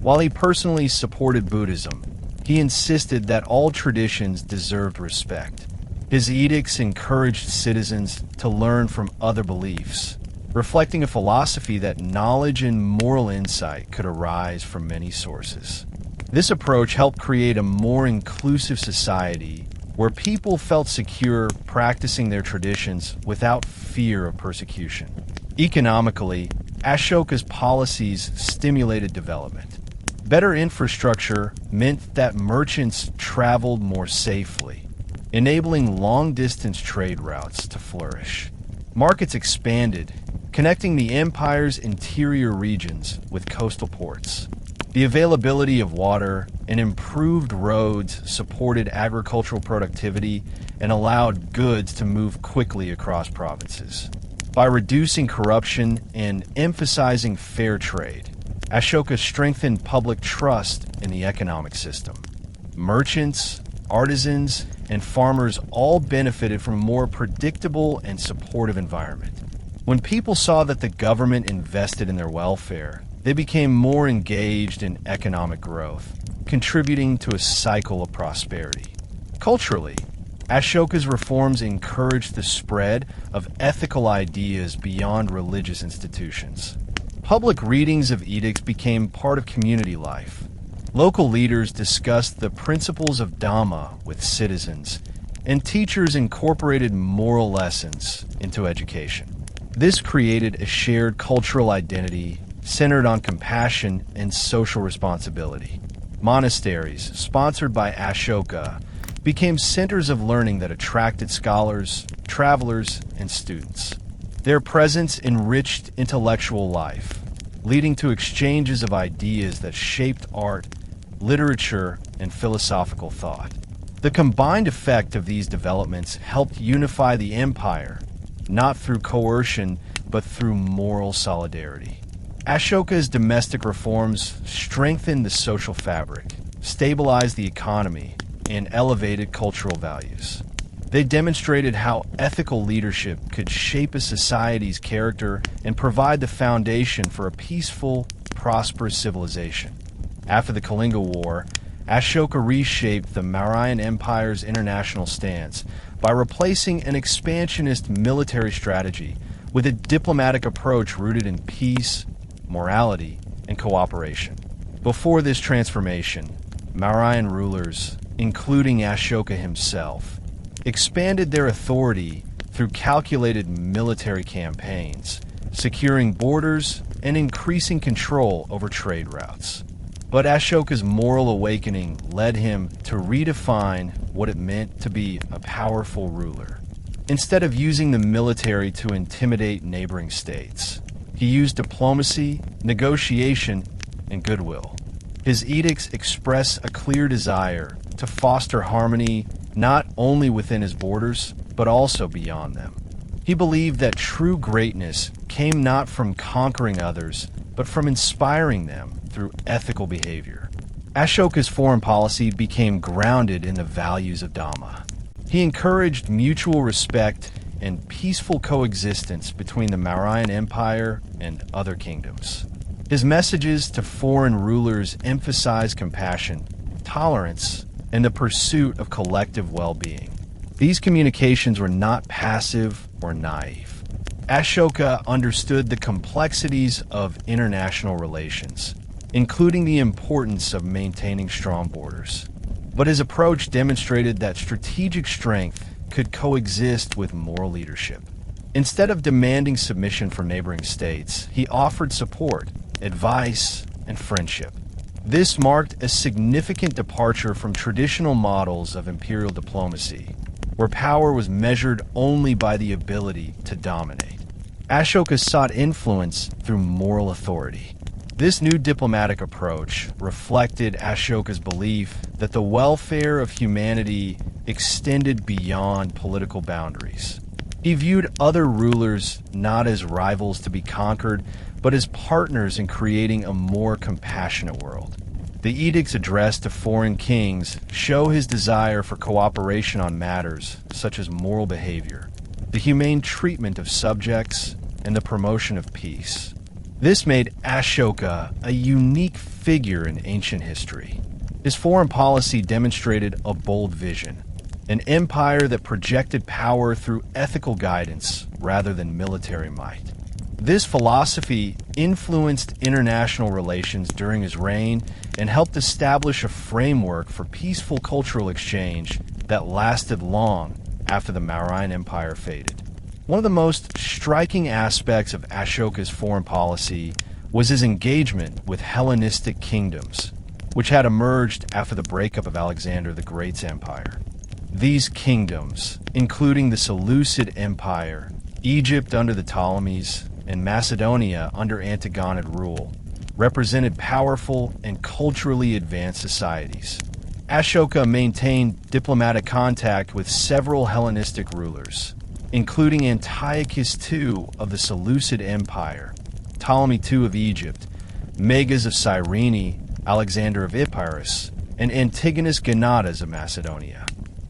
While he personally supported Buddhism, he insisted that all traditions deserved respect. His edicts encouraged citizens to learn from other beliefs, reflecting a philosophy that knowledge and moral insight could arise from many sources. This approach helped create a more inclusive society where people felt secure practicing their traditions without fear of persecution. Economically, Ashoka's policies stimulated development. Better infrastructure meant that merchants traveled more safely, enabling long-distance trade routes to flourish. Markets expanded, connecting the empire's interior regions with coastal ports. The availability of water and improved roads supported agricultural productivity and allowed goods to move quickly across provinces. By reducing corruption and emphasizing fair trade, Ashoka strengthened public trust in the economic system. Merchants, artisans, and farmers all benefited from a more predictable and supportive environment. When people saw that the government invested in their welfare, they became more engaged in economic growth, contributing to a cycle of prosperity. Culturally, Ashoka's reforms encouraged the spread of ethical ideas beyond religious institutions. Public readings of edicts became part of community life. Local leaders discussed the principles of Dhamma with citizens, and teachers incorporated moral lessons into education. This created a shared cultural identity centered on compassion and social responsibility. Monasteries, sponsored by Ashoka, became centers of learning that attracted scholars, travelers, and students. Their presence enriched intellectual life, leading to exchanges of ideas that shaped art, literature, and philosophical thought. The combined effect of these developments helped unify the empire, not through coercion, but through moral solidarity. Ashoka's domestic reforms strengthened the social fabric, stabilized the economy, and elevated cultural values. They demonstrated how ethical leadership could shape a society's character and provide the foundation for a peaceful, prosperous civilization. After the Kalinga War, Ashoka reshaped the Mauryan Empire's international stance by replacing an expansionist military strategy with a diplomatic approach rooted in peace, morality, and cooperation. Before this transformation, Mauryan rulers, including Ashoka himself, expanded their authority through calculated military campaigns, securing borders and increasing control over trade routes. But Ashoka's moral awakening led him to redefine what it meant to be a powerful ruler. Instead of using the military to intimidate neighboring states, he used diplomacy, negotiation, and goodwill. His edicts express a clear desire to foster harmony not only within his borders, but also beyond them. He believed that true greatness came not from conquering others, but from inspiring them through ethical behavior. Ashoka's foreign policy became grounded in the values of Dhamma. He encouraged mutual respect and peaceful coexistence between the Mauryan Empire and other kingdoms. His messages to foreign rulers emphasized compassion, tolerance, and the pursuit of collective well-being. These communications were not passive or naive. Ashoka understood the complexities of international relations, including the importance of maintaining strong borders. But his approach demonstrated that strategic strength could coexist with moral leadership. Instead of demanding submission from neighboring states, he offered support, advice, and friendship. This marked a significant departure from traditional models of imperial diplomacy, where power was measured only by the ability to dominate. Ashoka sought influence through moral authority. This new diplomatic approach reflected Ashoka's belief that the welfare of humanity extended beyond political boundaries. He viewed other rulers not as rivals to be conquered, but as partners in creating a more compassionate world. The edicts addressed to foreign kings show his desire for cooperation on matters such as moral behavior, the humane treatment of subjects, and the promotion of peace. This made Ashoka a unique figure in ancient history. His foreign policy demonstrated a bold vision, an empire that projected power through ethical guidance rather than military might. This philosophy influenced international relations during his reign and helped establish a framework for peaceful cultural exchange that lasted long after the Mauryan Empire faded. One of the most striking aspects of Ashoka's foreign policy was his engagement with Hellenistic kingdoms, which had emerged after the breakup of Alexander the Great's empire. These kingdoms, including the Seleucid Empire, Egypt under the Ptolemies, and Macedonia under Antigonid rule, represented powerful and culturally advanced societies. Ashoka maintained diplomatic contact with several Hellenistic rulers, including Antiochus II of the Seleucid Empire, Ptolemy II of Egypt, Megas of Cyrene, Alexander of Epirus, and Antigonus Gonatas of Macedonia.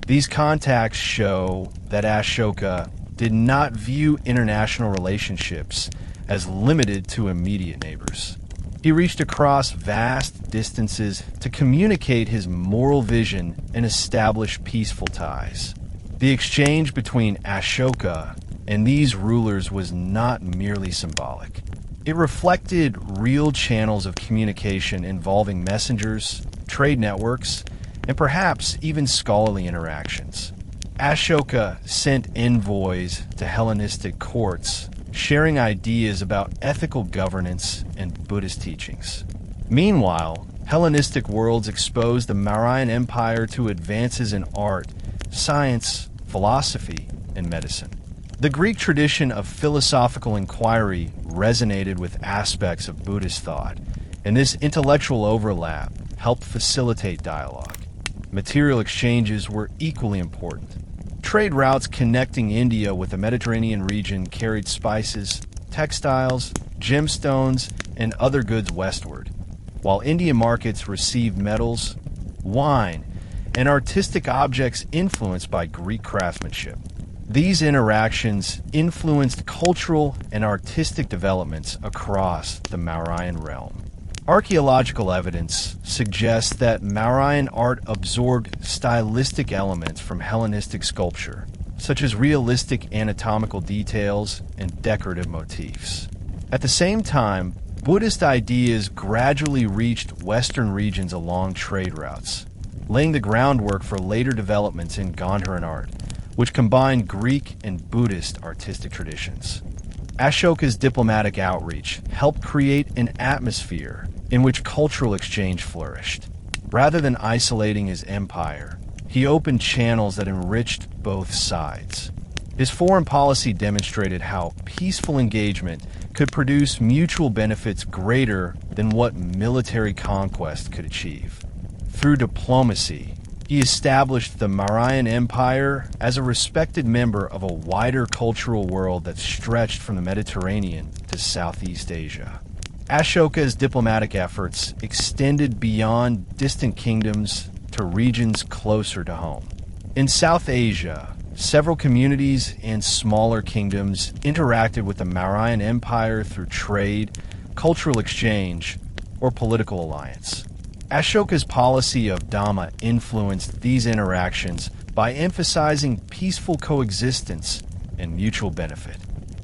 These contacts show that Ashoka did not view international relationships as limited to immediate neighbors. He reached across vast distances to communicate his moral vision and establish peaceful ties. The exchange between Ashoka and these rulers was not merely symbolic. It reflected real channels of communication involving messengers, trade networks, and perhaps even scholarly interactions. Ashoka sent envoys to Hellenistic courts, sharing ideas about ethical governance and Buddhist teachings. Meanwhile, Hellenistic worlds exposed the Mauryan Empire to advances in art, science, philosophy, and medicine. The Greek tradition of philosophical inquiry resonated with aspects of Buddhist thought, and this intellectual overlap helped facilitate dialogue. Material exchanges were equally important. Trade routes connecting India with the Mediterranean region carried spices, textiles, gemstones, and other goods westward, while Indian markets received metals, wine, and artistic objects influenced by Greek craftsmanship. These interactions influenced cultural and artistic developments across the Mauryan realm. Archaeological evidence suggests that Mauryan art absorbed stylistic elements from Hellenistic sculpture, such as realistic anatomical details and decorative motifs. At the same time, Buddhist ideas gradually reached Western regions along trade routes, laying the groundwork for later developments in Gandharan art, which combined Greek and Buddhist artistic traditions. Ashoka's diplomatic outreach helped create an atmosphere in which cultural exchange flourished. Rather than isolating his empire, he opened channels that enriched both sides. His foreign policy demonstrated how peaceful engagement could produce mutual benefits greater than what military conquest could achieve. Through diplomacy, he established the Mauryan Empire as a respected member of a wider cultural world that stretched from the Mediterranean to Southeast Asia. Ashoka's diplomatic efforts extended beyond distant kingdoms to regions closer to home. In South Asia, several communities and smaller kingdoms interacted with the Mauryan Empire through trade, cultural exchange, or political alliance. Ashoka's policy of Dhamma influenced these interactions by emphasizing peaceful coexistence and mutual benefit.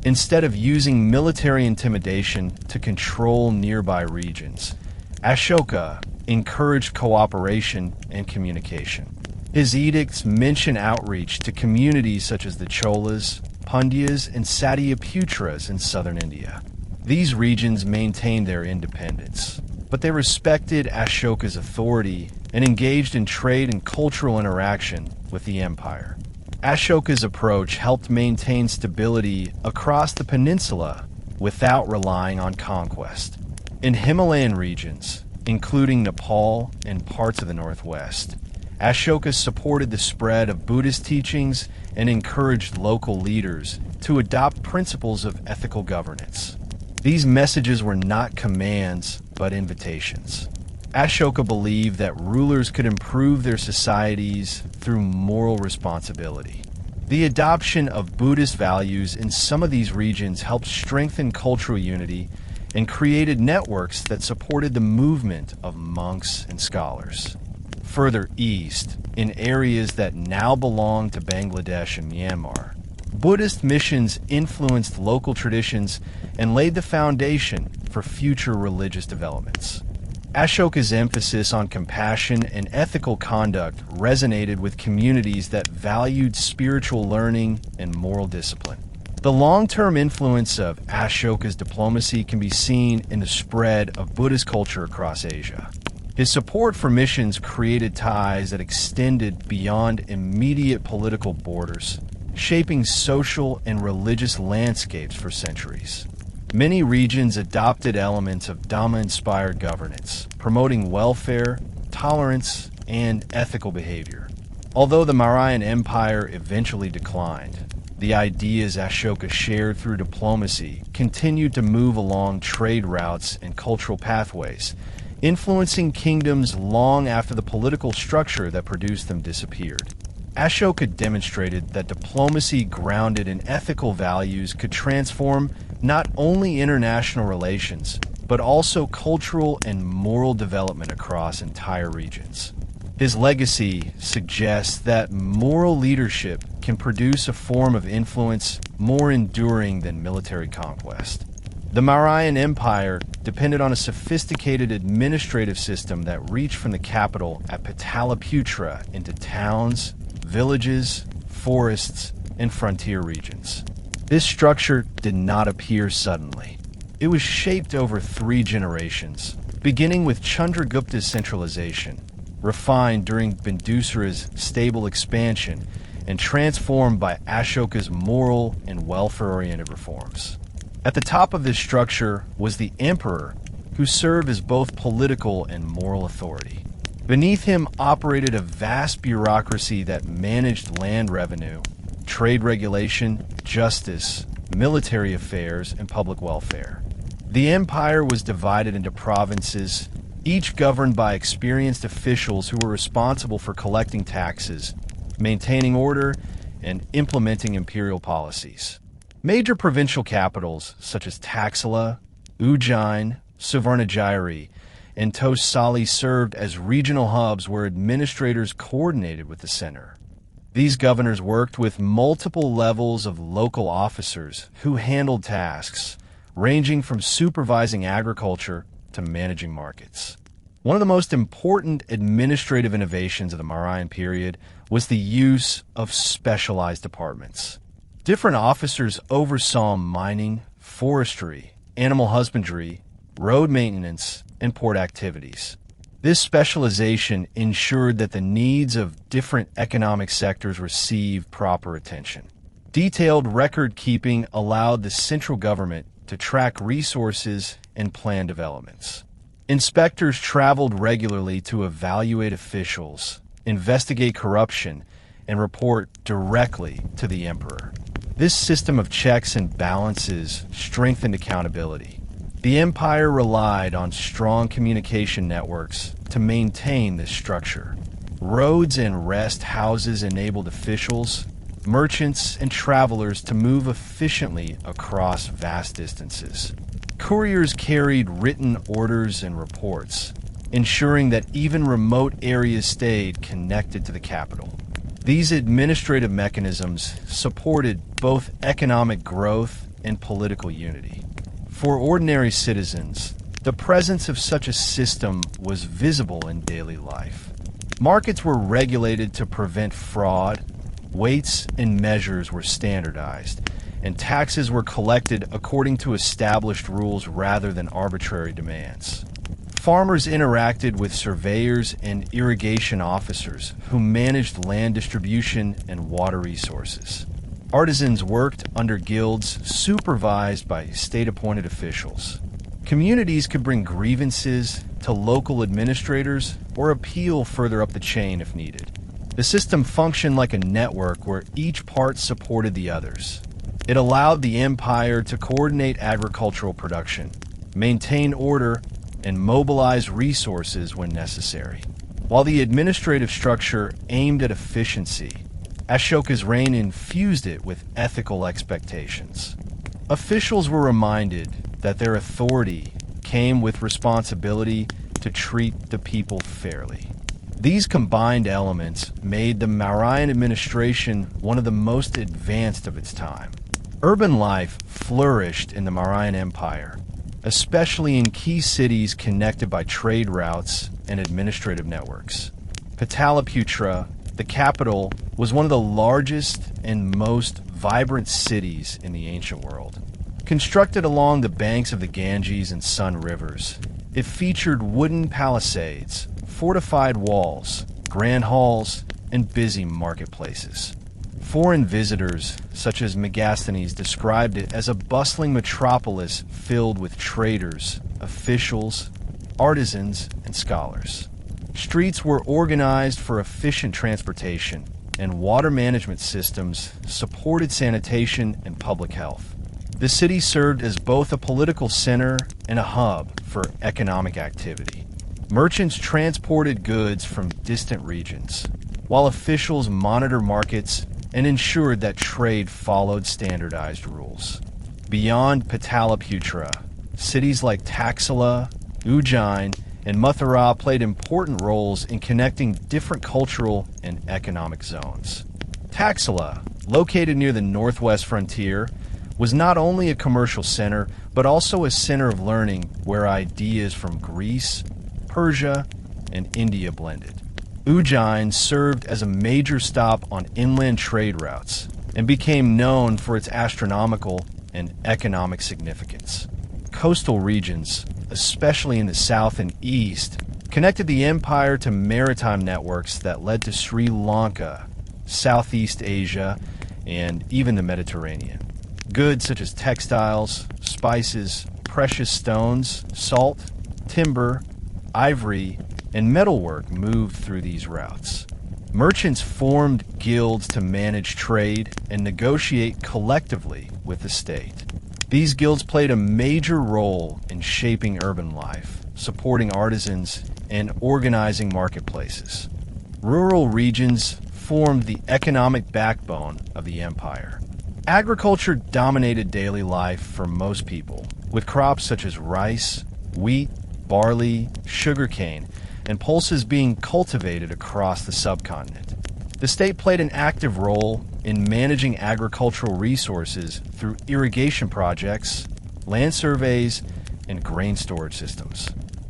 Instead of using military intimidation to control nearby regions, Ashoka encouraged cooperation and communication. His edicts mention outreach to communities such as the Cholas, Pandyas, and Satyaputras in southern India. These regions maintained their independence, but they respected Ashoka's authority and engaged in trade and cultural interaction with the empire. Ashoka's approach helped maintain stability across the peninsula without relying on conquest. In Himalayan regions, including Nepal and parts of the northwest, Ashoka supported the spread of Buddhist teachings and encouraged local leaders to adopt principles of ethical governance. These messages were not commands, but invitations. Ashoka believed that rulers could improve their societies through moral responsibility. The adoption of Buddhist values in some of these regions helped strengthen cultural unity and created networks that supported the movement of monks and scholars. Further east, in areas that now belong to Bangladesh and Myanmar, Buddhist missions influenced local traditions and laid the foundation for future religious developments. Ashoka's emphasis on compassion and ethical conduct resonated with communities that valued spiritual learning and moral discipline. The long-term influence of Ashoka's diplomacy can be seen in the spread of Buddhist culture across Asia. His support for missions created ties that extended beyond immediate political borders, shaping social and religious landscapes for centuries. Many regions adopted elements of Dhamma-inspired governance, promoting welfare, tolerance, and ethical behavior. Although the Mauryan Empire eventually declined, the ideas Ashoka shared through diplomacy continued to move along trade routes and cultural pathways, influencing kingdoms long after the political structure that produced them disappeared. Ashoka demonstrated that diplomacy grounded in ethical values could transform not only international relations, but also cultural and moral development across entire regions. His legacy suggests that moral leadership can produce a form of influence more enduring than military conquest. The Mauryan Empire depended on a sophisticated administrative system that reached from the capital at Pataliputra into towns, villages, forests, and frontier regions. This structure did not appear suddenly. It was shaped over 3 generations, beginning with Chandragupta's centralization, refined during Bindusara's stable expansion, and transformed by Ashoka's moral and welfare-oriented reforms. At the top of this structure was the emperor, who served as both political and moral authority. Beneath him operated a vast bureaucracy that managed land revenue, trade regulation, justice, military affairs, and public welfare. The empire was divided into provinces, each governed by experienced officials who were responsible for collecting taxes, maintaining order, and implementing imperial policies. Major provincial capitals, such as Taxila, Ujjain, Suvarnagiri, and Tosali served as regional hubs where administrators coordinated with the center. These governors worked with multiple levels of local officers who handled tasks, ranging from supervising agriculture to managing markets. One of the most important administrative innovations of the Mauryan period was the use of specialized departments. Different officers oversaw mining, forestry, animal husbandry, road maintenance, and port activities. This specialization ensured that the needs of different economic sectors received proper attention. Detailed record keeping allowed the central government to track resources and plan developments. Inspectors traveled regularly to evaluate officials, investigate corruption, and report directly to the emperor. This system of checks and balances strengthened accountability. The empire relied on strong communication networks to maintain this structure. Roads and rest houses enabled officials, merchants, and travelers to move efficiently across vast distances. Couriers carried written orders and reports, ensuring that even remote areas stayed connected to the capital. These administrative mechanisms supported both economic growth and political unity. For ordinary citizens, the presence of such a system was visible in daily life. Markets were regulated to prevent fraud, weights and measures were standardized, and taxes were collected according to established rules rather than arbitrary demands. Farmers interacted with surveyors and irrigation officers who managed land distribution and water resources. Artisans worked under guilds supervised by state-appointed officials. Communities could bring grievances to local administrators or appeal further up the chain if needed. The system functioned like a network where each part supported the others. It allowed the empire to coordinate agricultural production, maintain order, and mobilize resources when necessary. While the administrative structure aimed at efficiency, Ashoka's reign infused it with ethical expectations. Officials were reminded that their authority came with responsibility to treat the people fairly. These combined elements made the Mauryan administration one of the most advanced of its time. Urban life flourished in the Mauryan Empire, especially in key cities connected by trade routes and administrative networks. Pataliputra, the capital, was one of the largest and most vibrant cities in the ancient world. Constructed along the banks of the Ganges and Sun rivers, it featured wooden palisades, fortified walls, grand halls, and busy marketplaces. Foreign visitors, such as Megasthenes, described it as a bustling metropolis filled with traders, officials, artisans, and scholars. Streets were organized for efficient transportation, and water management systems supported sanitation and public health. The city served as both a political center and a hub for economic activity. Merchants transported goods from distant regions, while officials monitored markets and ensured that trade followed standardized rules. Beyond Pataliputra, cities like Taxila, Ujjain, and Mathura played important roles in connecting different cultural and economic zones. Taxila, located near the northwest frontier, was not only a commercial center, but also a center of learning where ideas from Greece, Persia, and India blended. Ujjain served as a major stop on inland trade routes and became known for its astronomical and economic significance. Coastal regions, especially in the south and east, connected the empire to maritime networks that led to Sri Lanka, Southeast Asia, and even the Mediterranean. Goods such as textiles, spices, precious stones, salt, timber, ivory, and metalwork moved through these routes. Merchants formed guilds to manage trade and negotiate collectively with the state. These guilds played a major role in shaping urban life, supporting artisans, and organizing marketplaces. Rural regions formed the economic backbone of the empire. Agriculture dominated daily life for most people, with crops such as rice, wheat, barley, sugarcane, and pulses being cultivated across the subcontinent. The state played an active role in managing agricultural resources through irrigation projects, land surveys, and grain storage systems.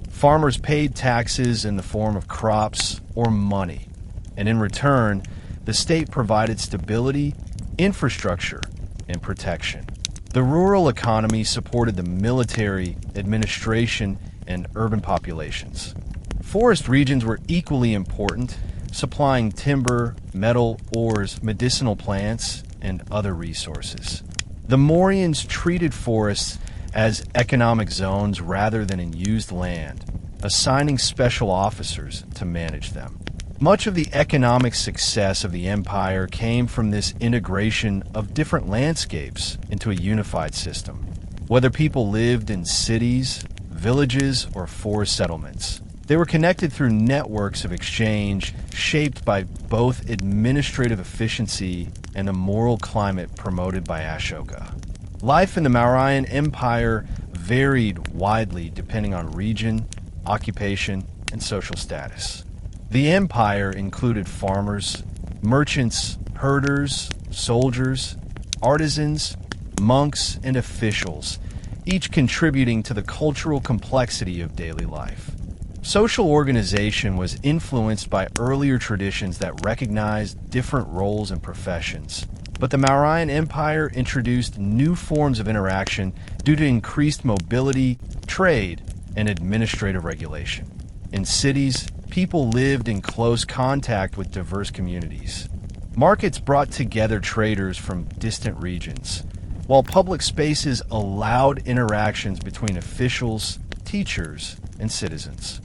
Farmers paid taxes in the form of crops or money, and in return, the state provided stability, infrastructure, and protection. The rural economy supported the military, administration, and urban populations. Forest regions were equally important, supplying timber, metal, ores, medicinal plants, and other resources. The Mauryans treated forests as economic zones rather than in used land, assigning special officers to manage them. Much of the economic success of the empire came from this integration of different landscapes into a unified system. Whether people lived in cities, villages, or forest settlements, they were connected through networks of exchange shaped by both administrative efficiency and the moral climate promoted by Ashoka. Life in the Mauryan Empire varied widely depending on region, occupation, and social status. The empire included farmers, merchants, herders, soldiers, artisans, monks, and officials, each contributing to the cultural complexity of daily life. Social organization was influenced by earlier traditions that recognized different roles and professions, but the Mauryan Empire introduced new forms of interaction due to increased mobility, trade, and administrative regulation. In cities, people lived in close contact with diverse communities. Markets brought together traders from distant regions, while public spaces allowed interactions between officials, teachers, and citizens.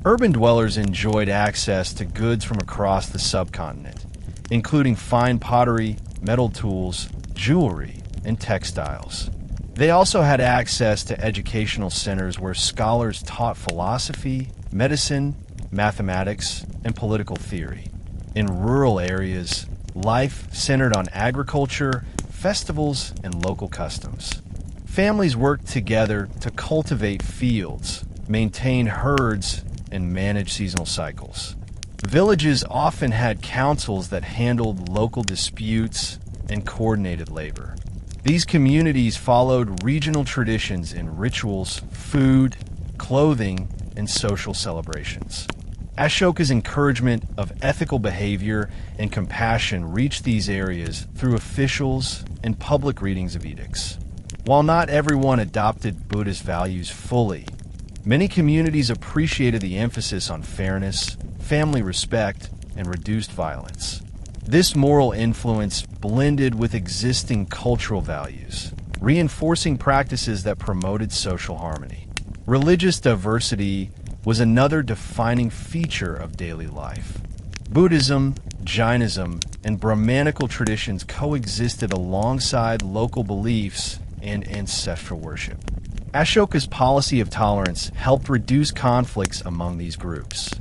Urban dwellers enjoyed access to goods from across the subcontinent, including fine pottery, metal tools, jewelry, and textiles. They also had access to educational centers where scholars taught philosophy, medicine, mathematics, and political theory. In rural areas, life centered on agriculture, festivals, and local customs. Families worked together to cultivate fields, maintain herds, and manage seasonal cycles. Villages often had councils that handled local disputes and coordinated labor. These communities followed regional traditions in rituals, food, clothing, and social celebrations. Ashoka's encouragement of ethical behavior and compassion reached these areas through officials and public readings of edicts. While not everyone adopted Buddhist values fully, many communities appreciated the emphasis on fairness, family respect, and reduced violence. This moral influence blended with existing cultural values, reinforcing practices that promoted social harmony. Religious diversity was another defining feature of daily life. Buddhism, Jainism, and Brahmanical traditions coexisted alongside local beliefs and ancestral worship. Ashoka's policy of tolerance helped reduce conflicts among these groups.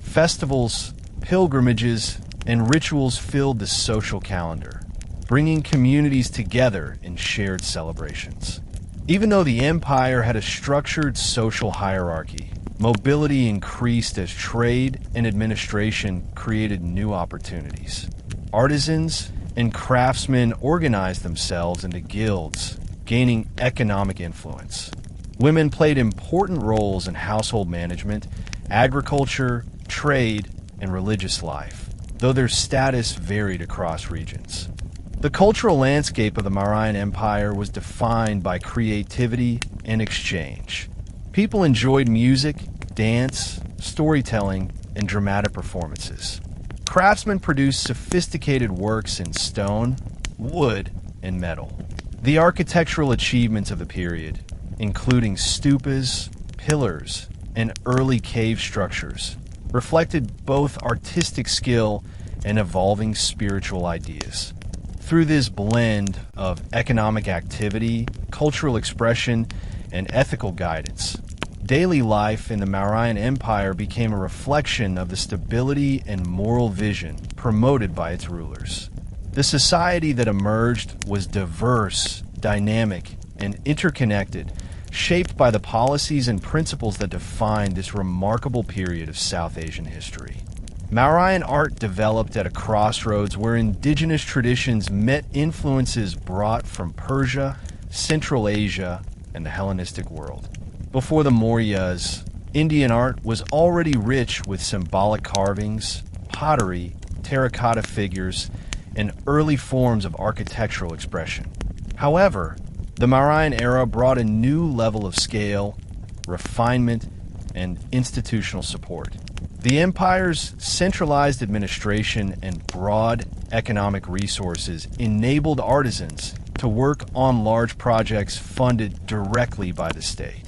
Festivals, pilgrimages, and rituals filled the social calendar, bringing communities together in shared celebrations. Even though the empire had a structured social hierarchy, mobility increased as trade and administration created new opportunities. Artisans and craftsmen organized themselves into guilds, gaining economic influence. Women played important roles in household management, agriculture, trade, and religious life, though their status varied across regions. The cultural landscape of the Mauryan Empire was defined by creativity and exchange. People enjoyed music, dance, storytelling, and dramatic performances. Craftsmen produced sophisticated works in stone, wood, and metal. The architectural achievements of the period, including stupas, pillars, and early cave structures, reflected both artistic skill and evolving spiritual ideas. Through this blend of economic activity, cultural expression, and ethical guidance, daily life in the Mauryan Empire became a reflection of the stability and moral vision promoted by its rulers. The society that emerged was diverse, dynamic, and interconnected, shaped by the policies and principles that defined this remarkable period of South Asian history. Mauryan art developed at a crossroads where indigenous traditions met influences brought from Persia, Central Asia, and the Hellenistic world. Before the Mauryas, Indian art was already rich with symbolic carvings, pottery, terracotta figures, and early forms of architectural expression. However, the Mauryan era brought a new level of scale, refinement, and institutional support. The empire's centralized administration and broad economic resources enabled artisans to work on large projects funded directly by the state.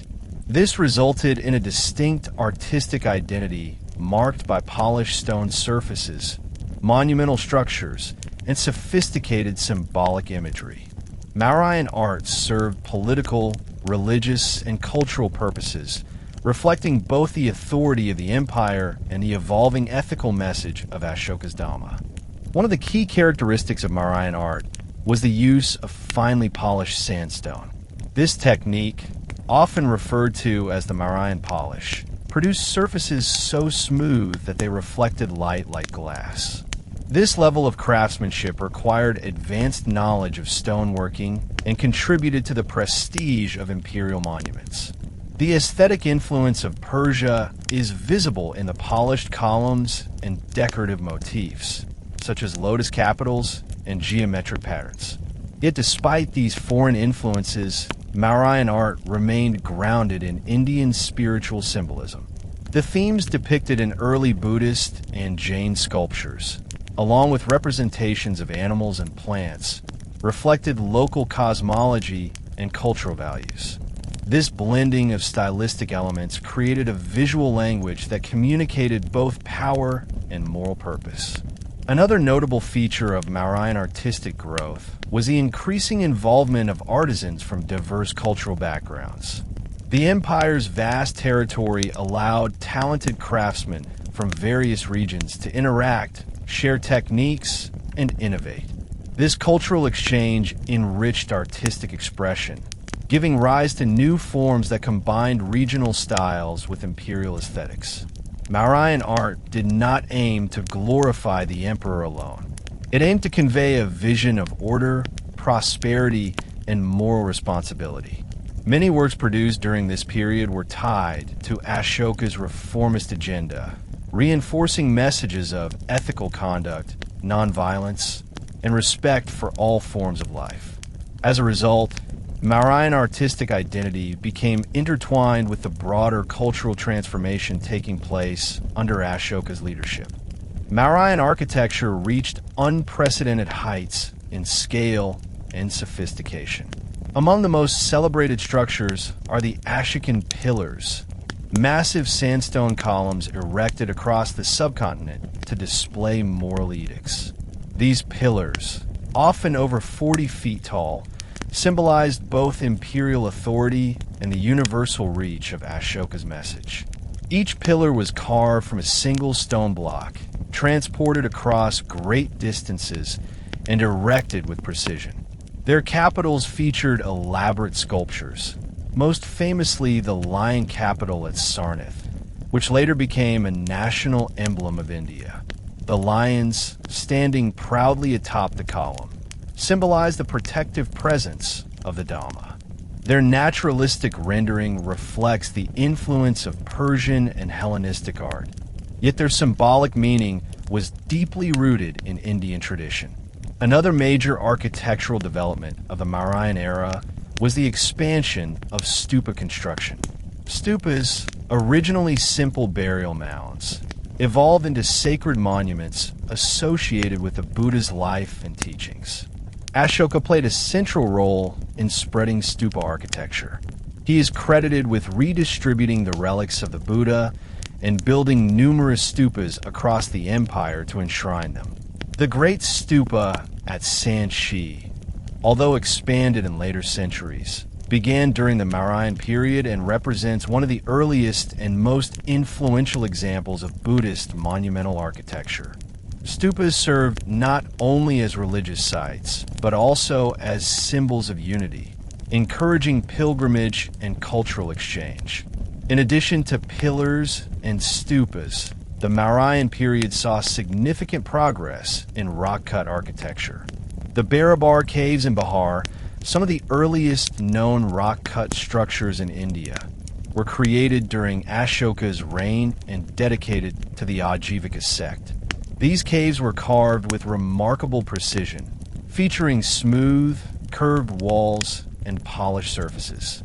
This resulted in a distinct artistic identity marked by polished stone surfaces, monumental structures, and sophisticated symbolic imagery. Mauryan art served political, religious, and cultural purposes, reflecting both the authority of the empire and the evolving ethical message of Ashoka's Dhamma. One of the key characteristics of Mauryan art was the use of finely polished sandstone. This technique, often referred to as the Mauryan polish, produced surfaces so smooth that they reflected light like glass. This level of craftsmanship required advanced knowledge of stoneworking and contributed to the prestige of imperial monuments. The aesthetic influence of Persia is visible in the polished columns and decorative motifs, such as lotus capitals and geometric patterns. Yet despite these foreign influences, Mauryan art remained grounded in Indian spiritual symbolism. The themes depicted in early Buddhist and Jain sculptures, along with representations of animals and plants, reflected local cosmology and cultural values. This blending of stylistic elements created a visual language that communicated both power and moral purpose. Another notable feature of Mauryan artistic growth was the increasing involvement of artisans from diverse cultural backgrounds. The empire's vast territory allowed talented craftsmen from various regions to interact, share techniques, and innovate. This cultural exchange enriched artistic expression, giving rise to new forms that combined regional styles with imperial aesthetics. Mauryan art did not aim to glorify the emperor alone. It aimed to convey a vision of order, prosperity, and moral responsibility. Many works produced during this period were tied to Ashoka's reformist agenda, reinforcing messages of ethical conduct, nonviolence, and respect for all forms of life. As a result, Mauryan artistic identity became intertwined with the broader cultural transformation taking place under Ashoka's leadership. Mauryan architecture reached unprecedented heights in scale and sophistication. Among the most celebrated structures are the Ashokan pillars, massive sandstone columns erected across the subcontinent to display moral edicts. These pillars, often over 40 feet tall, symbolized both imperial authority and the universal reach of Ashoka's message. Each pillar was carved from a single stone block, transported across great distances, and erected with precision. Their capitals featured elaborate sculptures, most famously the lion capital at Sarnath, which later became a national emblem of India. The lions, standing proudly atop the column, symbolize the protective presence of the Dhamma. Their naturalistic rendering reflects the influence of Persian and Hellenistic art, yet their symbolic meaning was deeply rooted in Indian tradition. Another major architectural development of the Mauryan era was the expansion of stupa construction. Stupas, originally simple burial mounds, evolved into sacred monuments associated with the Buddha's life and teachings. Ashoka played a central role in spreading stupa architecture. He is credited with redistributing the relics of the Buddha and building numerous stupas across the empire to enshrine them. The Great Stupa at Sanchi, although expanded in later centuries, began during the Mauryan period and represents one of the earliest and most influential examples of Buddhist monumental architecture. Stupas served not only as religious sites, but also as symbols of unity, encouraging pilgrimage and cultural exchange. In addition to pillars and stupas, the Mauryan period saw significant progress in rock-cut architecture. The Barabar caves in Bihar, some of the earliest known rock-cut structures in India, were created during Ashoka's reign and dedicated to the Ajivaka sect. These caves were carved with remarkable precision, featuring smooth, curved walls and polished surfaces.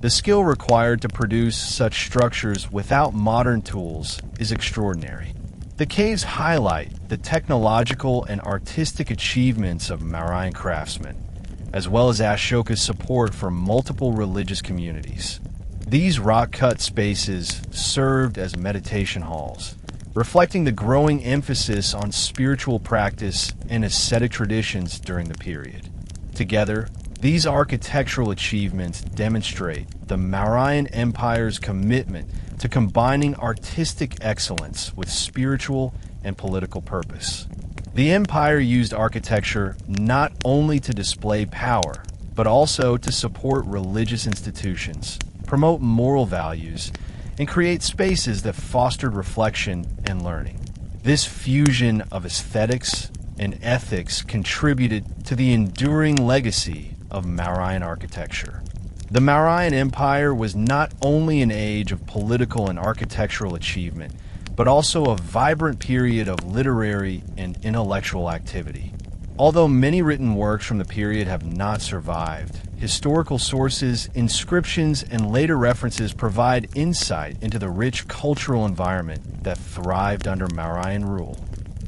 The skill required to produce such structures without modern tools is extraordinary. The caves highlight the technological and artistic achievements of Mauryan craftsmen, as well as Ashoka's support for multiple religious communities. These rock-cut spaces served as meditation halls, reflecting the growing emphasis on spiritual practice and ascetic traditions during the period. Together, these architectural achievements demonstrate the Mauryan Empire's commitment to combining artistic excellence with spiritual and political purpose. The empire used architecture not only to display power, but also to support religious institutions, promote moral values, and create spaces that fostered reflection and learning. This fusion of aesthetics and ethics contributed to the enduring legacy of Mauryan architecture. The Mauryan Empire was not only an age of political and architectural achievement, but also a vibrant period of literary and intellectual activity. Although many written works from the period have not survived, historical sources, inscriptions, and later references provide insight into the rich cultural environment that thrived under Mauryan rule.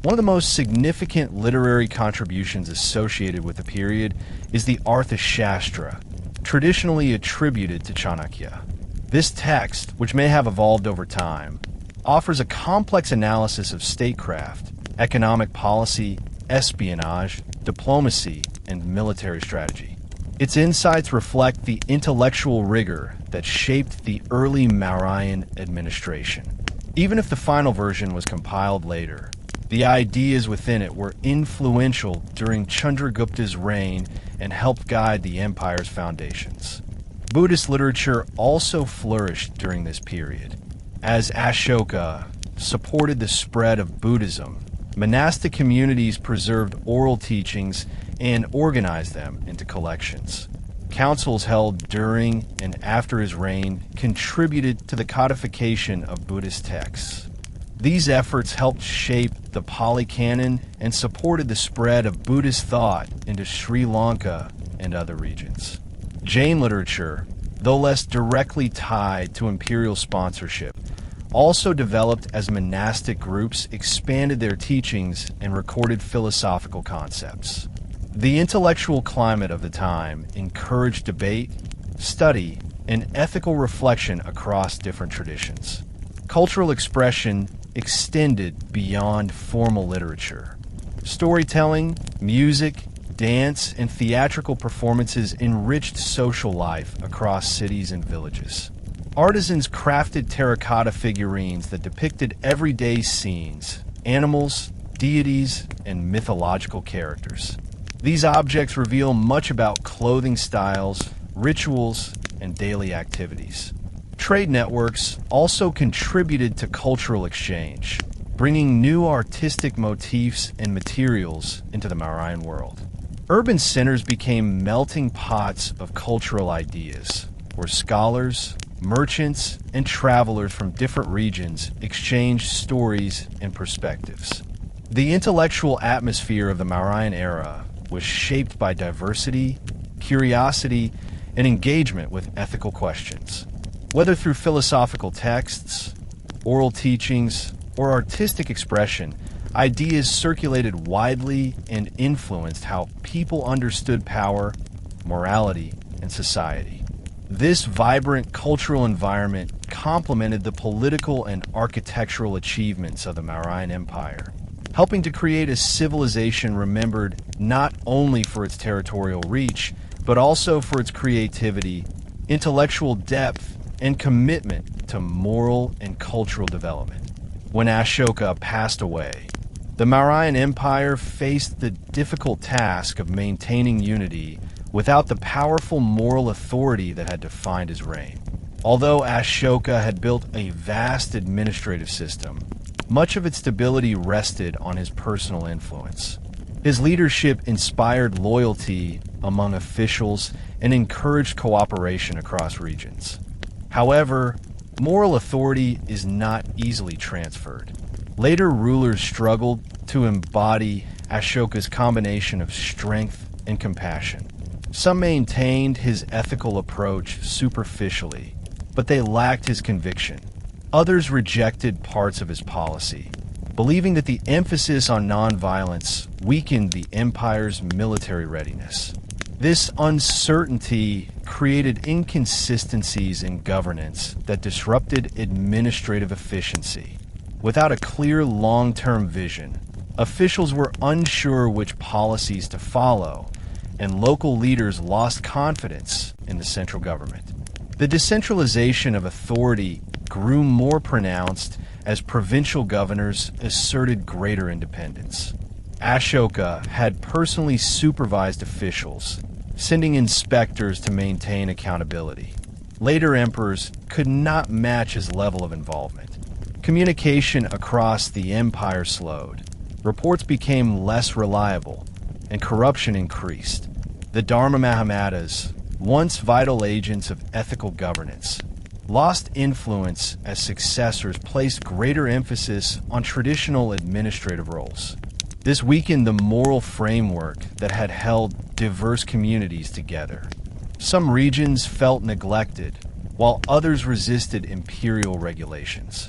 One of the most significant literary contributions associated with the period is the Arthashastra, traditionally attributed to Chanakya. This text, which may have evolved over time, offers a complex analysis of statecraft, economic policy, espionage, diplomacy, and military strategy. Its insights reflect the intellectual rigor that shaped the early Mauryan administration. Even if the final version was compiled later, the ideas within it were influential during Chandragupta's reign and helped guide the empire's foundations. Buddhist literature also flourished during this period. As Ashoka supported the spread of Buddhism, monastic communities preserved oral teachings and organized them into collections. Councils held during and after his reign contributed to the codification of Buddhist texts. These efforts helped shape the Pali Canon and supported the spread of Buddhist thought into Sri Lanka and other regions. Jain literature, though less directly tied to imperial sponsorship, also developed as monastic groups expanded their teachings and recorded philosophical concepts. The intellectual climate of the time encouraged debate, study, and ethical reflection across different traditions. Cultural expression extended beyond formal literature. Storytelling, music, dance, and theatrical performances enriched social life across cities and villages. Artisans crafted terracotta figurines that depicted everyday scenes, animals, deities, and mythological characters. These objects reveal much about clothing styles, rituals, and daily activities. Trade networks also contributed to cultural exchange, bringing new artistic motifs and materials into the Mauryan world. Urban centers became melting pots of cultural ideas, where scholars, merchants, and travelers from different regions exchanged stories and perspectives. The intellectual atmosphere of the Mauryan era was shaped by diversity, curiosity, and engagement with ethical questions. Whether through philosophical texts, oral teachings, or artistic expression, ideas circulated widely and influenced how people understood power, morality, and society. This vibrant cultural environment complemented the political and architectural achievements of the Maurya Empire, helping to create a civilization remembered not only for its territorial reach, but also for its creativity, intellectual depth, and commitment to moral and cultural development. When Ashoka passed away, the Mauryan Empire faced the difficult task of maintaining unity without the powerful moral authority that had defined his reign. Although Ashoka had built a vast administrative system, much of its stability rested on his personal influence. His leadership inspired loyalty among officials and encouraged cooperation across regions. However, moral authority is not easily transferred. Later rulers struggled to embody Ashoka's combination of strength and compassion. Some maintained his ethical approach superficially, but they lacked his conviction. Others rejected parts of his policy, believing that the emphasis on nonviolence weakened the empire's military readiness. This uncertainty created inconsistencies in governance that disrupted administrative efficiency. Without a clear long-term vision, officials were unsure which policies to follow, and local leaders lost confidence in the central government. The decentralization of authority grew more pronounced as provincial governors asserted greater independence. Ashoka had personally supervised officials, sending inspectors to maintain accountability. Later emperors could not match his level of involvement. Communication across the empire slowed. Reports became less reliable, and corruption increased. The Dharma Mahamadas, once vital agents of ethical governance, lost influence as successors placed greater emphasis on traditional administrative roles. This weakened the moral framework that had held diverse communities together. Some regions felt neglected, while others resisted imperial regulations.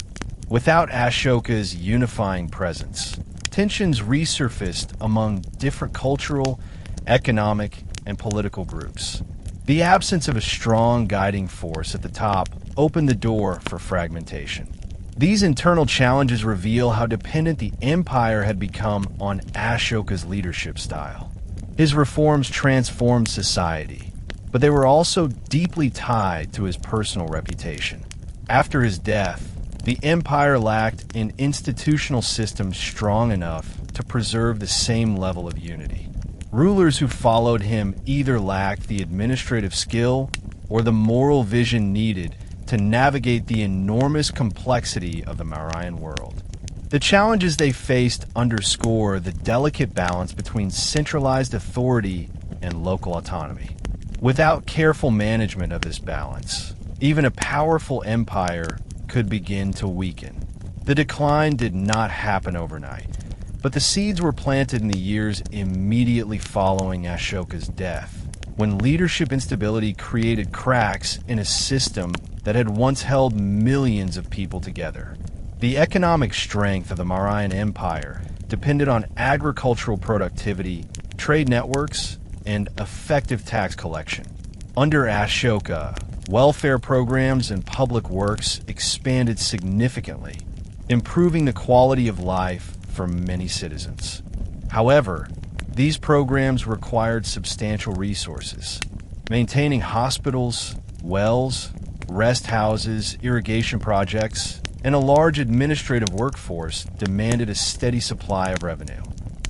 Without Ashoka's unifying presence, tensions resurfaced among different cultural, economic, and political groups. The absence of a strong guiding force at the top opened the door for fragmentation. These internal challenges reveal how dependent the empire had become on Ashoka's leadership style. His reforms transformed society, but they were also deeply tied to his personal reputation. After his death, the empire lacked an institutional system strong enough to preserve the same level of unity. Rulers who followed him either lacked the administrative skill or the moral vision needed to navigate the enormous complexity of the Mauryan world. The challenges they faced underscore the delicate balance between centralized authority and local autonomy. Without careful management of this balance, even a powerful empire could begin to weaken. The decline did not happen overnight, but the seeds were planted in the years immediately following Ashoka's death, when leadership instability created cracks in a system that had once held millions of people together. The economic strength of the Mauryan Empire depended on agricultural productivity, trade networks, and effective tax collection. Under Ashoka, welfare programs and public works expanded significantly, improving the quality of life for many citizens. However, these programs required substantial resources. Maintaining hospitals, wells, rest houses, irrigation projects, and a large administrative workforce demanded a steady supply of revenue.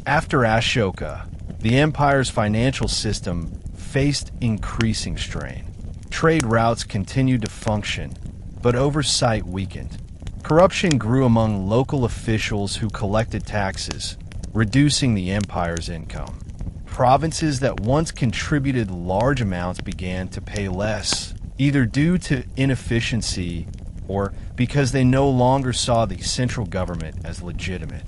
After Ashoka, the empire's financial system faced increasing strain. Trade routes continued to function, but oversight weakened. Corruption grew among local officials who collected taxes, reducing the empire's income. Provinces that once contributed large amounts began to pay less, either due to inefficiency or because they no longer saw the central government as legitimate.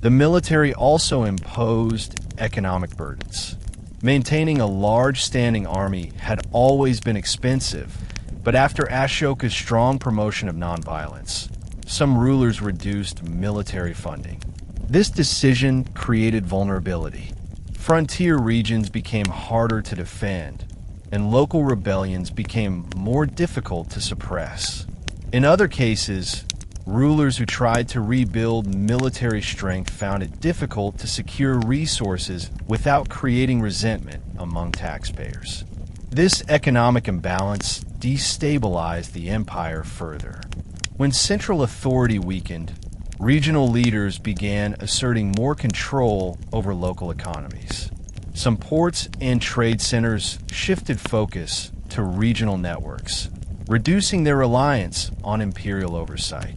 The military also imposed economic burdens. Maintaining a large standing army had always been expensive, but after Ashoka's strong promotion of nonviolence, some rulers reduced military funding. This decision created vulnerability. Frontier regions became harder to defend, and local rebellions became more difficult to suppress. In other cases, rulers who tried to rebuild military strength found it difficult to secure resources without creating resentment among taxpayers. This economic imbalance destabilized the empire further. When central authority weakened, regional leaders began asserting more control over local economies. Some ports and trade centers shifted focus to regional networks, reducing their reliance on imperial oversight.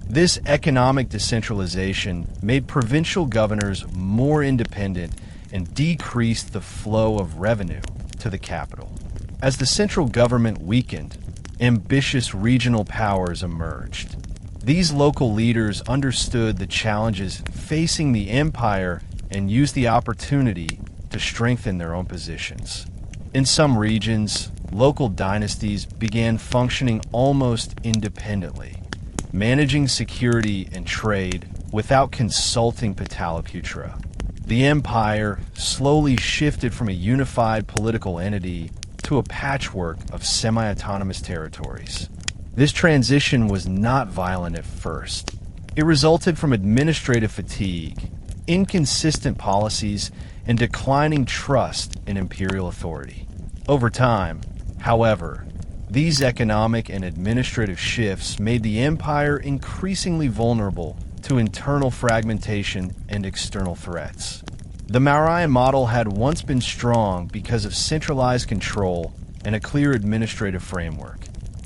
This economic decentralization made provincial governors more independent and decreased the flow of revenue to the capital. As the central government weakened, ambitious regional powers emerged. These local leaders understood the challenges facing the empire and used the opportunity to strengthen their own positions. In some regions, local dynasties began functioning almost independently, managing security and trade without consulting Pataliputra. The empire slowly shifted from a unified political entity to a patchwork of semi-autonomous territories. This transition was not violent at first. It resulted from administrative fatigue, inconsistent policies, and declining trust in imperial authority. Over time, however, these economic and administrative shifts made the empire increasingly vulnerable to internal fragmentation and external threats. The Mauryan model had once been strong because of centralized control and a clear administrative framework.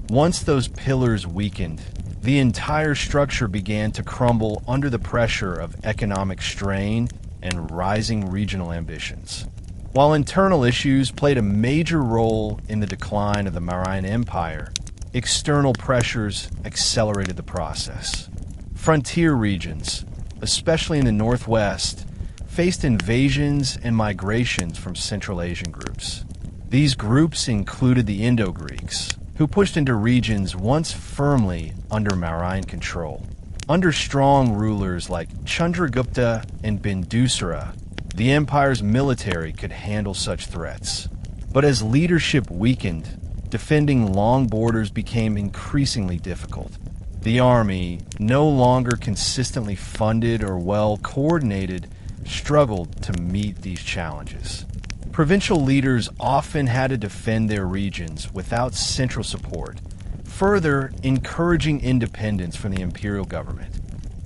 Once those pillars weakened, the entire structure began to crumble under the pressure of economic strain and rising regional ambitions. While internal issues played a major role in the decline of the Mauryan Empire, external pressures accelerated the process. Frontier regions, especially in the northwest, faced invasions and migrations from Central Asian groups. These groups included the Indo-Greeks, who pushed into regions once firmly under Mauryan control. Under strong rulers like Chandragupta and Bindusara, the empire's military could handle such threats. But as leadership weakened, defending long borders became increasingly difficult. The army, no longer consistently funded or well coordinated, struggled to meet these challenges. Provincial leaders often had to defend their regions without central support, further encouraging independence from the imperial government.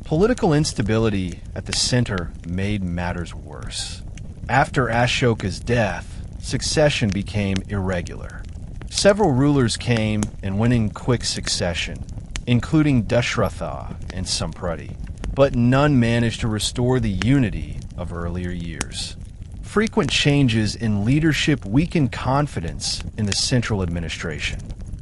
Political instability at the center made matters worse. After Ashoka's death, succession became irregular. Several rulers came and went in quick succession, including Dashratha and Samprati, but none managed to restore the unity of earlier years. Frequent changes in leadership weakened confidence in the central administration.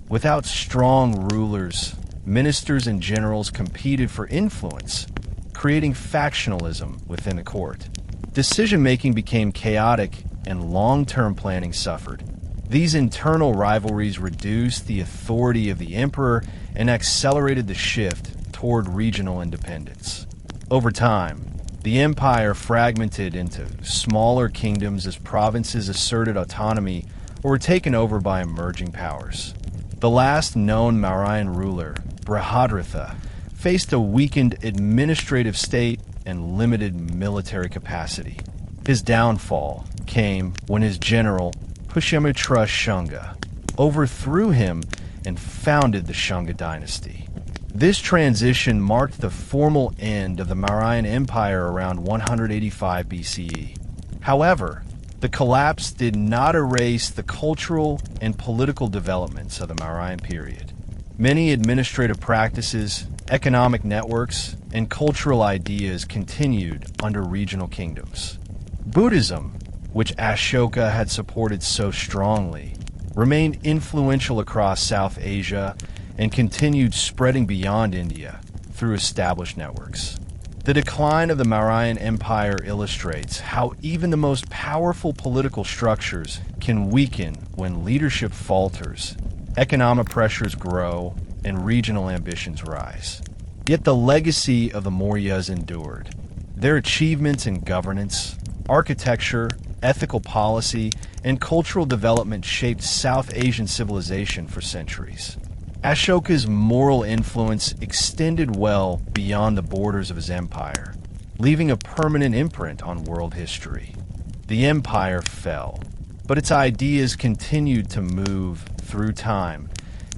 Without strong rulers, ministers and generals competed for influence, creating factionalism within the court. Decision-making became chaotic and long-term planning suffered. These internal rivalries reduced the authority of the emperor and accelerated the shift toward regional independence. Over time, the empire fragmented into smaller kingdoms as provinces asserted autonomy or were taken over by emerging powers. The last known Mauryan ruler, Brihadratha, faced a weakened administrative state and limited military capacity. His downfall came when his general, Pushyamitra Shunga, overthrew him and founded the Shunga dynasty. This transition marked the formal end of the Maurya Empire around 185 BCE. However, the collapse did not erase the cultural and political developments of the Mauryan period. Many administrative practices, economic networks, and cultural ideas continued under regional kingdoms. Buddhism, which Ashoka had supported so strongly, remained influential across South Asia and continued spreading beyond India through established networks. The decline of the Mauryan Empire illustrates how even the most powerful political structures can weaken when leadership falters, economic pressures grow, and regional ambitions rise. Yet the legacy of the Mauryas endured. Their achievements in governance, architecture, ethical policy, and cultural development shaped South Asian civilization for centuries. Ashoka's moral influence extended well beyond the borders of his empire, leaving a permanent imprint on world history. The empire fell, but its ideas continued to move through time,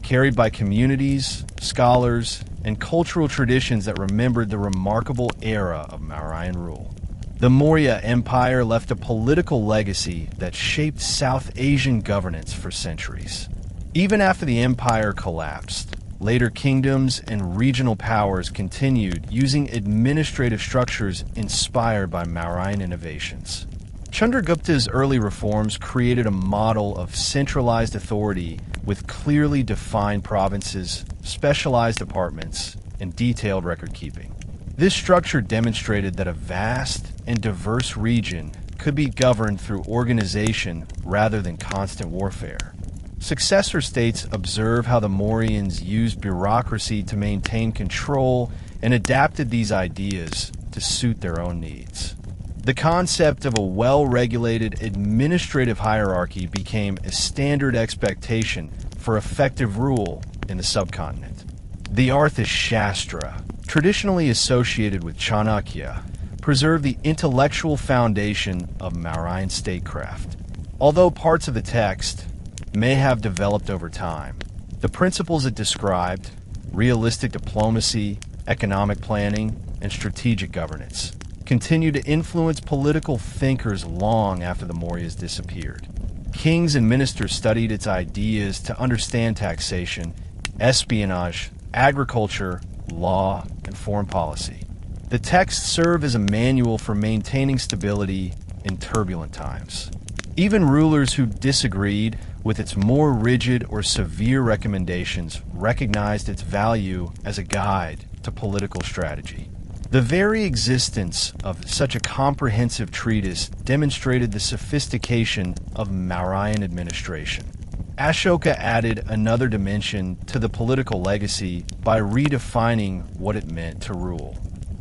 carried by communities, scholars, and cultural traditions that remembered the remarkable era of Mauryan rule. The Maurya Empire left a political legacy that shaped South Asian governance for centuries. Even after the empire collapsed, later kingdoms and regional powers continued using administrative structures inspired by Mauryan innovations. Chandragupta's early reforms created a model of centralized authority with clearly defined provinces, specialized departments, and detailed record-keeping. This structure demonstrated that a vast and diverse region could be governed through organization rather than constant warfare. Successor states observe how the Mauryans used bureaucracy to maintain control and adapted these ideas to suit their own needs. The concept of a well-regulated administrative hierarchy became a standard expectation for effective rule in the subcontinent. The Arthashastra, traditionally associated with Chanakya, preserved the intellectual foundation of Mauryan statecraft. Although parts of the text may have developed over time, the principles it described, realistic diplomacy, economic planning, and strategic governance, continue to influence political thinkers long after the Mauryas disappeared. Kings and ministers studied its ideas to understand taxation, espionage, agriculture, law, and foreign policy. The texts serve as a manual for maintaining stability in turbulent times. Even rulers who disagreed with its more rigid or severe recommendations recognized its value as a guide to political strategy. The very existence of such a comprehensive treatise demonstrated the sophistication of Mauryan administration. Ashoka added another dimension to the political legacy by redefining what it meant to rule.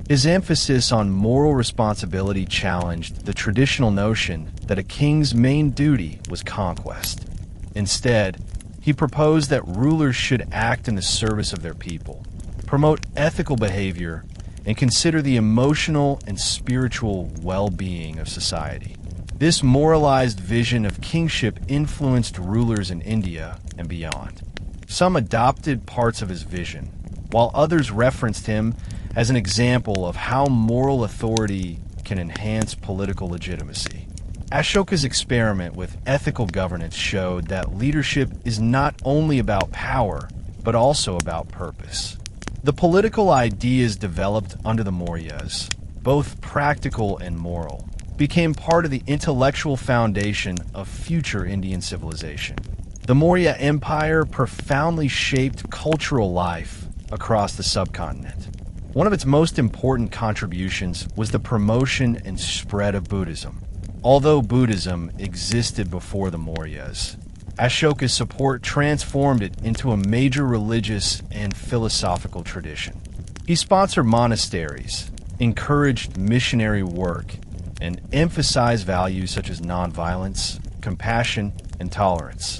His emphasis on moral responsibility challenged the traditional notion that a king's main duty was conquest. Instead, he proposed that rulers should act in the service of their people, promote ethical behavior, and consider the emotional and spiritual well-being of society. This moralized vision of kingship influenced rulers in India and beyond. Some adopted parts of his vision, while others referenced him as an example of how moral authority can enhance political legitimacy. Ashoka's experiment with ethical governance showed that leadership is not only about power, but also about purpose. The political ideas developed under the Mauryas, both practical and moral, became part of the intellectual foundation of future Indian civilization. The Maurya Empire profoundly shaped cultural life across the subcontinent. One of its most important contributions was the promotion and spread of Buddhism. Although Buddhism existed before the Mauryas, Ashoka's support transformed it into a major religious and philosophical tradition. He sponsored monasteries, encouraged missionary work, and emphasized values such as nonviolence, compassion, and tolerance.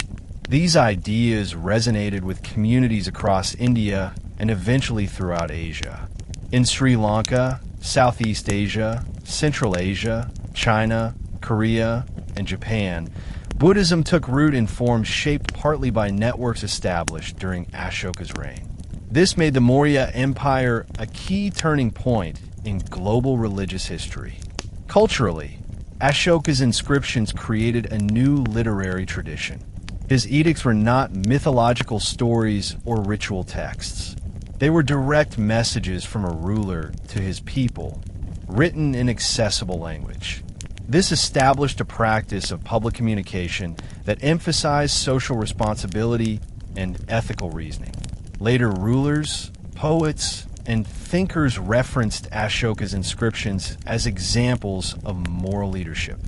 These ideas resonated with communities across India and eventually throughout Asia. In Sri Lanka, Southeast Asia, Central Asia, China, Korea, and Japan, Buddhism took root in forms shaped partly by networks established during Ashoka's reign. This made the Maurya Empire a key turning point in global religious history. Culturally, Ashoka's inscriptions created a new literary tradition. His edicts were not mythological stories or ritual texts. They were direct messages from a ruler to his people, written in accessible language. This established a practice of public communication that emphasized social responsibility and ethical reasoning. Later rulers, poets, and thinkers referenced Ashoka's inscriptions as examples of moral leadership.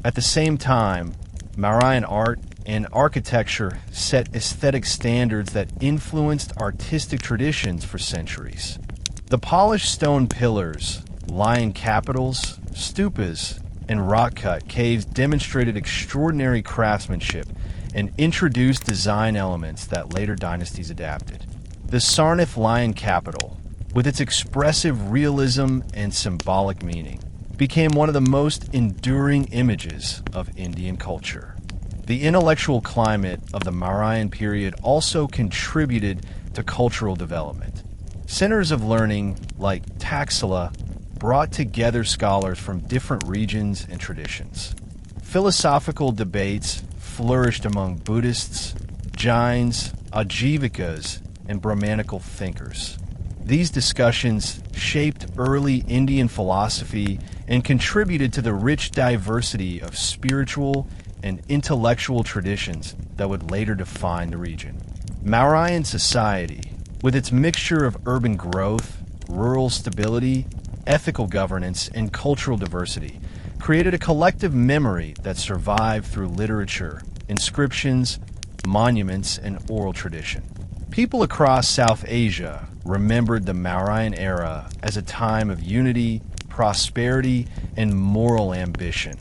At the same time, Mauryan art and architecture set aesthetic standards that influenced artistic traditions for centuries. The polished stone pillars, lion capitals, stupas, and rock-cut caves demonstrated extraordinary craftsmanship and introduced design elements that later dynasties adapted. The Sarnath lion capital, with its expressive realism and symbolic meaning, became one of the most enduring images of Indian culture. The intellectual climate of the Mauryan period also contributed to cultural development. Centers of learning like Taxila brought together scholars from different regions and traditions. Philosophical debates flourished among Buddhists, Jains, Ajivikas, and Brahmanical thinkers. These discussions shaped early Indian philosophy and contributed to the rich diversity of spiritual and intellectual traditions that would later define the region. Mauryan society, with its mixture of urban growth, rural stability, ethical governance, and cultural diversity, created a collective memory that survived through literature, inscriptions, monuments, and oral tradition. People across South Asia remembered the Mauryan era as a time of unity, prosperity, and moral ambition,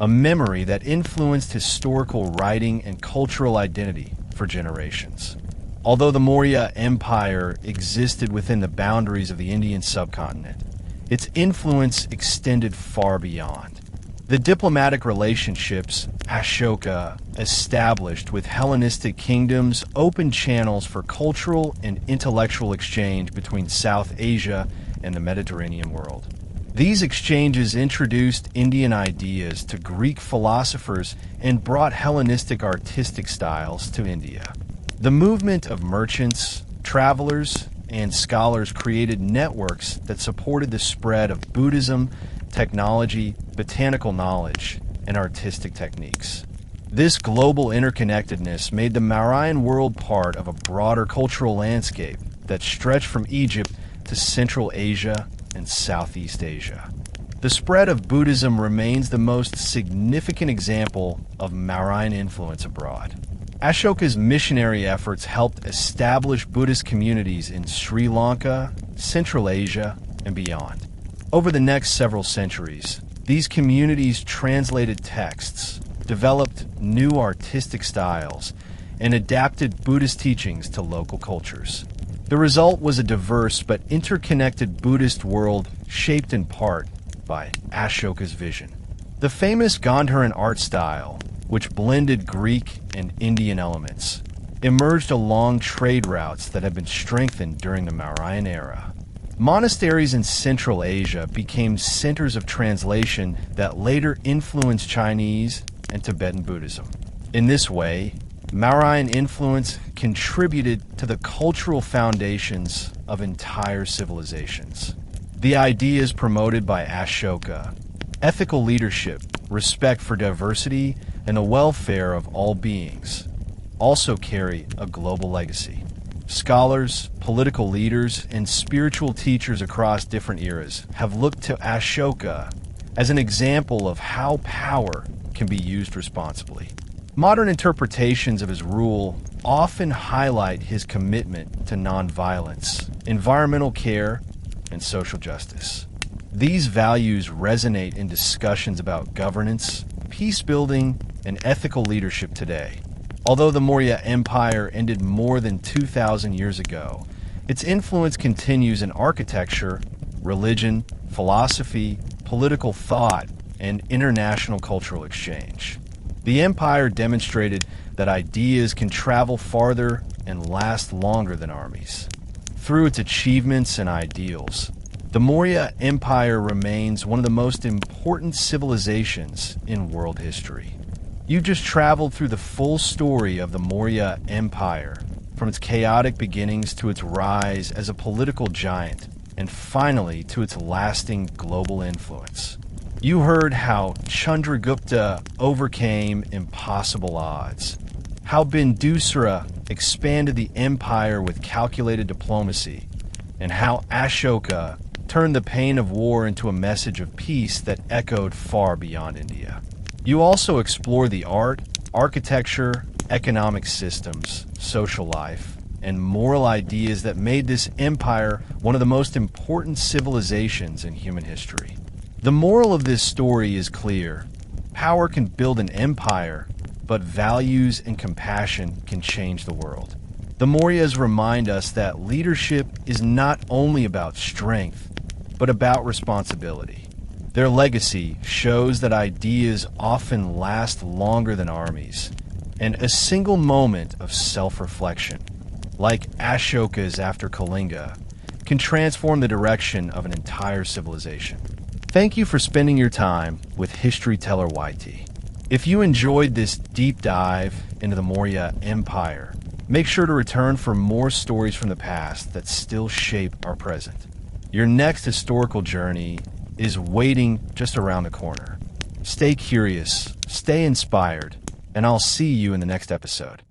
a memory that influenced historical writing and cultural identity for generations. Although the Maurya Empire existed within the boundaries of the Indian subcontinent, its influence extended far beyond. The diplomatic relationships Ashoka established with Hellenistic kingdoms opened channels for cultural and intellectual exchange between South Asia and the Mediterranean world. These exchanges introduced Indian ideas to Greek philosophers and brought Hellenistic artistic styles to India. The movement of merchants, travelers, and scholars created networks that supported the spread of Buddhism, technology, botanical knowledge, and artistic techniques. This global interconnectedness made the Mauryan world part of a broader cultural landscape that stretched from Egypt to Central Asia and Southeast Asia. The spread of Buddhism remains the most significant example of Mauryan influence abroad. Ashoka's missionary efforts helped establish Buddhist communities in Sri Lanka, Central Asia, and beyond. Over the next several centuries, these communities translated texts, developed new artistic styles, and adapted Buddhist teachings to local cultures. The result was a diverse but interconnected Buddhist world shaped in part by Ashoka's vision. The famous Gandharan art style, which blended Greek and Indian elements, emerged along trade routes that had been strengthened during the Mauryan era. Monasteries in Central Asia became centers of translation that later influenced Chinese and Tibetan Buddhism. In this way, Mauryan influence contributed to the cultural foundations of entire civilizations. The ideas promoted by Ashoka, ethical leadership, respect for diversity, and the welfare of all beings, also carry a global legacy. Scholars, political leaders, and spiritual teachers across different eras have looked to Ashoka as an example of how power can be used responsibly. Modern interpretations of his rule often highlight his commitment to nonviolence, environmental care, and social justice. These values resonate in discussions about governance, peace-building, and ethical leadership today. Although the Maurya Empire ended more than 2,000 years ago, its influence continues in architecture, religion, philosophy, political thought, and international cultural exchange. The empire demonstrated that ideas can travel farther and last longer than armies. Through its achievements and ideals, the Maurya Empire remains one of the most important civilizations in world history. You just traveled through the full story of the Maurya Empire, from its chaotic beginnings to its rise as a political giant, and finally to its lasting global influence. You heard how Chandragupta overcame impossible odds, how Bindusara expanded the empire with calculated diplomacy, and how Ashoka turned the pain of war into a message of peace that echoed far beyond India. You also explore the art, architecture, economic systems, social life, and moral ideas that made this empire one of the most important civilizations in human history. The moral of this story is clear. Power can build an empire, but values and compassion can change the world. The Mauryas remind us that leadership is not only about strength, but about responsibility. Their legacy shows that ideas often last longer than armies, and a single moment of self-reflection, like Ashoka's after Kalinga, can transform the direction of an entire civilization. Thank you for spending your time with History Teller YT. If you enjoyed this deep dive into the Maurya Empire, make sure to return for more stories from the past that still shape our present. Your next historical journey is waiting just around the corner. Stay curious, stay inspired, and I'll see you in the next episode.